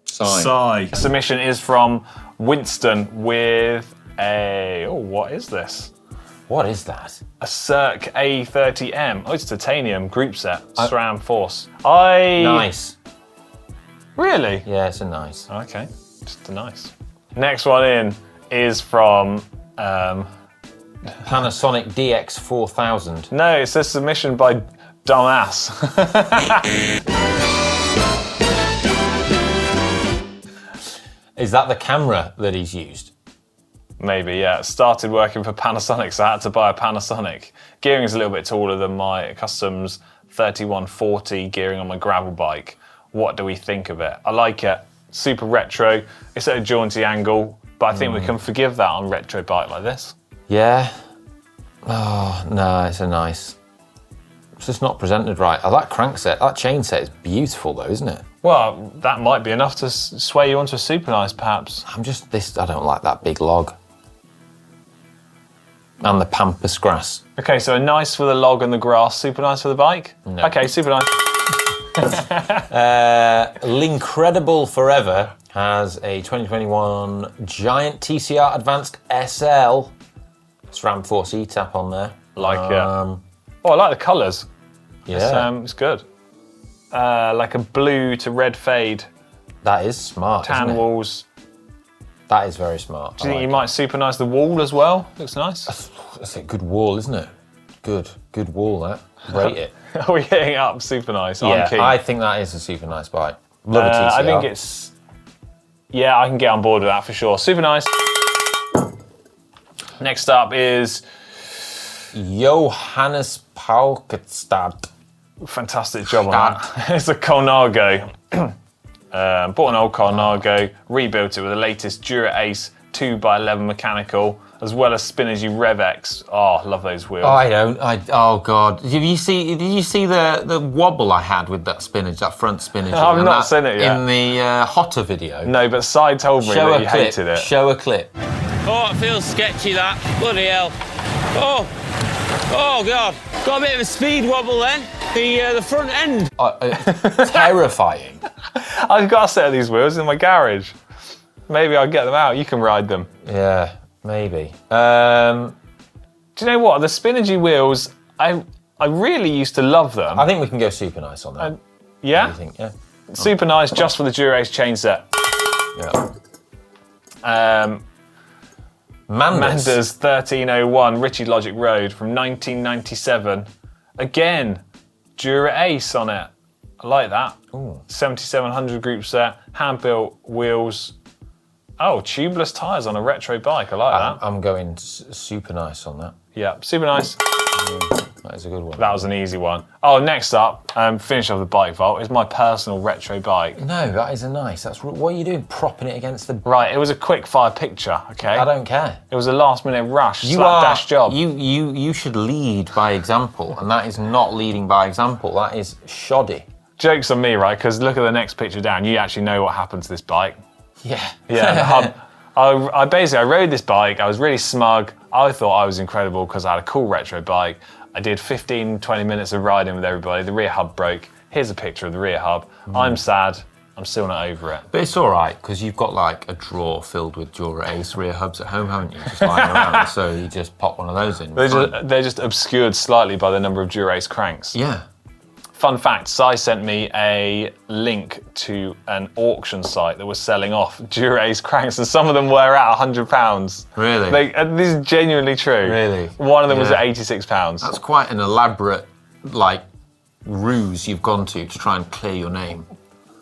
Sai. Submission is from Winston with what is this? What is that? A Cirque A30M. Oh, it's titanium group set, SRAM Force. Nice. Really? Yeah, it's a nice. Okay, just a nice. Next one in is from, Panasonic DX4000. no, it's a submission by Dumbass. Is that the camera that he's used? Maybe, yeah. Started working for Panasonic, so I had to buy a Panasonic. Gearing is a little bit taller than my Customs 3140 gearing on my gravel bike. What do we think of it? I like it. Super retro. It's at a jaunty angle, but I think we can forgive that on retro bike like this. Yeah. Oh, no, it's a nice. It's just not presented right. I like crankset. That chain set is beautiful though, isn't it? Well, that might be enough to sway you onto a super nice, perhaps. I don't like that big log. And the pampas grass. Okay, so a nice for the log and the grass, super nice for the bike? No. Okay, super nice. L'Incredible Forever has a 2021 Giant TCR Advanced SL SRAM Force E-Tap on there. Like it. Oh, I like the colours. Yeah. It's good. Like a blue to red fade, That is smart, tan isn't it? walls. That is very smart. Do you think you might super nice the wall as well? Looks nice. That's a good wall, isn't it? Good wall, that. Rate it. Are we hitting up super nice? Yeah, I'm keen. I think that is a super nice bike. Love a TCR. I think it's... Yeah, I can get on board with that for sure. Super nice. Next up is... Johannes Paulkestad. Fantastic job on that. It's a Colnago. Bought an old Colnago, rebuilt it with the latest Dura Ace 2x11 mechanical. as well as Spinergy Rev X. Oh, love those wheels. I don't. Oh God! Did you see the wobble I had with that spinach, that front spinach? I've not seen it yet. In the Hotter video. No, but Cy told me that you hated it. Show a clip. Oh, it feels sketchy, that. Bloody hell. Oh God. Got a bit of a speed wobble then. The front end. Terrifying. I've got a set of these wheels in my garage. Maybe I'll get them out. You can ride them. Yeah, maybe. Do you know what? The Spinergy wheels, I really used to love them. I think we can go Supernice on that. Yeah? What do you think? Yeah. Supernice just for the Dura-Ace chain set. Yeah. Manda's 1301 Ritchie Logic Road from 1997. Again, Dura-Ace on it. I like that. Ooh. 7700 group set, hand-built wheels. Oh, tubeless tyres on a retro bike. I like that. I'm going Supernice on that. Yeah, super nice. That is a good one. That was an easy one. Oh, next up, finish off the bike vault, is my personal retro bike. No, that is a nice. What are you doing, propping it against the... Right, it was a quick fire picture, okay? I don't care. It was a last minute rush, slapdash job. You should lead by example, and that is not leading by example. That is shoddy. Joke's on me, right? Because look at the next picture down. You actually know what happened to this bike. Yeah. Yeah, the hub. I rode this bike. I was really smug. I thought I was incredible because I had a cool retro bike. I did 15, 20 minutes of riding with everybody. The rear hub broke. Here's a picture of the rear hub. I'm sad. I'm still not over it. But it's all right, because you've got like a drawer filled with Dura-Ace rear hubs at home, haven't you? Just lying around, so you just pop one of those in. They're just obscured slightly by the number of Dura-Ace cranks. Yeah. Fun fact, Cy sent me a link to an auction site that was selling off Dura-Ace cranks, and some of them were at £100. Really? This is genuinely true. Really? One of them was Yeah. at £86. That's quite an elaborate, ruse you've gone to try and clear your name.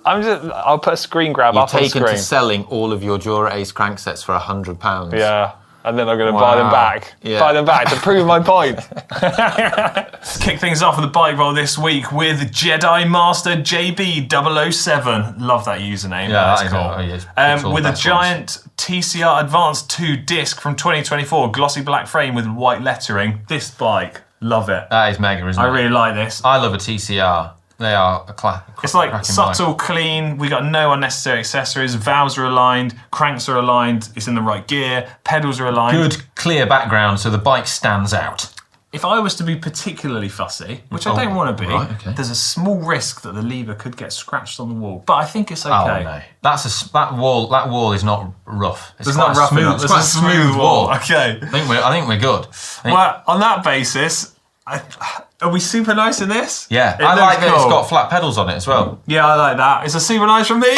I'll put a screen grab You've up on taken screen. to selling all of your Dura-Ace cranksets for £100. Yeah. And then I'm going to buy them back. Yeah. Buy them back to prove my point. Let's kick things off with the bike roll this week with Jedi Master JB007. Love that username. Yeah, That's I cool. know. Oh, yeah, it's all With the a best giant TCR Advanced 2 disc from 2024, glossy black frame with white lettering. This bike, love it. That is mega, isn't it? I really like this. I love a TCR. They are a It's like cracking subtle, bike. clean. We got no unnecessary accessories. Valves are aligned. Cranks are aligned. It's in the right gear. Pedals are aligned. Good, clear background so the bike stands out. If I was to be particularly fussy, which I don't want to be, right, okay. there's a small risk that the lever could get scratched on the wall. But I think it's okay. Oh no, that wall is not rough. It's not rough enough. It's It's quite a smooth wall. Okay. I think we're good. Well, on that basis, are we super nice in this? Yeah, It I like looks that it's cool. got flat pedals on it as well. Yeah, I like that. It's a super nice from me.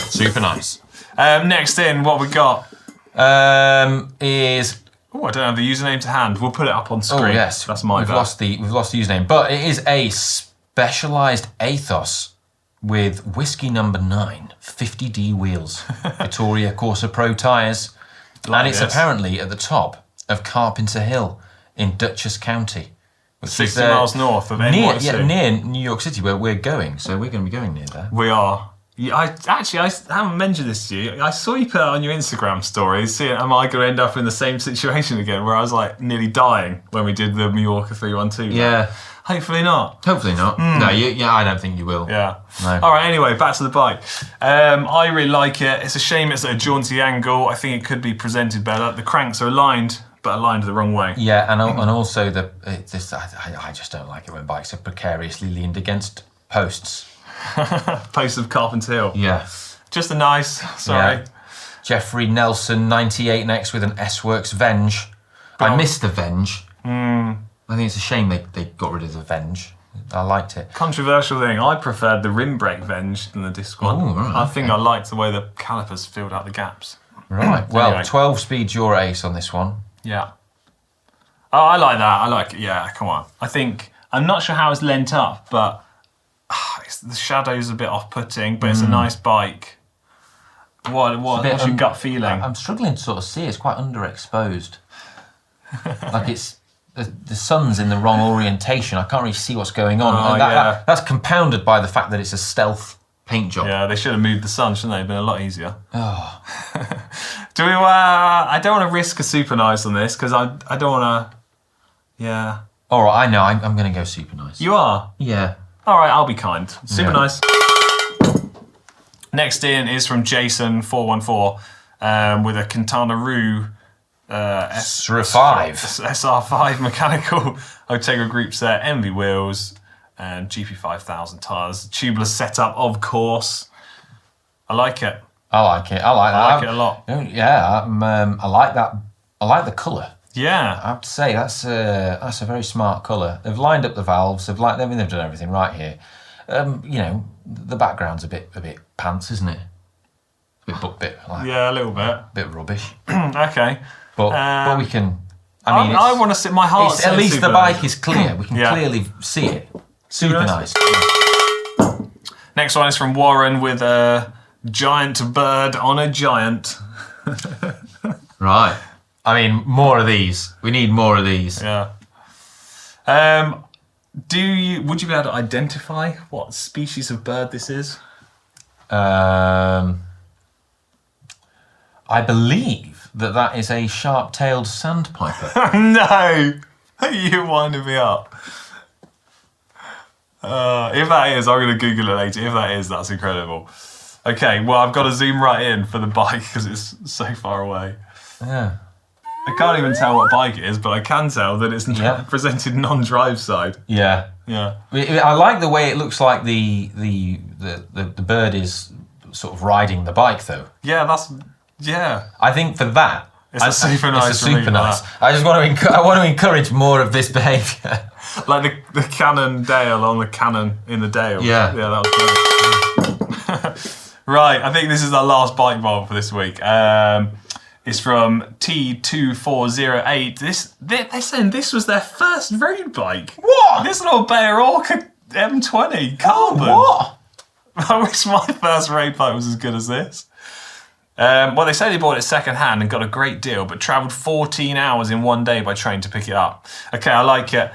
Super nice. Next in, what we got? Is Oh, I don't have the username to hand. We'll put it up on screen. oh yes, That's my we've bad. lost the username, but it is a specialized Athos with whiskey number 9, 50D wheels, Vittoria Corsa Pro tyres, and it's this. apparently at the top of Carpenter Hill in Dutchess County, which 60 is, miles north of near, NYC. near New York City, where we're going. So we're going to be going near there. We are. Yeah, I haven't mentioned this to you. I saw you put it on your Instagram stories. See, am I going to end up in the same situation again where I was like nearly dying when we did the Mallorca 312? Yeah, Hopefully not. hopefully not. No, I don't think you will. Yeah. No. All right, anyway, back to the bike. I really like it. It's a shame it's at a jaunty angle. I think it could be presented better. The cranks are aligned, but aligned the wrong way. Yeah, and also I just don't like it when bikes are precariously leaned against posts. Post of Carpenter Hill. Yeah. Just a nice, sorry. Yeah. Jeffrey Nelson 98 next with an S-Works Venge. I missed the Venge. I think it's a shame they got rid of the Venge. I liked it. Controversial thing. I preferred the rim brake Venge than the disc one. Oh, right, I think I liked the way the calipers filled out the gaps. Right. Well, Anyway. 12-speed Dura-Ace on this one. Yeah. Oh, I like that. I like it. Yeah, come on. I think, I'm not sure how it's lent up, but the shadow's a bit off-putting, but it's a nice bike. What's your gut feeling? I'm struggling to sort of see. It's quite underexposed. Like it's the sun's in the wrong orientation. I can't really see what's going on. Oh, And yeah. that's compounded by the fact that it's a stealth paint job. Yeah, they should have moved the sun, shouldn't they? It'd been a lot easier. Oh. Do we? I don't want to risk a Supernice on this because I don't want to. Yeah. All right, I know. I'm going to go Supernice. You are. Yeah. All right, I'll be kind. Supernice. Next in is from Jason414 with a Quintana Roo SR5 mechanical Otegra group set, MV wheels, and GP5000 tyres. Tubeless setup, of course. I like it. I like it. I like it a lot. Yeah, I like that. I like the colour. Yeah. I have to say that's a very smart colour. They've lined up the valves. They've done everything right here. You know, the background's a bit pants, isn't it? A bit like, Yeah, a little bit. a bit rubbish. Okay. But we can. I want to sit my heart. At least the bike is clear. We can clearly see it. Super nice. Next one is from Warren with a giant bird on a giant. Right. I mean, more of these. We need more of these. Yeah. Would you be able to identify what species of bird this is? I believe that is a sharp-tailed sandpiper. No! You're winding me up. If that is, I'm going to Google it later. If that is, that's incredible. Okay, well, I've got to zoom right in for the bike because it's so far away. Yeah. I can't even tell what bike it is, but I can tell that it's presented non-drive side. Yeah. Yeah. I like the way it looks like the bird is sort of riding the bike, though. Yeah, yeah. I think for that, It's a super nice. I just want to encourage more of this behaviour. Like the Canon Dale on the Canon in the Dale. Yeah. Yeah, that was great. Right, I think this is our last bike vault for this week. It's from T2408. They're saying this was their first road bike. What? This little Bayer Orca M20 carbon. What? I wish my first road bike was as good as this. Well, they say they bought it second hand and got a great deal, but travelled 14 hours in one day by train to pick it up. Okay, I like it.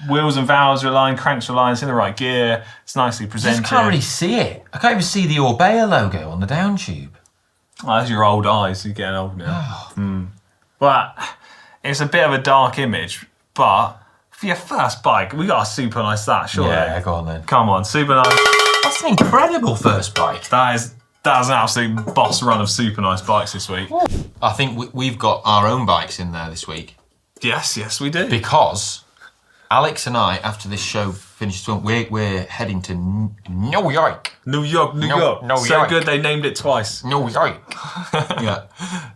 Wheels and valves are aligned, cranks are aligned, it's in the right gear. It's nicely I presented. just can't really see it. I can't even see the Orbea logo on the down tube. Oh, that's your old eyes. You're getting old now. But it's a bit of a dark image. But for your first bike, we got a super nice that, surely. Yeah, go on then. Come on, super nice. That's an incredible first bike. That is an absolute boss run of super nice bikes this week. I think we've got our own bikes in there this week. Yes, we do. Because Alex and I, after this show finishes, we're heading to New York. New York. So York. good they named it twice. New York. Yeah.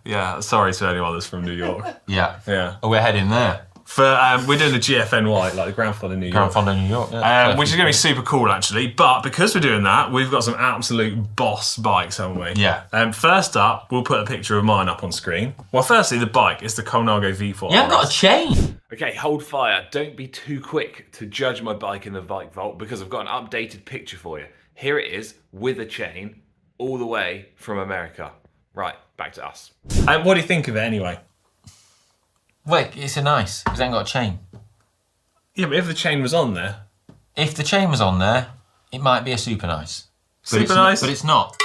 Yeah, sorry to anyone that's from New York. Yeah. Yeah. Oh, we're heading there. We're doing the GFNY, like the Grand Fund in New York. Grand Fund in New York. Yeah. Which is going to be super cool, actually. But because we're doing that, we've got some absolute boss bikes, haven't we? Yeah. First up, we'll put a picture of mine up on screen. Well, firstly, the bike is the Colnago V4. You haven't got a chain. Okay, hold fire. Don't be too quick to judge my bike in the Bike Vault because I've got an updated picture for you. Here it is with a chain all the way from America. Right, back to us. What do you think of it anyway? Wait, it's a nice, because it ain't got a chain. Yeah, but if the chain was on there. If the chain was on there, it might be a super nice. Super nice? But it's not.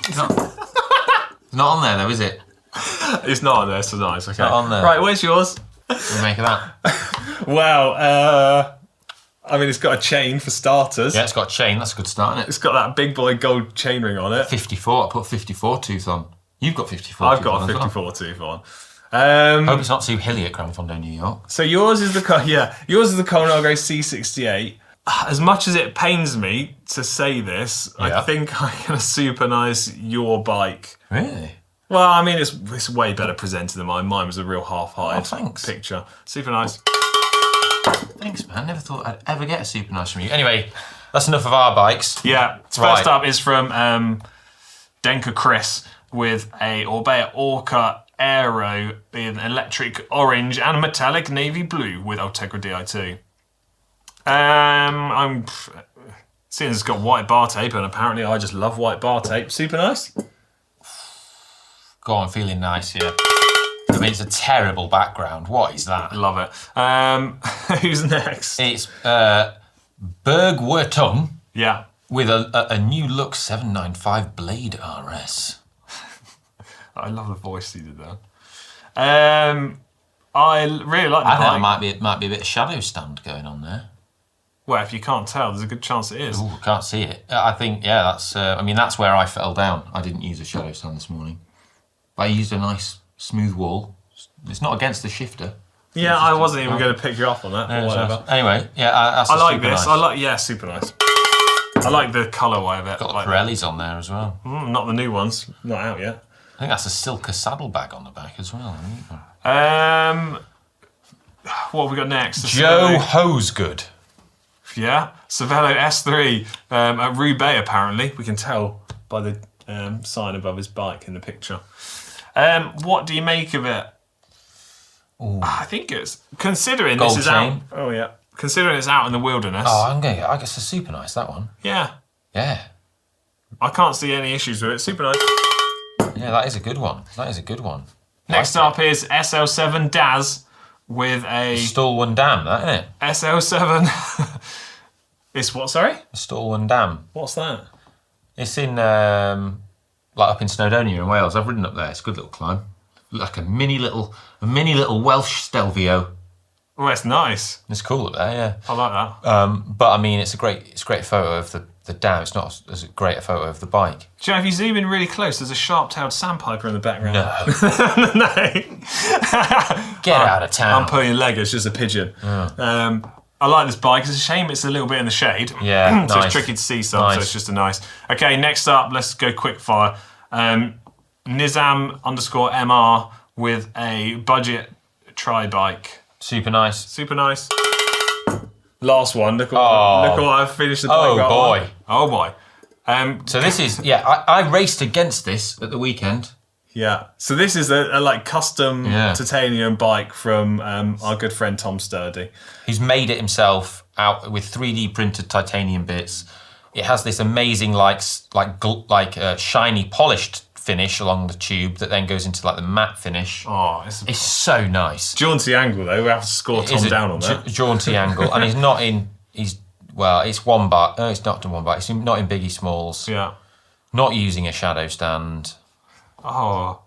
It's not. It's not on there though, is it? It's not on there, so nice. Okay. Not on there. Right, where's yours? What do you make of that? Well, I mean, it's got a chain for starters. Yeah, it's got a chain. That's a good start, isn't it? It's got that big boy gold chain ring on it. 54. I put 54 tooth on. You've got 54 I've tooth got on a as well. 54 tooth on. Hope it's not too hilly at Grand Fondo, New York. So yours is the Colnago C68. As much as it pains me to say this, Yeah. I think I'm gonna super nice your bike. Really? Well, I mean, it's way better presented than mine. Mine was a real half-height thanks. picture. Super nice. Thanks, man. Never thought I'd ever get a super nice from you. Anyway, that's enough of our bikes. Yeah. Right. First up is from Denka Chris with a Orbea Orca Aero in electric orange and metallic navy blue with Ultegra Di2. I'm seeing it's got white bar tape, and apparently I just love white bar tape. Super nice. Go on, feeling nice, yeah. I mean, it's a terrible background. What is that? Love it. Who's next? It's Bergwertung Yeah. with a new look 795 Blade RS. I love the voice he did there. I really like the I think bike. there might be a bit of shadow stand going on there. Well, if you can't tell, there's a good chance it is. Ooh, I can't see it. I think, yeah, that's. That's where I fell down. I didn't use a shadow stand this morning, but I used a nice smooth wall. It's not against the shifter. Yeah, I wasn't even going to pick you up on that. Yeah, Or whatever. Anyway, yeah, that's I like super this. Nice. Super nice. I like the colourway of it. Got the like Pirellis on there as well. not the new ones. Not out yet. I think that's a Silka saddlebag on the back as well. What have we got next? Joe Hosegood. Yeah, Velo S3 at Roubaix, apparently. We can tell by the sign above his bike in the picture. What do you make of it? I think it's... Considering Gold this is chain. out... Oh, yeah. Considering it's out in the wilderness. Oh, I guess it's super nice, that one. Yeah. Yeah. I can't see any issues with it. Super nice. Yeah, that is a good one. Next up is SL7 Daz with a... Stolwen Dam, that, isn't it? SL7... It's what, sorry? Stolwen Dam. What's that? It's in, up in Snowdonia in Wales. I've ridden up there. It's a good little climb. Like a mini little Welsh Stelvio. Oh, it's nice. It's cool up there, yeah. I like that. But I mean, it's a great photo of the dam. It's not as great a photo of the bike. Do you know, if you zoom in really close, there's a sharp-tailed sandpiper in the background. No. No. Get out of town. I'm pulling your leg, it's just a pigeon. I like this bike. It's a shame it's a little bit in the shade. Yeah, so nice. it's tricky to see some, so it's just a nice... Okay, next up, let's go quick fire. Nizam_MR with a budget tri-bike. Super nice. Super nice. Last one. Look what I've finished the bike. Boy. Oh boy. So this is, I raced against this at the weekend. Yeah. So this is a custom titanium bike from our good friend Tom Sturdy. He's made it himself out with 3D printed titanium bits. It has this amazing shiny polished finish along the tube that then goes into the matte finish. Oh, it's so nice. Jaunty angle though. We have to score Tom down on that. Jaunty angle, and he's not in. It's one bar. No, it's not in one bar. It's not in Biggie Smalls. Yeah. Not using a shadow stand. Oh.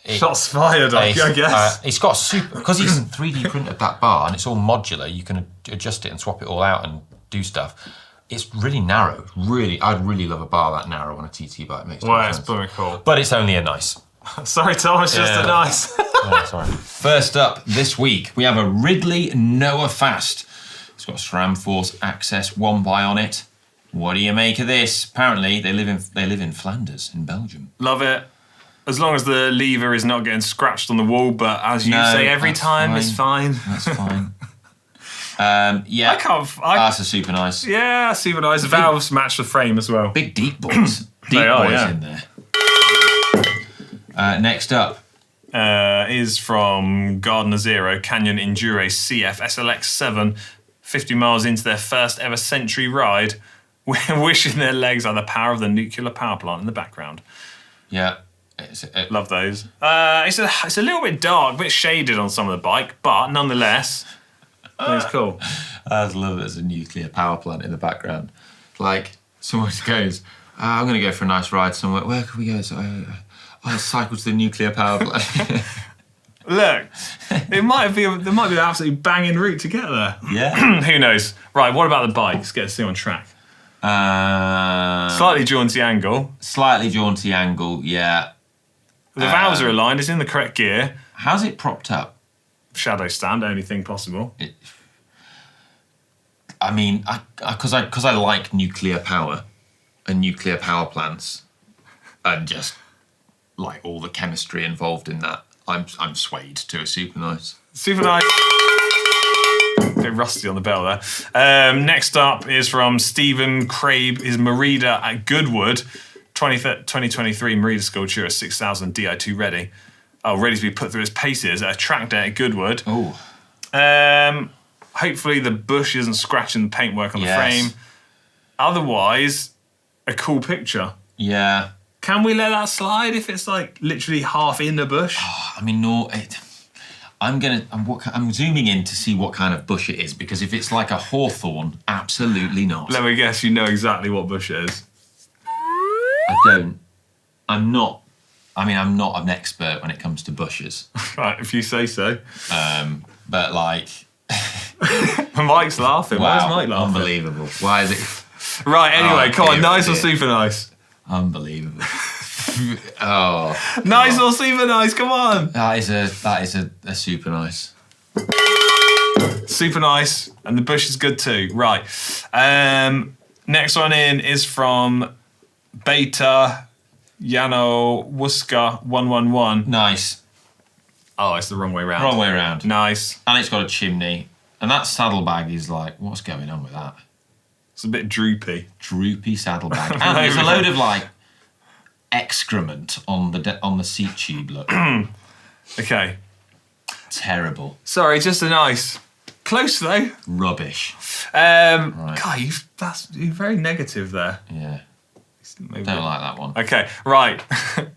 Shots fired, I guess. It's got because he's 3D printed that bar and it's all modular. You can adjust it and swap it all out and do stuff. It's really narrow. I'd really love a bar that narrow on a TT bike. Makes well, sense. it's blooming cool. But it's only a nice. Sorry, Tom. It's just a nice. Sorry. First up this week, we have a Ridley Noah Fast. It's got SRAM Force Access 1 by on it. What do you make of this? Apparently, they live in Flanders in Belgium. Love it. As long as the lever is not getting scratched on the wall, but as you say every time, it's fine. That's fine. That's a super nice. Yeah, super nice. The valves match the frame as well. Big deep boys. In there. Next up is from Gardner Zero, Canyon Enduro CF SLX7, 50 miles into their first ever century ride, wishing their legs are the power of the nuclear power plant in the background. Yeah. Love those. It's a little bit dark, a bit shaded on some of the bike, but nonetheless, it's cool. I just love it as a nuclear power plant in the background. Like, someone goes, I'm going to go for a nice ride somewhere. Where can we go? So, I cycle to the nuclear power plant. Look, there might be an absolutely banging route to get there. Yeah. Who knows? Right, what about the bike? Let's get us on track. Slightly jaunty angle. Yeah. The valves are aligned. It's in the correct gear. How's it propped up? Shadow stand, only thing possible. Because I like nuclear power and nuclear power plants, and just like all the chemistry involved in that, I'm swayed to a Supernice. Supernice. A bit rusty on the bell there. Next up is from Stephen Crabe, his Merida at Goodwood. 2023 Merida Sculpture at 6,000 Di2 ready. Oh, ready to be put through its paces at a track day at Goodwood. Oh. Hopefully the bush isn't scratching the paintwork on the frame. Otherwise, a cool picture. Yeah. Can we let that slide if it's literally half in the bush? Oh, I'm zooming in to see what kind of bush it is, because if it's like a hawthorn, absolutely not. Let me guess, you know exactly what bush it is. I don't. I'm not I mean, I'm not an expert when it comes to bushes, Right, if you say so. but like, Mike's laughing. Why is wow, Mike laughing? unbelievable. Why is it Right, anyway, come on, dear, nice or dear. super nice? unbelievable? Oh, Nice or super nice, come on. that is a super nice. Super nice, and the bush is good too. Right. Next one in is from Beta Yano Wuska 111. Nice. Oh, it's the wrong way round. Wrong way around. Nice. And it's got a chimney. And that saddlebag is like, what's going on with that? It's a bit droopy. Droopy saddlebag. And there's a load of like excrement on the seat tube. Look, Okay. terrible, Sorry, just a nice. Close though. rubbish. God, you're very negative there. Yeah, Maybe. don't like that one. Okay, right.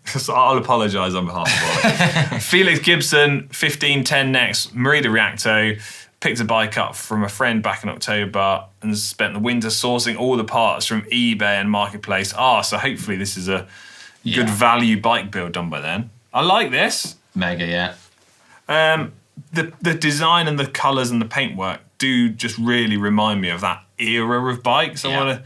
So I'll apologise on behalf of Ollie. Felix Gibson, 1510 next, Merida Reacto, picked a bike up from a friend back in October and spent the winter sourcing all the parts from eBay and Marketplace. So hopefully this is a good value bike build done by then. I like this. Mega, yeah. The design and the colours and the paintwork do just really remind me of that era of bikes. Yeah.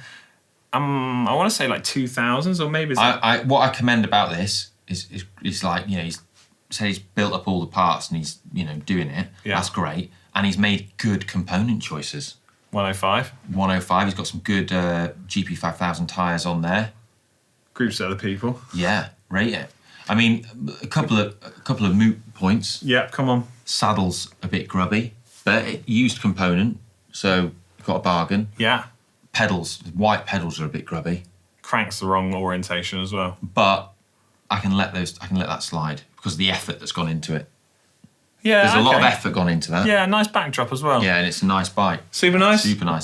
I want to say like 2000s or maybe. What I commend about this is like, you know, he's built up all the parts and he's, you know, doing it. Yeah. That's great. And he's made good component choices. 105. 105. He's got some good GP5000 tyres on there. Group set of people. Yeah, rate it. I mean, a couple of moot points. Yeah, come on. Saddle's a bit grubby, but used component, so you've got a bargain. Yeah. Pedals, white pedals are a bit grubby, Crank's the wrong orientation as well. but I can let that slide because of the effort that's gone into it. Yeah, There's a lot of effort gone into that. Yeah, nice backdrop as well. Yeah, and it's a nice bike. Super nice. Super nice.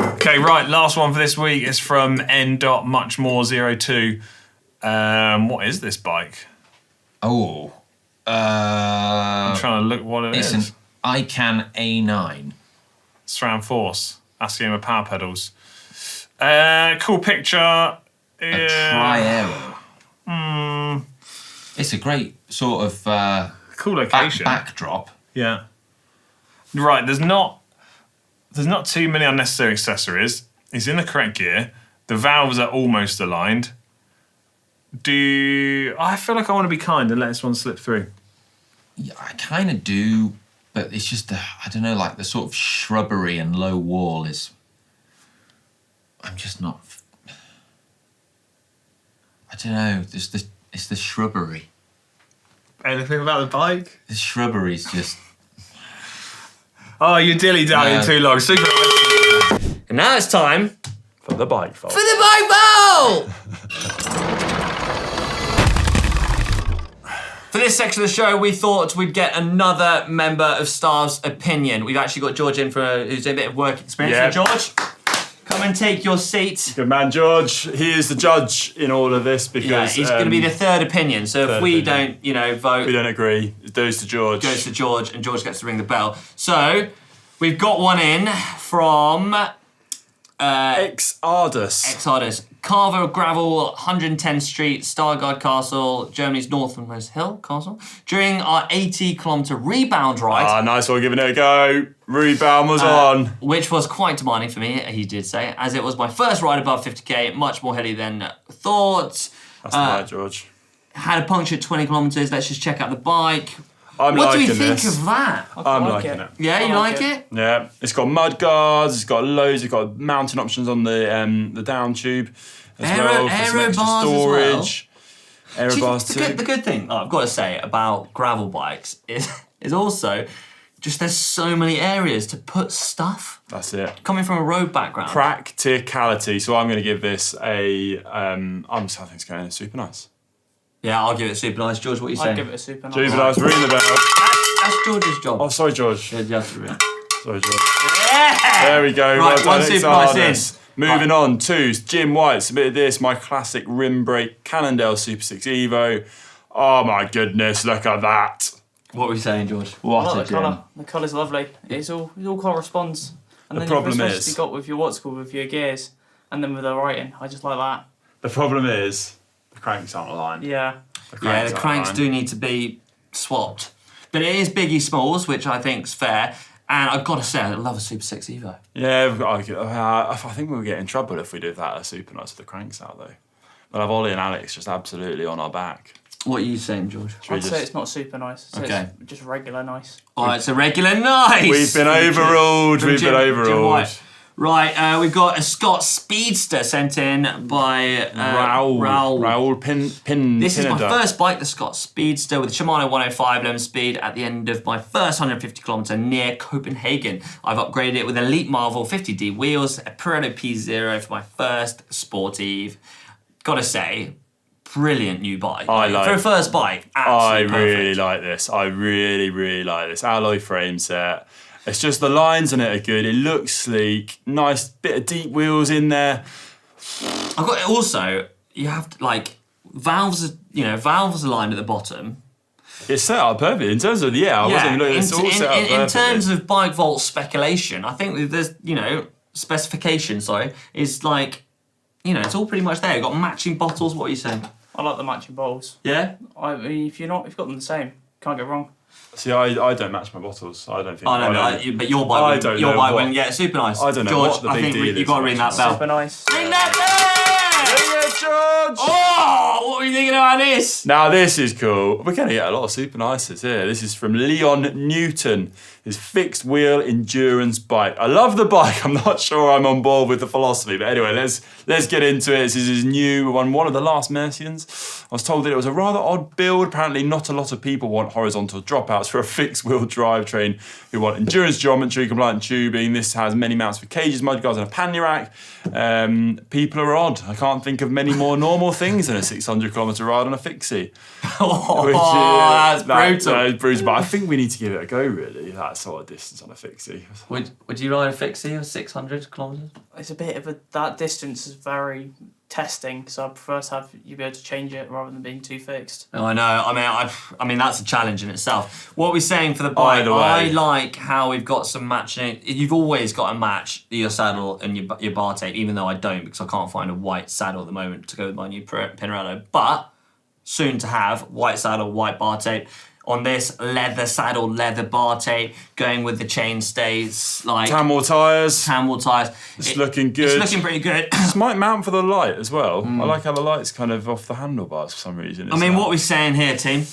Okay, right, last one for this week is from N.Muchmore02. What is this bike? Oh, I'm trying to look what it it's is. an Ican A9. SRAM Force, Asiema power pedals. Cool picture. A Tri-Aero. It's a great sort of Cool location. backdrop. Yeah. Right, there's not too many unnecessary accessories. It's in the correct gear. The valves are almost aligned. I feel like I want to be kind and let this one slip through. Yeah, I kind of do, but it's just I don't know, like the sort of shrubbery and low wall is. I'm just not. I don't know. It's the shrubbery. Anything about the bike? The shrubbery's just. Oh, you're dilly-dallying No. too long. Super nice. And now it's time For the bike fault. for the bike vault! For this section of the show, we thought we'd get another member of Staff's opinion. We've actually got George in who's a bit of work experience. Yeah. So George, come and take your seat. Good man, George. He is the judge in all of this because Yeah, he's going to be the third opinion. So if third we opinion. don't, vote, we don't agree. It goes to George. goes to George, and George gets to ring the bell. So we've got one in from Ex Ardus. Exodus. Carver Gravel, 110th Street, Stargard Castle, Germany's northernmost hill castle. During our 80-kilometre rebound ride, Nice one, giving it a go. Rebound was on. which was quite demanding for me, he did say, as it was my first ride above 50k, much more hilly than thought. That's right, George. Had a puncture at 20 kilometres. Let's just check out the bike. I'm What do liking we think this. of that? I'm liking it. Yeah, you like it? Yeah, it's got mud guards. It's got loads. It's got mounting options on the down tube as well for some aero extra bars as well. storage. Aero Do you bars think too. the good thing I've got to say about gravel bikes is also just there's so many areas to put stuff. That's it. Coming from a road background. Practicality. So I'm going to give this a. I think it's going to super nice. Yeah, I'll give it super nice. George, what are you I'd saying? give it a super nice. Super nice. Ring the bell. That's George's job. Oh, sorry, George. Yeah, you have to ring. Sorry, George. There we go. Right, well one done, super nice Exardus. Moving on to Jim White submitted this, my classic rim brake Cannondale Super 6 Evo. Oh my goodness, look at that. What were you saying, George? I What like a the gem. colour. The colour's lovely. It all corresponds. And The then problem the is- you got with your with your gears, and then with the writing. I just like that. The problem is, the cranks aren't aligned. Yeah. Yeah, the cranks do need to be swapped. But it is Biggie Smalls, which I think's fair. And I've got to say, I love a Super 6 Evo. Yeah, I think we'll get in trouble if we do that at Supernice with the cranks out, though. We'll have Ollie and Alex just absolutely on our back. What are you saying, George? I'd say it's not super nice. So Okay. It's just regular nice. All right, so regular nice. We've been overruled. We've been overruled. Right, we've got a Scott Speedster sent in by Raoul Pin. This is my first bike, the Scott Speedster, with a Shimano 105 11 speed at the end of my first 150 kilometre near Copenhagen. I've upgraded it with Elite Marvel 50D wheels, a Pirelli P0 for my first Sportive. Gotta say, brilliant new bike. For a first bike, absolutely perfect. Really like this. I really, really like this. Alloy frame set. It's just the lines on it are good. It looks sleek. Nice bit of deep wheels in there. I've got also, you have to, like, valves are lined at the bottom. It's set up perfect in terms of, I wasn't even looking, it's all set up perfectly. In terms of bike vault speculation, I think there's, specification, is like, it's all pretty much there. You've got matching bottles. What are you saying? I like the matching bowls. Yeah? I mean, if you've got them the same, can't go wrong. See, I don't match my bottles. I don't think. I know, but your bike wouldn't get super nice. I don't know George, what the big deal is. You've got to ring that bell. Super nice. Ring that bell! Ring it, George! Oh, what were you thinking about this? Now this is cool. We're going to get a lot of super nices here. This is from Leon Newton. His fixed wheel endurance bike. I love the bike. I'm not sure I'm on board with the philosophy, but anyway, let's get into it. This is his new one of the last Mercians. I was told that it was a rather odd build. Apparently, not a lot of people want horizontal dropouts for a fixed wheel drivetrain who want endurance geometry, compliant tubing. This has many mounts for cages, mudguards, and a pannier rack. People are odd. I can't think of many more normal things than a 600-kilometre ride on a fixie. That's brutal. That is brutal, but I think we need to give it a go, really, that sort of distance on a fixie. Would you ride a fixie of 600 kilometres? It's a bit of that distance is very testing, so I prefer to have you be able to change it rather than being too fixed. No, I know. I mean that's a challenge in itself. What we're saying for the bike, Either way. I like how we've got some matching. You've always got to match your saddle and your bar tape, even though I don't because I can't find a white saddle at the moment to go with my new Pinarello. But soon to have white saddle, white bar tape. On this leather saddle, leather bar tape, going with the chain stays, like Camel tyres. It's looking good. It's looking pretty good. This might mount for the light as well. I like how the light's kind of off the handlebars for some reason. I mean, what are we saying here, team?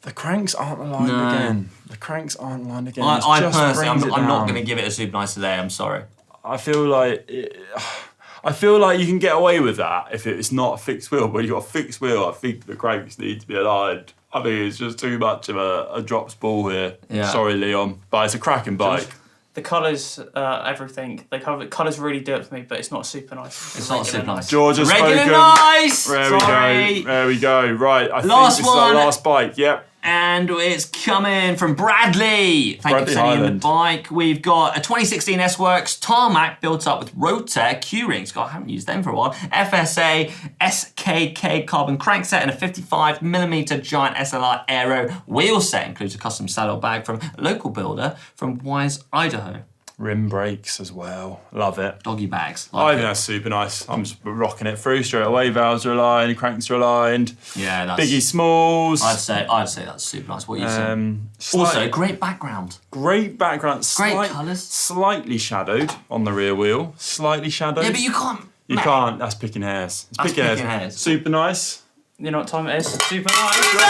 The cranks aren't aligned again. The cranks aren't aligned again. I personally, I'm not going to give it a super nice today. I'm sorry. I feel like you can get away with that if it's not a fixed wheel. But you've got a fixed wheel, I think the cranks need to be aligned. I think it's just too much of a drops ball here. Yeah. Sorry, Leon, but it's a cracking bike. The colours, everything. Colours really do it for me, but it's not super nice. It's not super nice. George has regular spoken. Nice. There we go. Right, I think this is our last bike. Yep. And it's coming from Bradley. Thank you for sending in the bike. We've got a 2016 S-Works Tarmac built up with Rotair Q-rings. God, I haven't used them for a while. FSA SKK carbon crankset and a 55mm giant SLR Aero wheel set. Includes a custom saddle bag from a local builder from Wise, Idaho. Rim brakes as well. Love it. Doggy bags. I think that's super nice. I'm just rocking it through straight away. Valves are aligned, cranks are aligned. Yeah, that's... Biggie Smalls. I'd say that's super nice. What are you saying? Also, great background. Great background. Great colours. Slightly shadowed on the rear wheel. Slightly shadowed. Yeah, but you can't... You can't. That's picking hairs. It's picking hairs. Super nice. You know what time it is? Super nice.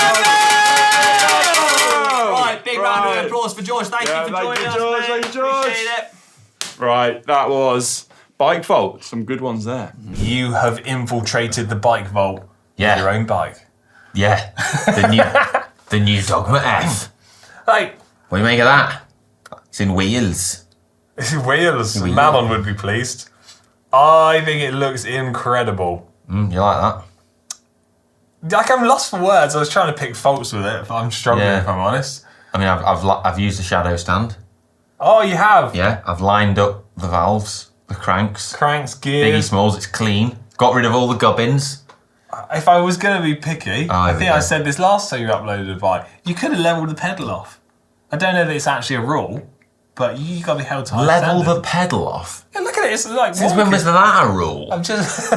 Right, big round of applause for George. Thank you for joining us, George. Thank you, George. Appreciate it. Right, that was Bike Vault. Some good ones there. You have infiltrated the Bike Vault with your own bike. Yeah, the new Dogma F. Hey, what do you make of that? It's in wheels. It's in wheels. Malon would be pleased. I think it looks incredible. You like that? Like, I'm lost for words. I was trying to pick faults with it, but I'm struggling, if I'm honest. I mean, I've used the shadow stand. Oh, you have? Yeah, I've lined up the valves, the cranks. Cranks, gears. Biggie Smalls, it's clean. Got rid of all the gubbins. If I was going to be picky, I think I said this last time you uploaded a bike, you could have levelled the pedal off. I don't know that it's actually a rule, but you got to be held to high Level standard. the pedal off? Yeah, look at it, it's like... Since when was that a rule? I'm just...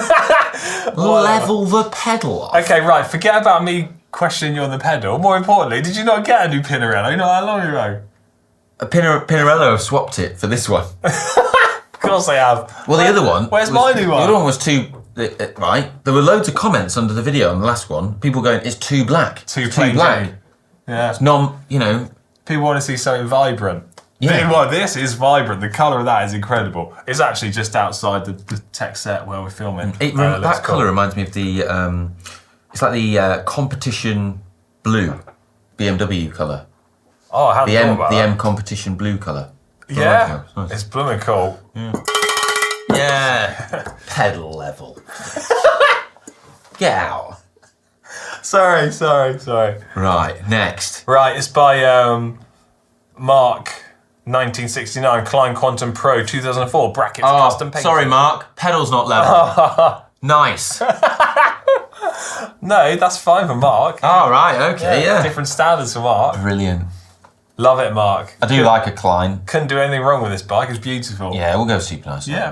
Level the pedal off. Okay, right, forget about me questioning you on the pedal. More importantly, did you not get a new Pinarello not that long ago? A Pinarello have swapped it for this one. Of course they have. Well, the other one. Where's my new one? The other one was too. Right. There were loads of comments under the video on the last one. People going, it's too black. Too It's plain black. Jane. Yeah. It's non. You know. People want to see something vibrant. Yeah. Well, this is vibrant. The colour of that is incredible. It's actually just outside the tech set where we're filming. That colour reminds me of the. It's like the competition blue BMW colour. Oh, I hadn't thought about the that. M competition blue colour. Yeah, It's nice. it's blooming cool. Yeah. Pedal level. Get out. Sorry. Right, next. Right, it's by Mark, 1969, Klein Quantum Pro, 2004, brackets custom painted. Sorry, Mark. Pedal's not level. Nice. No, that's fine for Mark. Oh, right, okay, yeah. Different standards for Mark. Brilliant. Love it, Mark. I do like a Klein. Couldn't do anything wrong with this bike. It's beautiful. Yeah, we'll go Supernice. Yeah.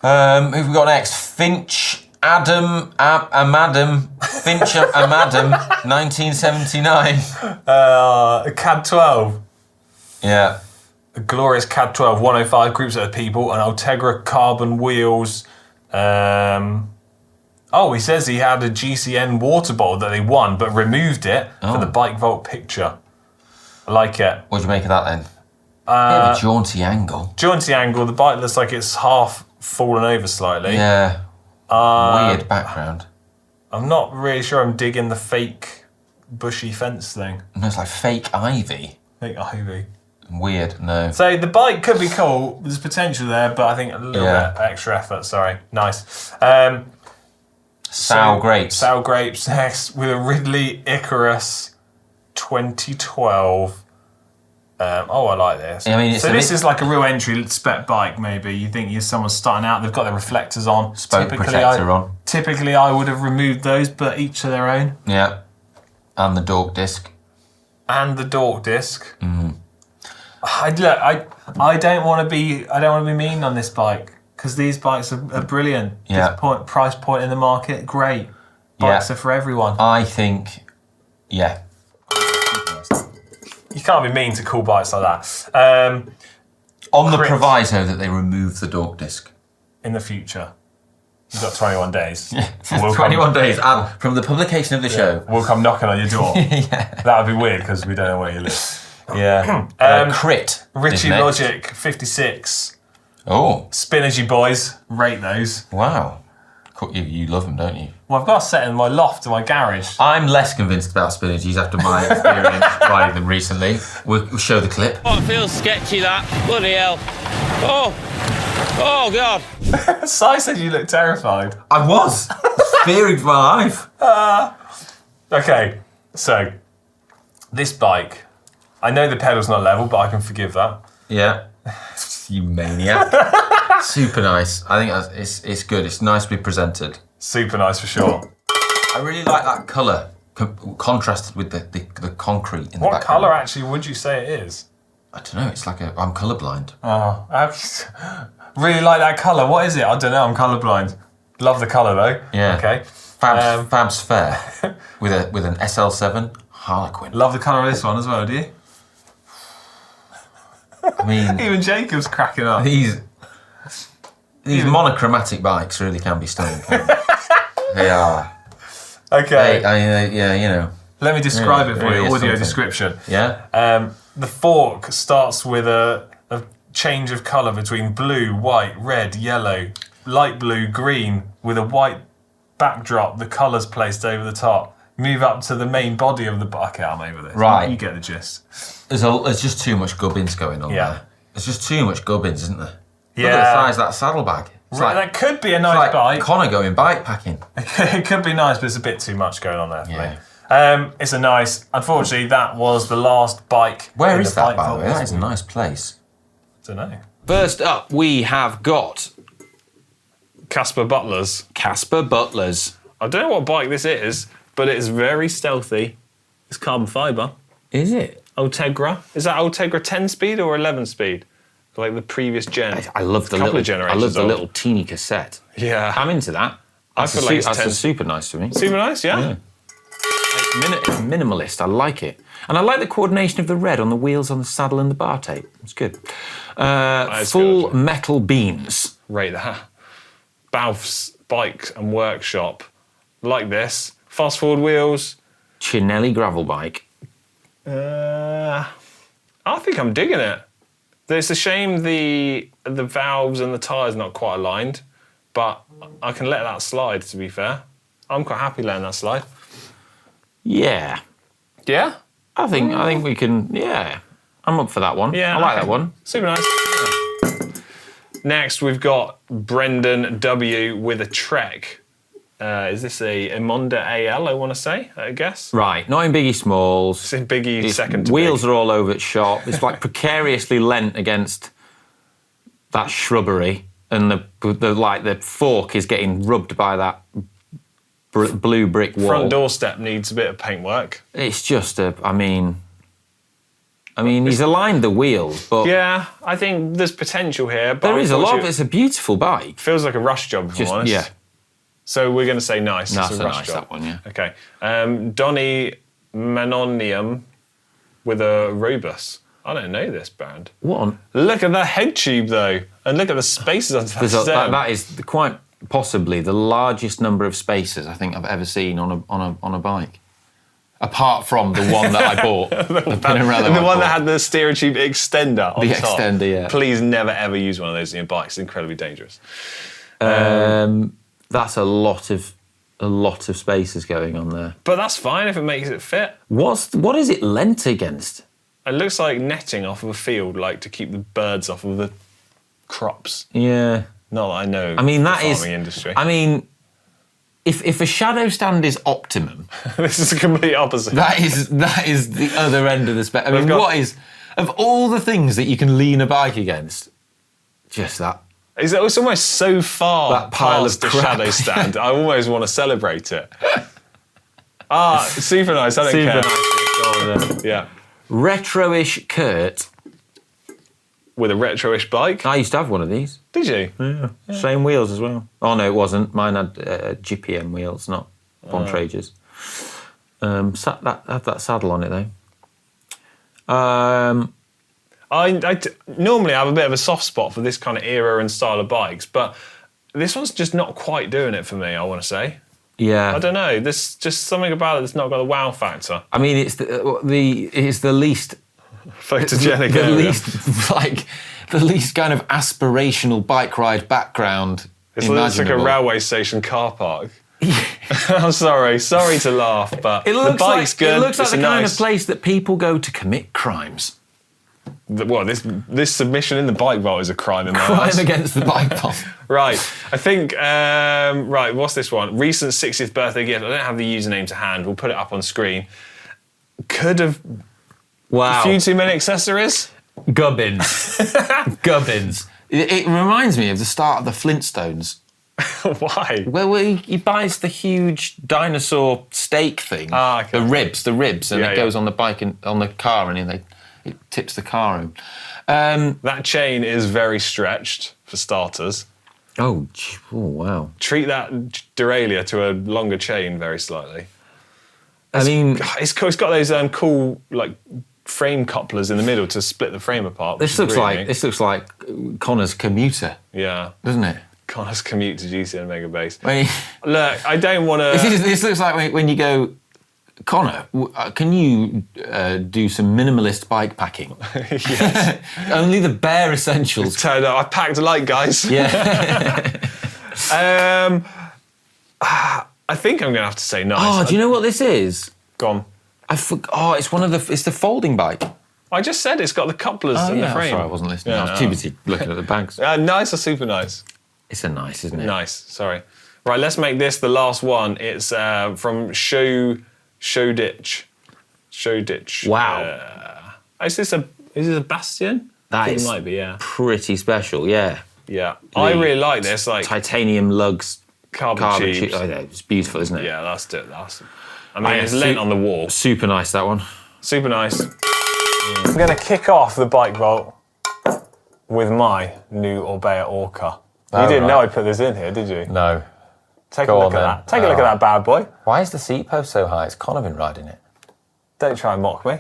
Who have we got next? Finch Adam Amadam. Finch Amadam, 1979. CAD 12. Yeah. A glorious CAD 12, 105 groups of people, and Ultegra carbon wheels. He says he had a GCN water bottle that they won, but removed it for the Bike Vault picture. I like it. What do you make of that then? Bit of a jaunty angle. Jaunty angle, the bike looks like it's half fallen over slightly. Yeah. Weird background. I'm not really sure I'm digging the fake bushy fence thing. No, it's like fake ivy. Fake ivy. Weird, no. So the bike could be cool. There's potential there, but I think a little bit extra effort. Sorry. Nice. Sour grapes. Sour grapes next with a Ridley Icarus 2012. I like this. I mean, this is like a real entry spec bike. Maybe you think you're someone starting out. They've got their reflectors on. Spoke protector on. Typically, I would have removed those, but each to their own. Yeah. And the dork disc. And the dork disc. I don't want to be mean on this bike because these bikes are brilliant. Yeah. This price point in the market, great. Bikes are for everyone. I think, yeah. You can't be mean to cool bikes like that. On the proviso that they remove the dork disc. In the future. You've got 21 days. Yeah. 21 days from the publication of the show. We'll come knocking on your door. That would be weird because we don't know where you live. Yeah. Crit. Richie Logic 56. Oh. Spinergy boys. Rate those. Wow. You love them, don't you? Well, I've got a set in my loft in my garage. I'm less convinced about Spinergies after my experience riding them recently. We'll show the clip. Oh, it feels sketchy, that. Bloody hell. Oh, God. Si said you look terrified. I was. Fearing for my life. Okay, so this bike, I know the pedal's not level, but I can forgive that. Yeah. You maniac. Super nice. I think it's good. It's nicely presented. Super nice for sure. I really like that colour contrasted with the concrete in the background. What colour actually would you say it is? I don't know. It's like I'm colourblind. Oh, I really like that colour. What is it? I don't know. I'm colourblind. Love the colour though. Yeah. Okay. Fab's Fair with an SL7 Harlequin. Love the colour of this one as well, do you? I mean, even Jacob's cracking up. These monochromatic bikes really can be stunning. They are. Okay. You know. Let me describe it for you. Audio description. Yeah. The fork starts with a change of colour between blue, white, red, yellow, light blue, green, with a white backdrop. The colours placed over the top. Move up to the main body of the bike. I'm over this. Right. You get the gist. There's just too much gubbins going on there. There's just too much gubbins, isn't there? Yeah. Look at the size of that saddlebag. That could be a nice bike. Connor going bike packing. It could be nice, but it's a bit too much going on there for me. It's a nice. Unfortunately, that was the last bike. Where is that, by the way? That is a nice place. I don't know. First up, we have got Casper Butlers. Casper Butlers. I don't know what bike this is, but it's very stealthy. It's carbon fibre. Is it? Ultegra. Is that Ultegra 10 speed or 11 speed? Like the previous gen. I love the little teeny cassette. Yeah. I'm into that. I feel like that's a super nice to me. super nice, yeah? Yeah. It's minimalist. I like it, and I like the coordination of the red on the wheels, on the saddle, and the bar tape. It's good. Full good. metal beams. Rate that. Balf's Bikes and Workshop. Like this. Fast forward wheels. Chinelli gravel bike. I think I'm digging it. It's a shame the valves and the tyres not quite aligned, but I can let that slide, to be fair. I'm quite happy letting that slide. Yeah. Yeah? I think we can. Yeah. I'm up for that one. Yeah, I like that one. Super nice. Next, we've got Brendan W with a Trek. Is this a Emonda AL, I want to say, I guess? Right, not in Biggie Smalls. It's in Biggie second to Wheels big. are all over its shop. It's like precariously lent against that shrubbery, and the fork is getting rubbed by that blue brick wall. Front doorstep needs a bit of paintwork. It's just I mean, he's aligned the wheels, but Yeah, I think there's potential here. But there is a lot. unfortunately, It's a beautiful bike. feels like a rush job, if I'm honest. Yeah, So we're going to say nice. that's it's a a rush nice job. that one. Yeah. Okay. Donny Manonium with a Robus. I don't know this brand. What on? Look at that head tube, though. And look at the spaces on that stem. That is quite possibly the largest number of spaces I think I've ever seen on a bike. Apart from the one that I bought. the one that had the steer tube extender on the top. extender, yeah. Please never, ever use one of those in your bike. It's incredibly dangerous. That's a lot of spaces going on there. But that's fine if it makes it fit. What is it lent against? It looks like netting off of a field, like to keep the birds off of the crops. Yeah. Not that I know I mean, the that is. farming industry. I mean, if a shadow stand is optimum, This is the complete opposite. that is the other end of the spectrum. I mean, got- what is of all the things that you can lean a bike against? Just that. It's almost so far That pile past of the crap. shadow stand. I almost want to celebrate it. Super nice. I don't Super care. nice. Yeah. Retro-ish Kurt. With a retro-ish bike. I used to have one of these. Did you? Yeah. Same wheels as well. Oh no, it wasn't. Mine had GPM wheels, not Bontrages. Had that saddle on it though. Normally I have a bit of a soft spot for this kind of era and style of bikes, but this one's just not quite doing it for me, I want to say. Yeah. I don't know. There's just something about it that's not got the wow factor. I mean, it's the least Photogenic the area. the least kind of aspirational bike ride background. It's like a imaginable. railway station car park. I'm sorry to laugh, but It looks the bike's like good. it looks like It's the a kind nice, of place that people go to commit crimes. This submission in the bike vault is a crime in my Crime eyes. against the bike vault. Right, I think, right, what's this one? Recent 60th birthday gift. I don't have the username to hand. We'll put it up on screen. Could have Wow. a few too many accessories. Gubbins. Gubbins. It reminds me of the start of the Flintstones. Why? Where he buys the huge dinosaur steak thing. Okay. The ribs, and Yeah, it goes on the bike and on the car, and it tips the car home. That chain is very stretched, for starters. Oh wow. Treat that derailleur to a longer chain very slightly. I mean, It's cool. It's got those cool like frame couplers in the middle to split the frame apart. this looks like Connor's commuter, Yeah. doesn't it? Connor's commute to GCN Mega Base. When Look, I don't want to. this looks like when you go, Connor, can you do some minimalist bike packing? Yes. Only the bare essentials. Turn up. I packed light, guys. Yeah. I think I'm gonna have to say nice. Oh, do you know what this is? Go on. It's the folding bike. I just said it's got the couplers in the frame. Sorry, I wasn't listening. Yeah, I was too busy looking at the bags. Nice or super nice? It's a nice, isn't it? Nice. Sorry. Right, let's make this the last one. It's from Shoreditch. Wow. Is this a Bastion? That It is might be, yeah. pretty special, yeah. Yeah. I really like this. Like Titanium lugs, carbon tubes. tubes. Oh, yeah, it's beautiful, isn't it? Yeah, that's it. I mean, it's lent on the wall. Super nice, that one. Super nice. I'm going to kick off the bike vault with my new Orbea Orca. You didn't know I put this in here, did you? No. Take Go a look on at then. that. Take a look at that bad boy. Why is the seat post so high? It's Connor been riding it. Don't try and mock me.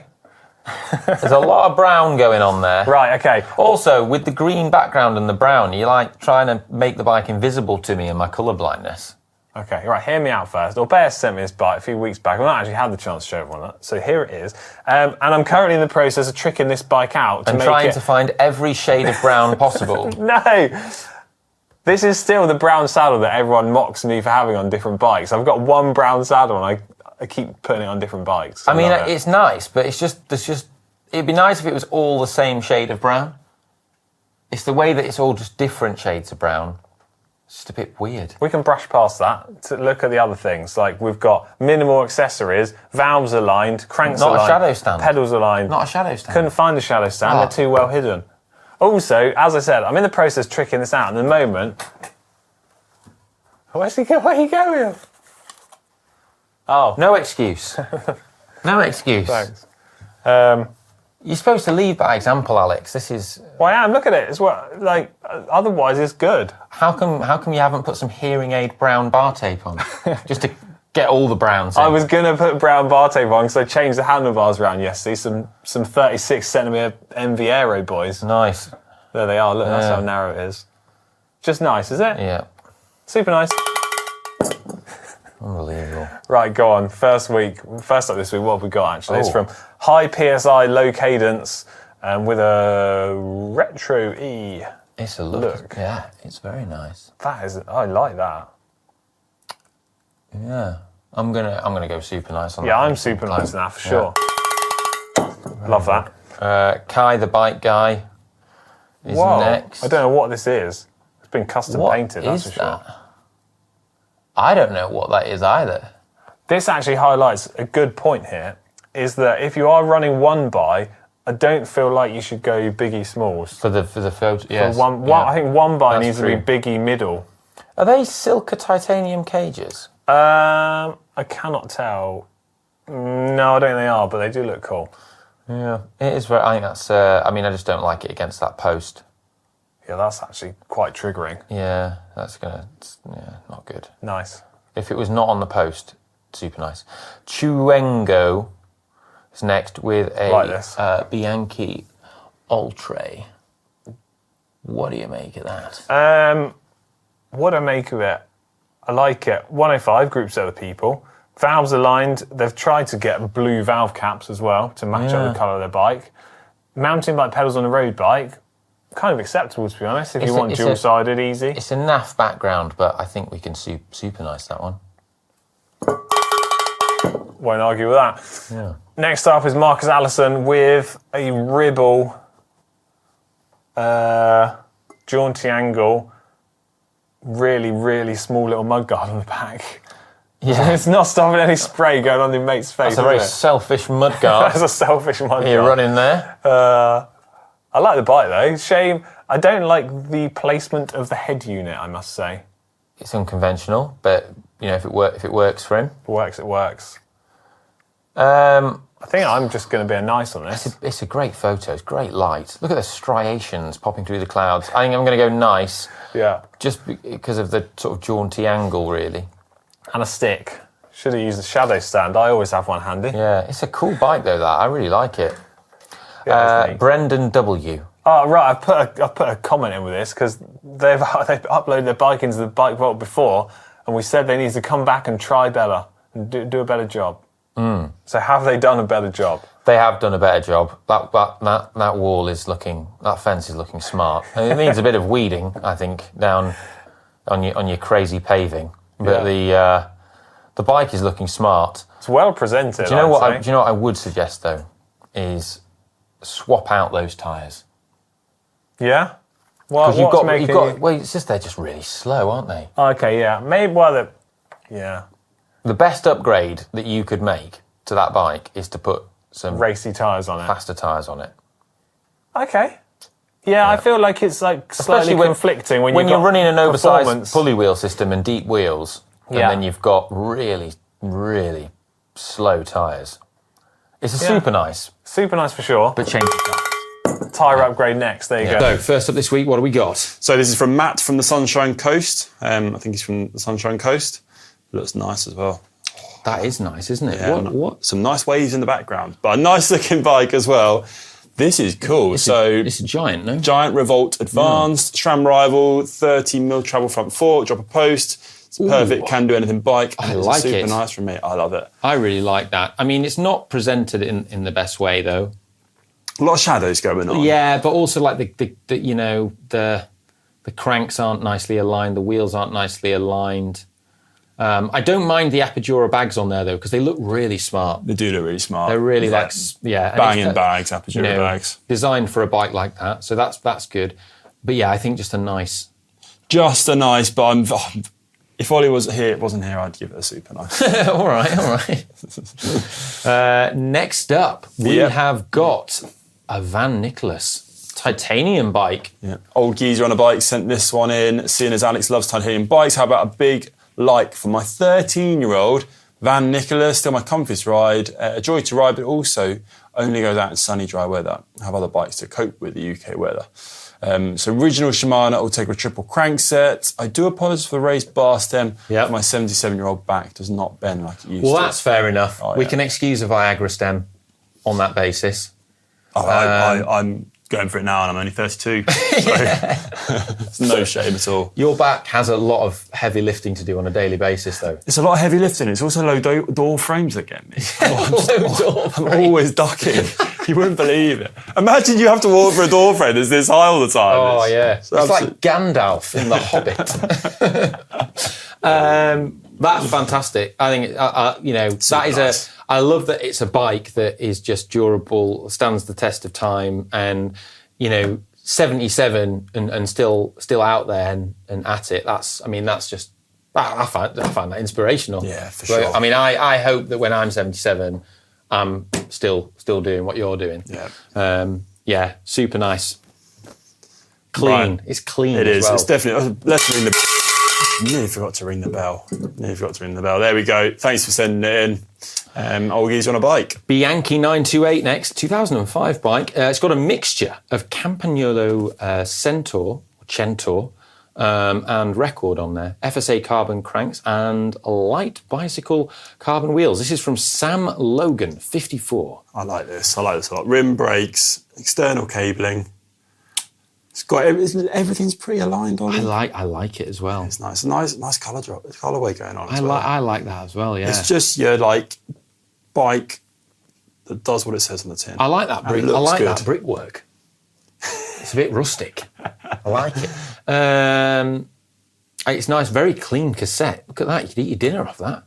There's a lot of brown going on there. Right, okay. Also, with the green background and the brown, you're like trying to make the bike invisible to me in my colour blindness. Okay, right, hear me out first. Orbea sent me this bike a few weeks back. I've not actually had the chance to show everyone that. So here it is. And I'm currently in the process of tricking this bike out. And trying to find every shade of brown possible. No! This is still the brown saddle that everyone mocks me for having on different bikes. I've got one brown saddle and I keep putting it on different bikes. I mean, it's nice, but it'd be nice if it was all the same shade of brown. It's the way that it's all just different shades of brown. It's just a bit weird. We can brush past that to look at the other things. Like we've got minimal accessories, valves aligned, cranks aligned. Not a shadow stand. Pedals aligned. Not a shadow stand. Couldn't find a shadow stand. They're too well hidden. Also, as I said, I'm in the process of tricking this out. And at the moment, where are you going? Oh, no excuse. No excuse. Thanks. You're supposed to lead by example, Alex. This is. Well, I am. Look at it. It's what otherwise it's good. How come you haven't put some hearing aid brown bar tape on, just to get all the browns in? I was gonna put brown bar tape on because I changed the handlebars around yesterday. Some 36 centimeter MV Aero boys. Nice. There they are. Look, that's how narrow it is. Just nice, is it? Yeah. Super nice. Unbelievable. Right, go on. First up this week, what have we got actually? It's from high PSI, low cadence, with a retro E. It's a look. Yeah, it's very nice. I like that. Yeah. I'm gonna go super nice on that. Yeah, I'm super nice on that for sure. Love that. Kai the bike guy is next. I don't know what this is. It's been custom painted, that's for sure. I don't know what that is either. This actually highlights a good point here, is that if you are running one by, I don't feel like you should go biggie smalls. For the photo, yes. I think one by That's needs true. to be biggie middle. Are they Silka titanium cages? I cannot tell. No, I don't think they are, but they do look cool. Yeah, it is very. I think that's. I just don't like it against that post. Yeah, that's actually quite triggering. Yeah, not good. Nice. If it was not on the post, super nice. Chuengo is next with a Bianchi Ultra. What do you make of that? What do I make of it? I like it. 105 groups other people. Valves aligned. They've tried to get blue valve caps as well to match up the colour of their bike. Mountain bike pedals on a road bike. Kind of acceptable, to be honest, if you want dual-sided, easy. It's a naff background, but I think we can super nice that one. Won't argue with that. Yeah. Next up is Marcus Allison with a Ribble jaunty angle, really, really small little mudguard on the back. Yeah. It's not stopping any spray going on your mate's face. That's a very selfish mudguard. That's a selfish mudguard. You're running there. I like the bike though. Shame I don't like the placement of the head unit, I must say. It's unconventional, but if it works for him. It works. I think I'm just going to be a nice on this. It's a great photo. It's great light. Look at the striations popping through the clouds. I think I'm going to go nice. Yeah. Just because of the sort of jaunty angle, really. And a stick. Should have used a shadow stand. I always have one handy. Yeah, it's a cool bike though. That I really like it. Yeah, Brendan W. Oh right, I've put a comment in with this because they've uploaded their bike into the Bike Vault before, and we said they need to come back and try better and do a better job. So have they done a better job? They have done a better job. That wall is looking. That fence is looking smart. And it needs a bit of weeding, I think, down on your crazy paving. But the bike is looking smart. It's well presented. Do you know what I would suggest though? Is swap out those tyres. Yeah? Well, it's just they're just really slow, aren't they? Okay, yeah. Maybe, yeah. The best upgrade that you could make to that bike is to put some racy tyres on it. Faster tyres on it. Okay. Yeah, I feel like it's like slightly conflicting when you're running an oversized pulley wheel system and deep wheels, and then you've got really, really slow tyres. It's super nice. Super nice for sure. But change the tyres. tyre upgrade next. There you go. So, first up this week, what do we got? So this is from Matt from the Sunshine Coast. I think he's from the Sunshine Coast. Looks nice as well. That is nice, isn't it? Yeah, What? Some nice waves in the background, but a nice looking bike as well. This is cool. It's a giant, no? Giant Revolt Advanced, SRAM Rival, 30mm travel front fork, drop a post. It's perfect, can do anything bike. I It's like super it. nice from me. I love it. I really like that. I mean, it's not presented in the best way, though. A lot of shadows going on. Yeah, but also like the cranks aren't nicely aligned, the wheels aren't nicely aligned. I don't mind the Apogura bags on there though, because they look really smart. They do look really smart. They're really like banging bags, Apogura bags. Designed for a bike like that, so that's good. But yeah, I think just a nice. But if Ollie wasn't here, I'd give it a super nice. all right. Next up, we have got a Van Nicholas titanium bike. Yeah. Old geezer on a bike sent this one in, seeing as Alex loves titanium bikes. How about a big like for my 13-year-old Van Nicholas? Still my comfiest ride, a joy to ride, but also only goes out in sunny, dry weather. I have other bikes to cope with the UK weather. So original Shimano Ultegra triple crankset. I do apologise for the raised bar stem. Yep. My 77-year-old back does not bend like it used to. Well, that's fair enough. We yeah. can excuse a Viagra stem on that basis. I'm going for it now and I'm only 32. So it's no shame at all. Your back has a lot of heavy lifting to do on a daily basis, though. It's a lot of heavy lifting. It's also low door frames that get me. I'm always ducking. You wouldn't believe it. Imagine you have to walk for a door frame that's this high all the time. Oh, yeah. It's like Gandalf in The Hobbit. That's fantastic. I think, that is nice. I love that it's a bike that is just durable, stands the test of time, and 77 and still out there and at it. That's just I find that inspirational. Yeah, for sure. I mean, I hope that when I'm 77, I'm still doing what you're doing. Yeah. Super nice. Clean. Right. It's clean. It as is. well. It's definitely. Let's ring the. Nearly forgot to ring the bell. There we go. Thanks for sending it in. Old geezer on a bike. Bianchi 928 next, 2005 bike. It's got a mixture of Campagnolo Centaur and Record on there. FSA carbon cranks and light bicycle carbon wheels. This is from Sam Logan, 54. I like this a lot. Rim brakes, external cabling. It's got everything's pretty aligned on it. I like it as well. It's nice. Nice colourway going on. I like that as well. Yeah. It's just your bike that does what it says on the tin. I like that brick. I like that brickwork. It's a bit rustic. I like it. It's nice, very clean cassette. Look at that. You could eat your dinner off that.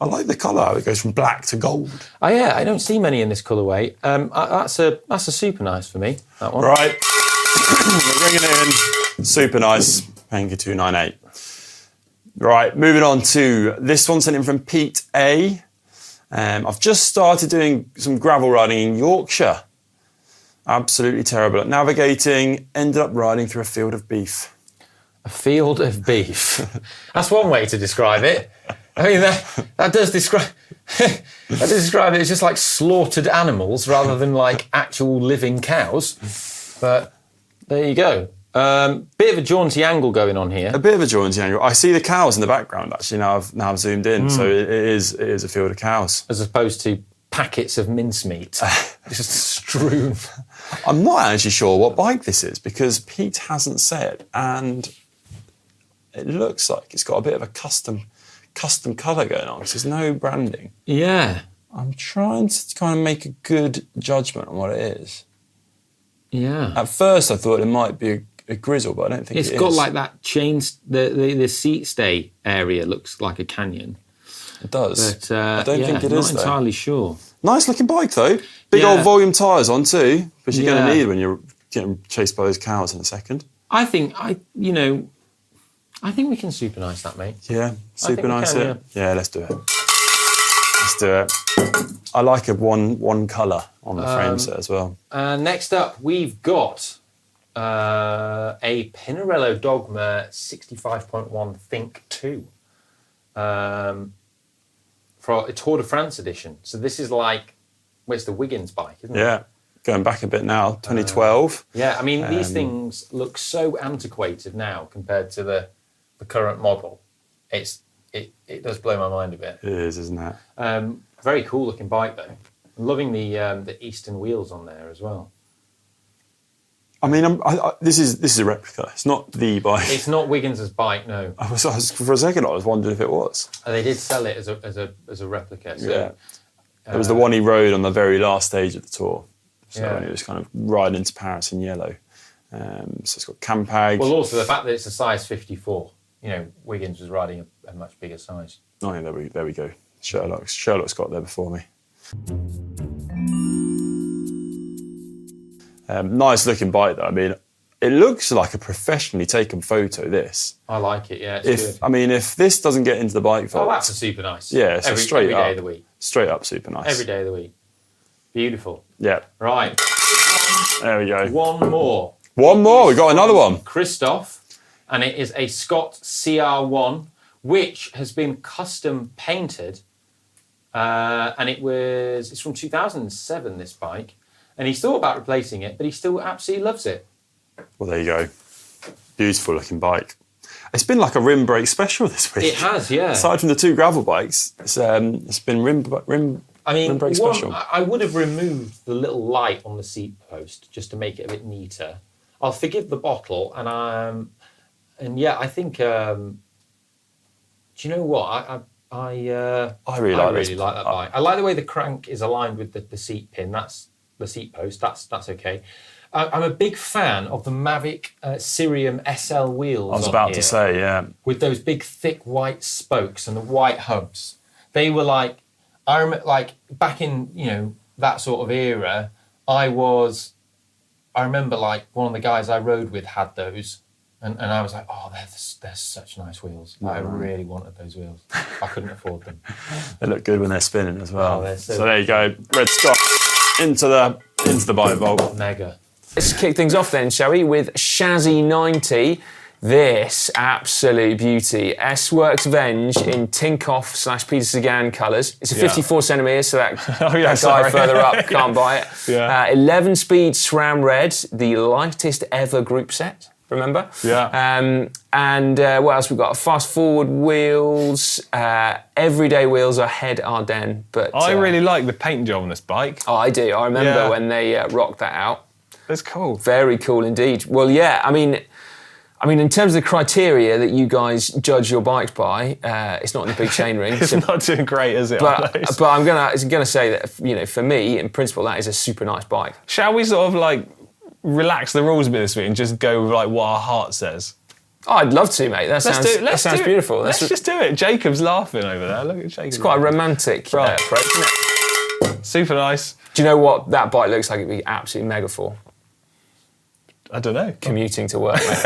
I like the colour how it goes from black to gold. Oh yeah, I don't see many in this colourway. That's a super nice for me. That one. Right. We're ringing it in. Super nice. Paying you $298. Right, moving on to this one sent in from Pete A. I've just started doing some gravel riding in Yorkshire. Absolutely terrible at navigating. Ended up riding through a field of beef. A field of beef. That's one way to describe it. I mean, that does describe. That does describe it as just like slaughtered animals rather than like actual living cows. But there you go. Bit of a jaunty angle going on here. A bit of a jaunty angle. I see the cows in the background actually. Now I've zoomed in, so it is a field of cows as opposed to packets of mincemeat just strewn. I'm not actually sure what bike this is because Pete hasn't said, and it looks like it's got a bit of a custom colour going on because there's no branding. Yeah. I'm trying to kind of make a good judgment on what it is. Yeah. At first I thought it might be a grizzle, but I don't think it is. It's got like that chain, the seat stay area looks like a canyon. It does. But I don't think it is, I'm not entirely sure. Nice looking bike though. Big old volume tyres on too, which you're going to need when you're getting chased by those cows in a second. I think we can super nice that, mate. Yeah, super nice it. Yeah, let's do it. I like a one colour on the frame set as well. Next up, we've got a Pinarello Dogma 65.1 Think 2 for a Tour de France edition. So this is like, it's the Wiggins bike, isn't it? Yeah, going back a bit now, 2012. Yeah, I mean, these things look so antiquated now compared to the current model. It does blow my mind a bit. It is, isn't it? Very cool looking bike though. I'm loving the Eastern wheels on there as well. I mean, this is a replica. It's not the bike. It's not Wiggins's bike, no. I was for a second I was wondering if it was. They did sell it as a replica. So, Yeah. It was the one he rode on the very last stage of the tour. So when he was kind of riding into Paris in yellow. So it's got Campag. Well, also the fact that it's a size 54. You know, Wiggins was riding a much bigger size. Oh yeah, there we go. Sherlock's got there before me. Nice looking bike though. I mean, it looks like a professionally taken photo. This. I like it. Yeah, it's good. I mean, if this doesn't get into the bike vault, that's a Supernice. Yeah, it's straight every up. day of the week. Straight up Supernice. Every day of the week. Beautiful. Yeah. Right. There we go. One more. One more. We got another one. Christoph, and it is a Scott CR1, which has been custom painted, and it's from 2007. This bike, and he's thought about replacing it, but he still absolutely loves it. Well, there you go. Beautiful looking bike. It's been like a rim brake special this week. It has, yeah. Aside from the 2 gravel bikes, it's been rim brake special. I would have removed the little light on the seat post just to make it a bit neater. I'll forgive the bottle, and yeah, I think. Do you know what? I really like that bike. I like the way the crank is aligned with the seat pin. That's the seat post. That's okay. I'm a big fan of the Mavic Sirium SL wheels. I was about to say, yeah. With those big, thick white spokes and the white hubs. They were like, I remember, like back in that sort of era. I remember like one of the guys I rode with had those, and I was like, oh, they're such nice wheels. I really wanted those wheels. I couldn't afford them. They look good when they're spinning as well. Oh, so there you go, Red Scott into the bike vault. Mega. Let's kick things off then, shall we, with Shazzy 90. This absolute beauty. S-Works Venge in Tinkoff / Peter Sagan colours. It's a 54 centimetres, so that, that guy further up can't buy it. Yeah. 11-speed SRAM Red, the lightest ever group set, remember? Yeah. And what else we've got? Fast forward wheels, everyday wheels are Head Ardennes. But I really like the paint job on this bike. Oh, I do. I remember when they rocked that out. It's cool. Very cool indeed. Well, yeah, I mean, in terms of the criteria that you guys judge your bikes by, it's not in the big chain ring. It's not doing great, is it? But I'm gonna say that for me, in principle, that is a super nice bike. Shall we sort of like relax the rules a bit this week and just go with like what our heart says? Oh, I'd love to, mate. That sounds beautiful. Let's just do it. Jacob's laughing over there. Look at Jacob. It's quite a romantic approach, isn't it? Super nice. Do you know what that bike looks like? It'd be absolutely mega for. I don't know. Commuting to work, mate.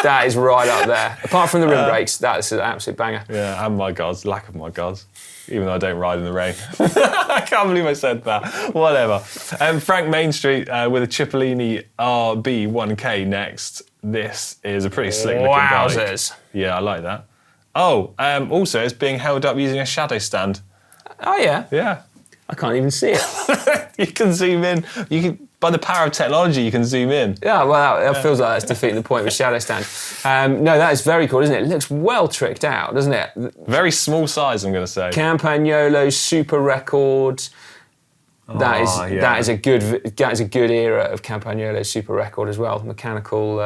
That is right up there. Apart from the rim brakes, that's an absolute banger. Yeah, and my guards, lack of my guards, even though I don't ride in the rain. I can't believe I said that. Whatever. Frank Main Street with a Cipollini RB1K next. This is a pretty slick looking bike. Wowzers. Yeah, I like that. Oh, also it's being held up using a shadow stand. Oh yeah? Yeah. I can't even see it. You can zoom in. By the power of technology, you can zoom in. Yeah, well, that feels like that's defeating the point with shadow stand. No, that is very cool, isn't it? It looks well tricked out, doesn't it? Very small size, I'm going to say. Campagnolo Super Record. That is a good era of Campagnolo Super Record as well. Mechanical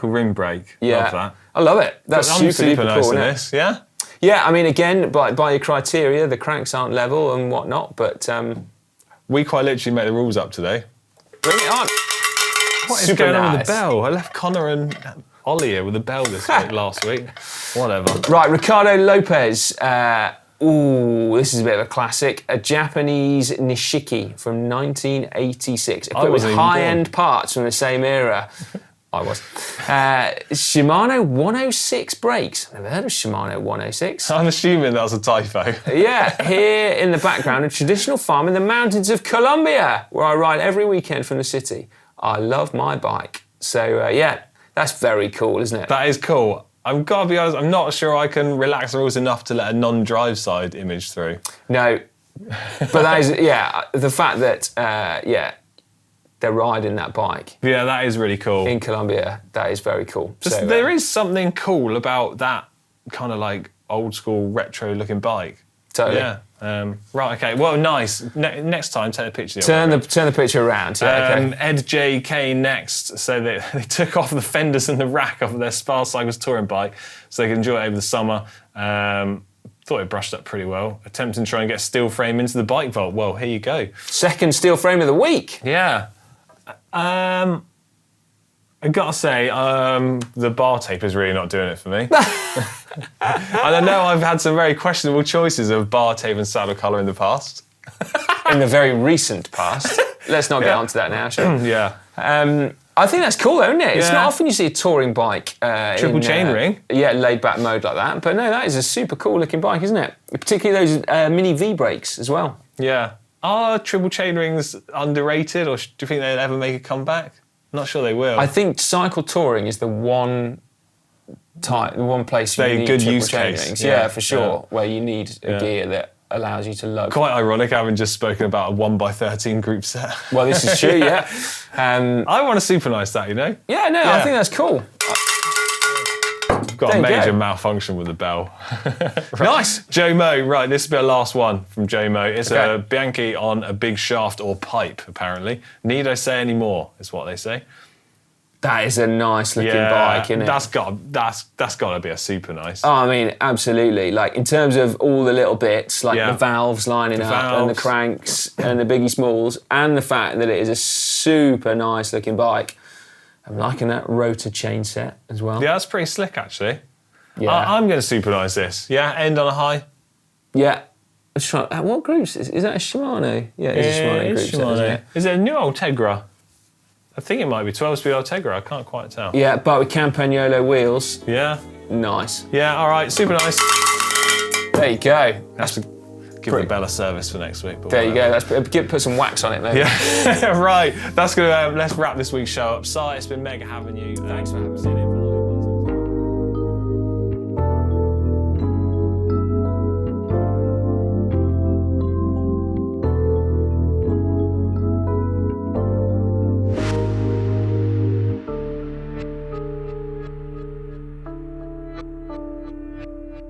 rim brake. Yeah, love that. I love it. That's super nice cool, in isn't it? this. Yeah. Yeah, I mean, again, by your criteria, the cranks aren't level and whatnot, but we quite literally made the rules up today. Bring it on. What is going on with the bell? I left Connor and Ollie here with the bell last week. Whatever. Right, Ricardo Lopez. This is a bit of a classic. A Japanese Nishiki from 1986. Equipped with high-end parts from the same era. I was. Shimano 106 brakes. Never heard of Shimano 106. I'm assuming that was a typo. Yeah, here in the background, a traditional farm in the mountains of Colombia, where I ride every weekend from the city. I love my bike. So, that's very cool, isn't it? That is cool. I've got to be honest, I'm not sure I can relax the rules enough to let a non-drive side image through. No. But that is, the fact that, they're riding that bike Yeah, that is really cool. in Colombia. That is very cool. So, There is something cool about that kind of like old school retro looking bike. Totally. Yeah. Right. Okay. Well, nice. Next time, take a picture. Of Turn the picture around. Yeah, okay. Ed J K next. So they took off the fenders and the rack off of their Spa Cycles touring bike, so they could enjoy it over the summer. Thought it brushed up pretty well. Attempting to try and get a steel frame into the bike vault. Well, here you go. Second steel frame of the week. Yeah. I gotta say, the bar tape is really not doing it for me. And I know I've had some very questionable choices of bar tape and saddle colour in the past. In the very recent past. Let's not get onto that now, shall we? Yeah. I think that's cool, though, isn't it? It's Yeah. not often you see a touring bike Triple chainring. Yeah, laid back mode like that. But no, that is a super cool looking bike, isn't it? Particularly those mini V brakes as well. Yeah. Are triple chainrings underrated, or do you think they'll ever make a comeback? Not sure they will. I think cycle touring is the one place you Very need good triple use case. chainrings. Yeah, Yeah, for sure. yeah. Where you need a gear that allows you to load. Quite ironic having just spoken about a 1x13 group set. Well, this is true, yeah. I want to Supernice that, you know? Yeah, no, I think that's cool. Got There a you major go. malfunction with the bell. Nice. Joe Mo, right, this will be our last one from Joe Mo. It's a Okay. Bianchi on a big shaft or pipe, apparently. Need I say any more, is what they say. That is a nice looking bike, isn't it? That's got to be a Supernice. Oh, I mean, absolutely. Like, in terms of all the little bits, like Yeah. the valves lining up and the valves. cranks and the biggie smalls, and the fact that it is a super nice looking bike. I'm liking that rotor chain set as well. Yeah, that's pretty slick, actually. Yeah. I'm going to Supernice this. Yeah, end on a high. Yeah. What groups? Is that a Shimano? Yeah, it is a Shimano group set, isn't it? Is it a new Ultegra? I think it might be 12-speed Ultegra. I can't quite tell. Yeah, but with Campagnolo wheels. Yeah. Nice. Yeah, all right, Supernice. There you go. Have to give the Bella service for next week. But There you go. whatever. Let's put some wax on it, maybe. Yeah, right. That's going to let's wrap this week's show up. Si, it's been mega having you. Thanks for having me.